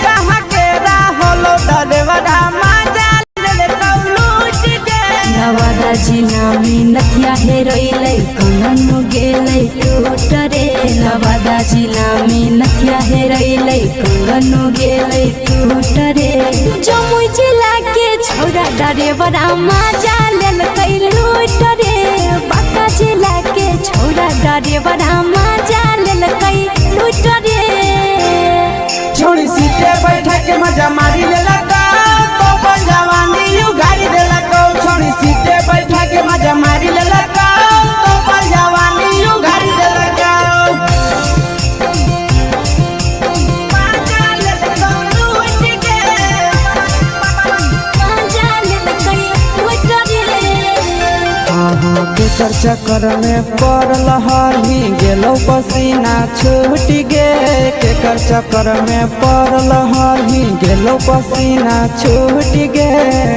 कहाँ के रहलो डरेवरा माजा लेल कौ लूट गे नवादा जिला में नथिया हेरैलै कंगन गेलै टूट रे नवादा जिला में नथिया हेरैलै कंगन गेलै टूट रे जमुई जिला के छौरा डरेवरा माजा लेल कैल डरे बड़ा मजा लेल कई लूट रे छोड़ी सीटे बैठा के मजा मारी ले लगा तो अपन जवानी यू गाड़ी दे लगा छोड़ी सीटे बैठा के मजा मारी ले लगा तो अपन जवानी यू गाड़ी दे लगा के चक्कर में पड़ल हही गेलो पसीना छूट गे के चक्कर में पड़ल हही गेलो पसीना छूट गे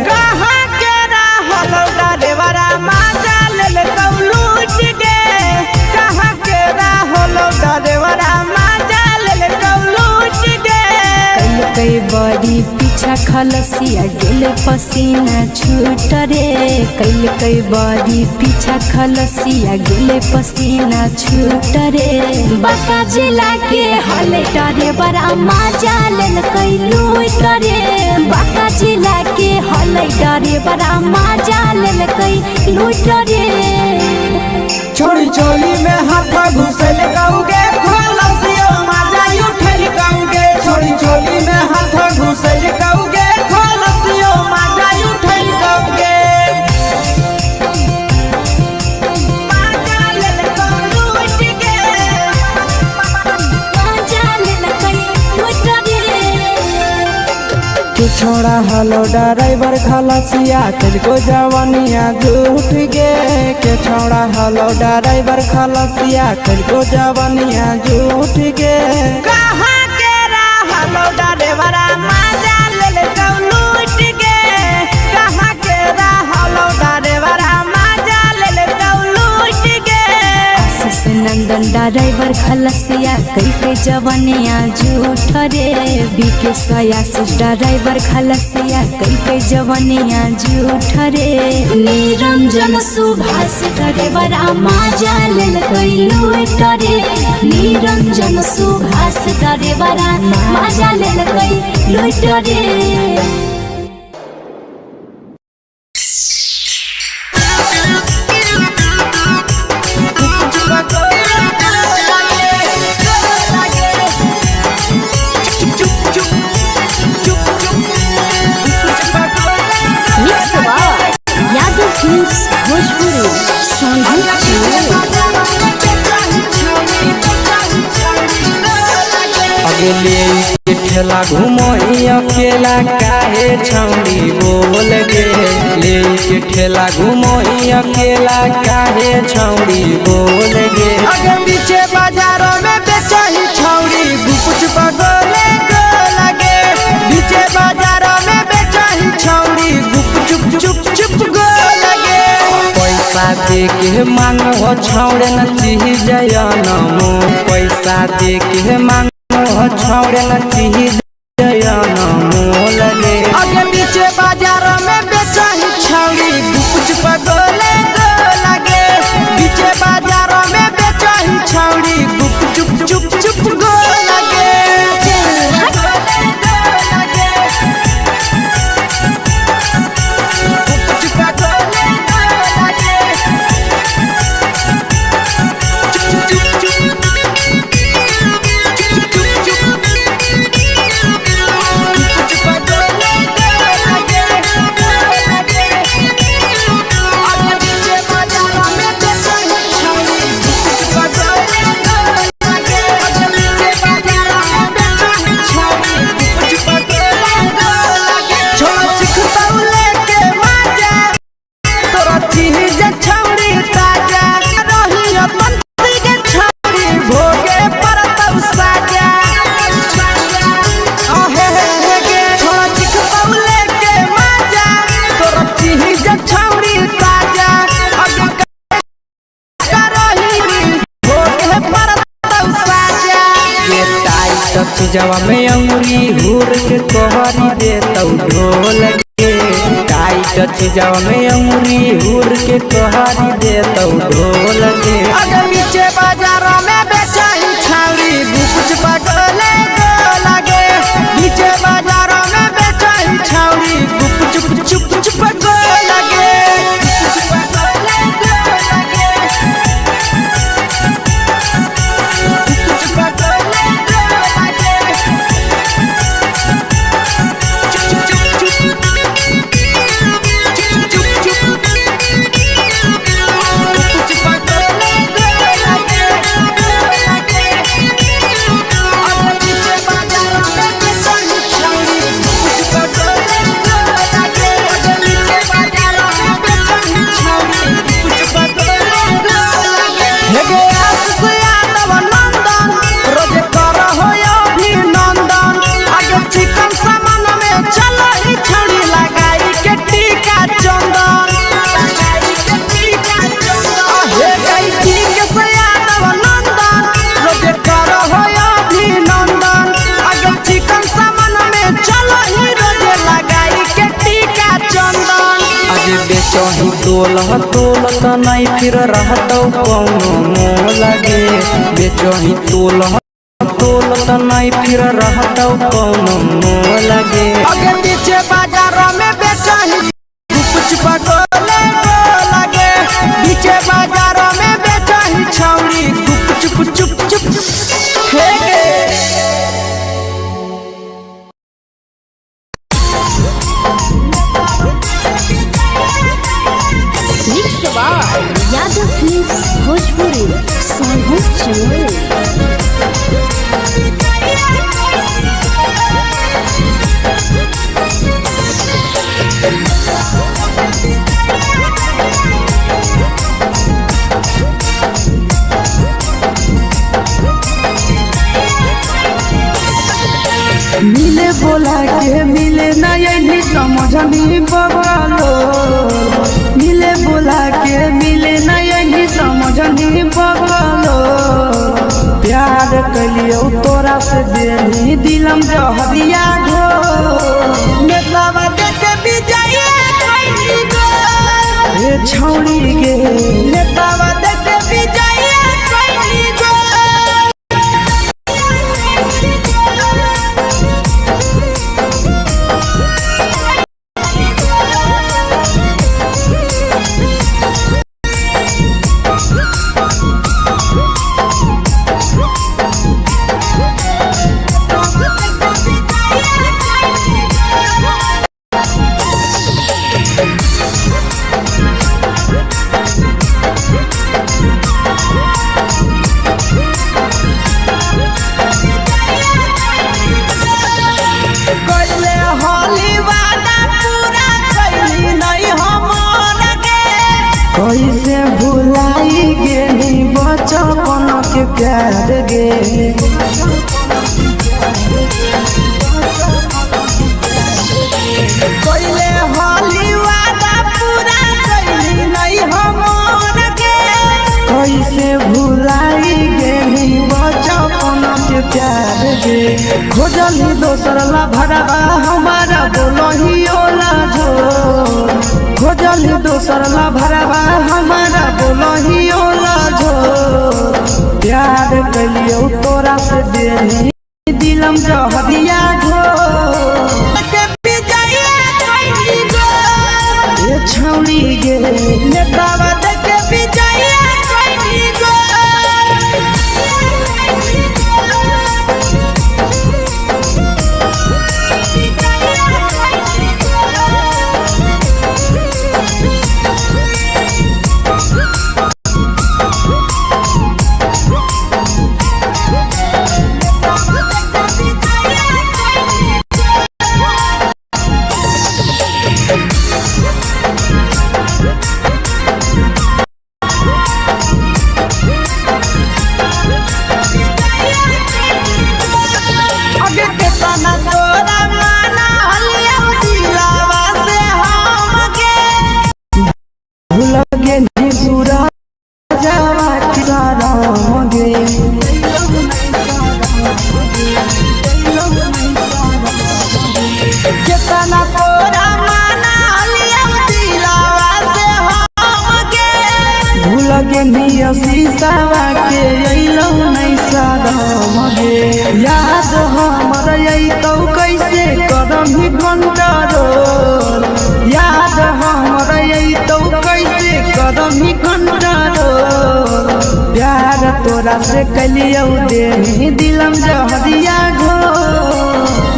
कहाँ के रहल डरेवरा मजा ले लूट गे कहाँ के रहल डरेवरा मजा ले लूट गे कई बड़ी पीछा खलसिया गेल पसीना छूट रे कई बड़ी पीछा खलसिया गेल पसीना छूट रे बाका जिला के हले डरे बड़ा मजा लेल कई लूट रे बाका जिला के हले डरे बड़ा मजा लेल कई लूट रे छोड़ी चोली में हाथ घुसल गाऊंगे खलसियो मजा उठल गाऊंगे छोड़ी चोली में हाथ घुसल गाऊंगे खलसियो मजा उठल गाऊंगे मजा लेल लूट गे मजा लेल कई लूट रे तू छोड़ा हलो ड्राइवर खलसिया तेरे जवानिया झूठ गे के छोड़ा हलो ड्राइवर खलसिया तेरे जवानिया झूठ गे कहाँ के रहलो ड्राइवरा मजा ले लूट गे कहाँ के रहलो ड्राइवरा मजा ले लूट गे आशीष नंदन ड्राइवर खलसिया कई जवानिया झूठ रे बीके आशीष ड्राइवर खलसिया कई जवानिया झूठ रे निरंजन सुभाष ड्राइवर मजा लेल कई लूट रे निरंजन सुभाष ड्राइवर मजा लेल कई लूट रे अगले ठेला घूमो अकेला काहे छौड़ी बोल गे ले के ठेला घूमो अकेला काहे छौड़ी बोल गे अगे पीछे बाजारों में बेचही छौड़ी गुपुच बगले गो लगे पीछे बाजारों में बेचही छौड़ी गुप चुप चुप चुप गो लगे पैसा दे के मांगो छौड़े न चीज जनमो पैसा दे के मांग छौड़े न चीज मोल गे अगे पीछे बाजार में बेचही छौड़ी गुपुच पगले गो लगे पीछे बाजार में बेचही छौड़ी गुप चुप चुप चुप गो लगे जवा में अंगुरी हुर के तोहरी दे तौ ढोल के टाइट जवा में अंगुरी हुर के तोहरी दे तौ ढोल के अगर नीचे बाजार में बेचही छौड़ी गुपुच पगले गो लगे नीचे बाजार में बेचही छौड़ी गुप चुप चुप चुप गो लगे बेचही तोलह तोलत नहीं फिर रहतौ कौनो मोह लगे बेचही तोलह तोलत नहीं फिर रहतौ कौनो मोह लगे आगे पीछे बाजार में बेचही कुछ पगोले लगे पीछे बाजार में बेचही छौरी चुप चुप चुप हे गे यादव फिल्म्स भोजपुरी सोनू चमोली। मिले बोला के मिले नहीं समझनी बगलो मिले बोला के मिले नहीं समझनी बगलो प्यार कलियो तोरा से देनी दिलम जहरिया घो नेतावा देखे विजय कैली गो ए छौरी गे नेतावा देखे विजय कैली गो कैसे भुलाई गेली बचपन के प्यार गे कैले होली वादा पूरा कैली नहीं हमर गे कैसे भुलाई गेली बचपन के प्यार गे खोजली दोसर ला भरवा हमारा बोलही ओला जो खोजली दोसर ला भरवा हमारा बोलही ओला जो प्यार कलियो तोरा से देनी दिलम जहरिया घो छौरी गे नेतावा देखे विजय कैली गो शीशावा के अइलौ नहीं सादम गे याद हमर अइतौ कैसे करम ही कंट्रोल याद हमर अइतौ कैसे करम ही कंट्रोल प्यार तोरा से कलियो देनी दिलम जहरिया घो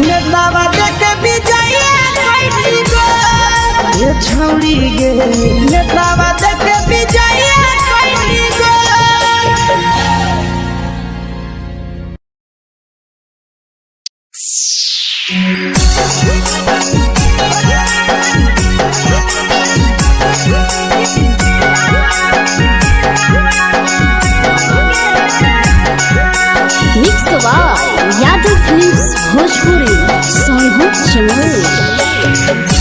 नेतावा देखे विजय कैली गो ए छौरी गे नेतावा देखे विजय कैली गो यादव फिल्म्स भोजपुरी सोनू चमोली।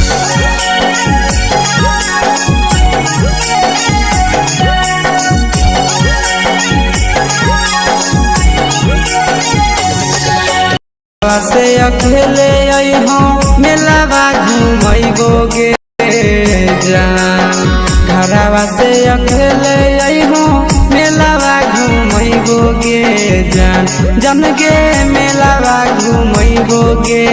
से अकेले अइहो मेलावा घुमैबो गे जान अकेले अइहो मेलावा घुमैबो गे जान जन गे मेलावा घुमैबो गे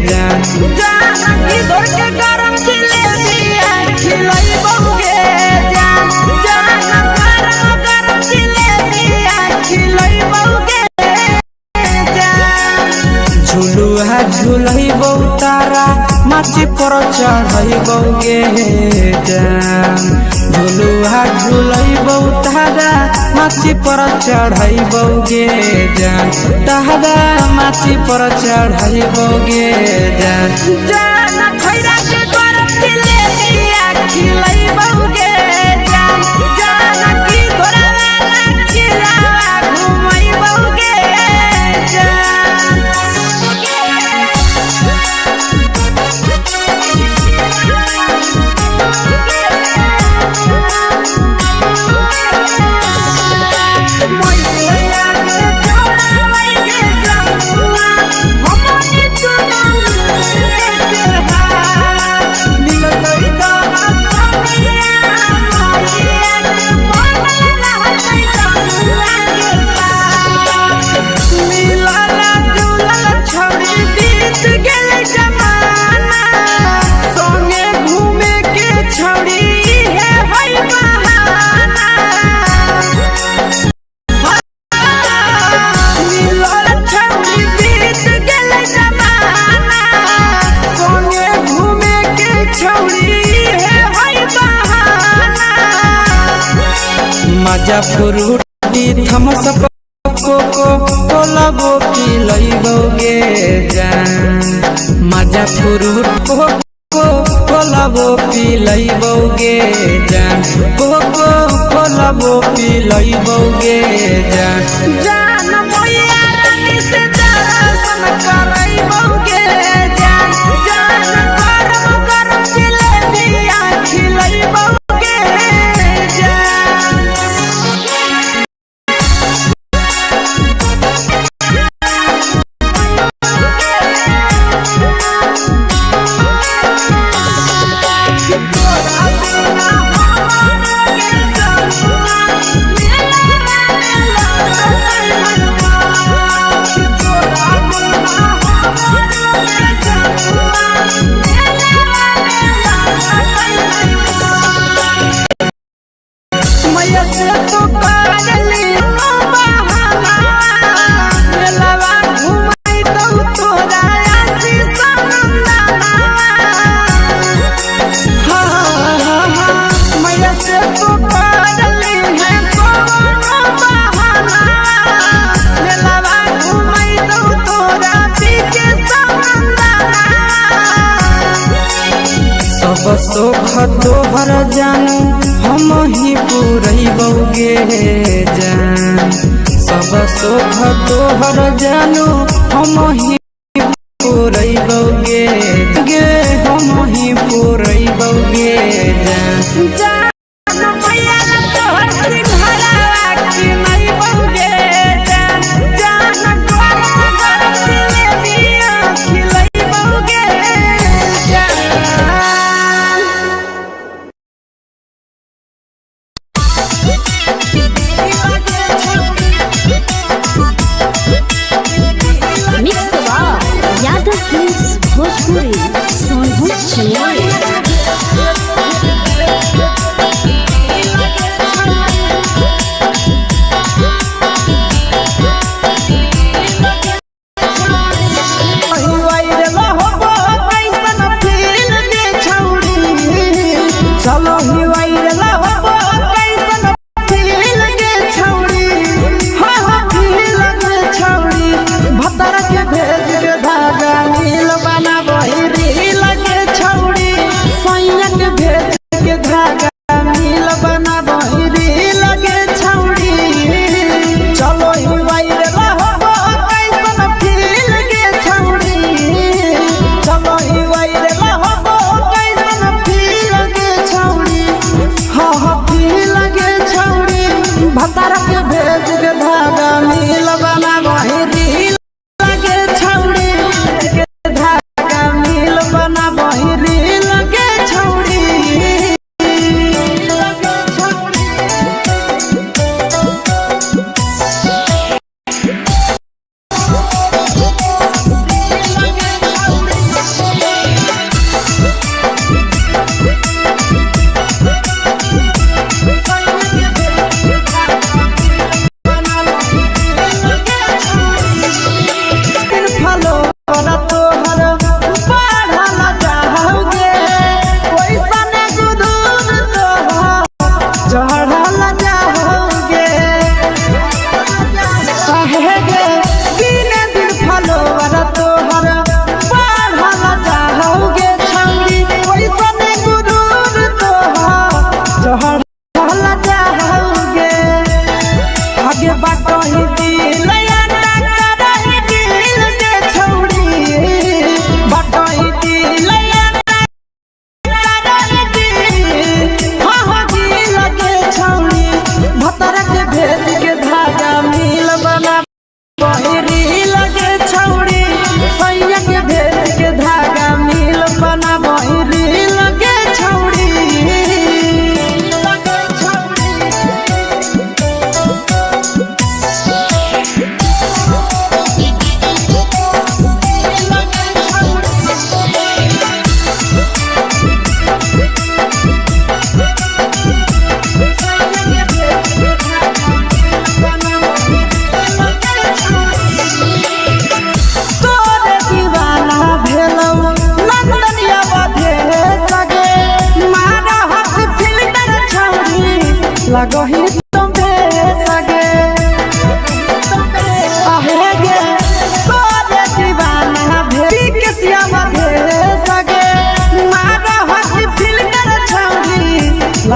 जान जानकी दौड़ के गरम जिलेबिया खिलैबो गे जान गरम जिलेबिया खिलैबो गे जान झुलुहा झुलैबो तारा माची पर चढ़ैबो गे जान झुलुहा झुलैबो तारा माची पर चढ़ैबो गे जान तारा माची पर चढ़ैबो गे जान जान खैरा के गरम जिलेबिया खिलैबो गे जान जानकी घोड़ावाला खिलावा घुमैबो गे जान मजा फ्रूटी थमस कोको कोलाबो पिलैबो गे जान मजा फ्रूट कोको कोलाबो पिलैबो गे जान कोको कोलाबो पिलैबो गे जान जान मोया रानी से दर्शन करैबो गे जान गरम जिलेबिया खिलैबो गे जान मैया से तो काजली बहाना मेलावा घुमाई तो तोरा आसी सनंदना मैया से तो काजली है कोनो बहाना मेलावा घुमाई तो तोरा पीके सनंदना सब सुख तोहर जानू हम ही पुरैबो गे जान सब सुख तोहर जानू हम ही पुरैबो गे हम ही पुरैबो गे जान जान मैया तोहर सिंघरावा खिलैबो गे जान गरम जिलेबिया खिलैबो गे जान मिक्स यादव फिल्म्स भोजपुरी सोनू चले।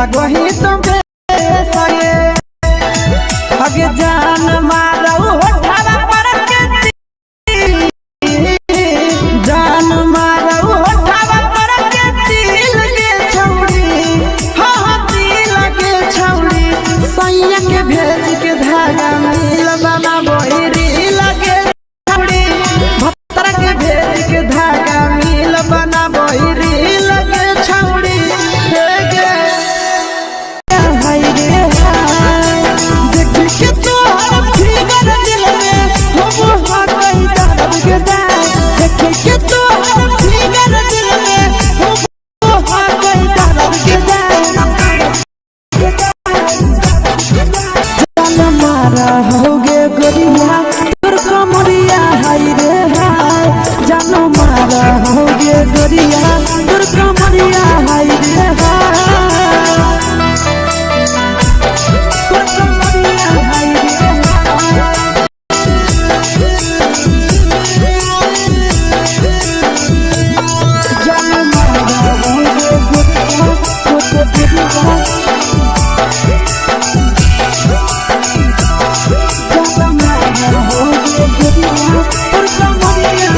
लगो ही तुम सगे अगे जान मारो होठवा पर के जान मारो होठवा पर के दिल के छौड़ी हाँ दिल के छौड़ी सैया के भेज के धागा मिल बना बोरी लगे छौड़ी भत्तर के भेज के धागा मिल बना बोरी लगे छौड़ी मारा होगे गोरिया तोर कमरिया हाय रे हाय जानो मारा होगे गोरिया तोर कमरिया हाय रे हाय तोर कमरिया हाय रे हाय जानो मारा होगे गोरिया तोर कमरिया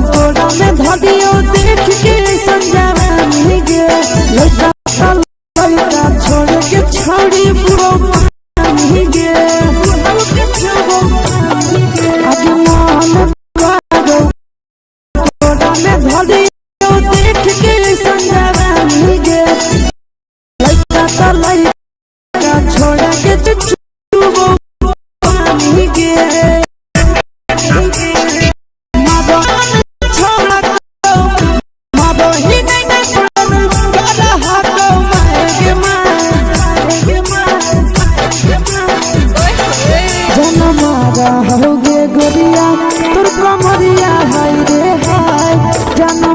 धदियो देख के संजावा नहीं गे लड़का लड़का छोड़ के छोड़ी बुढ़ो नहीं गे बुढ़ो के छोड़ो आज मन करो कोड़ा में धदियो देख के संजावा नहीं गे लड़का लड़का छोड़ के छुबो नहीं गे होगे गोरिया तोर कमरिया हाय रे हाय जानो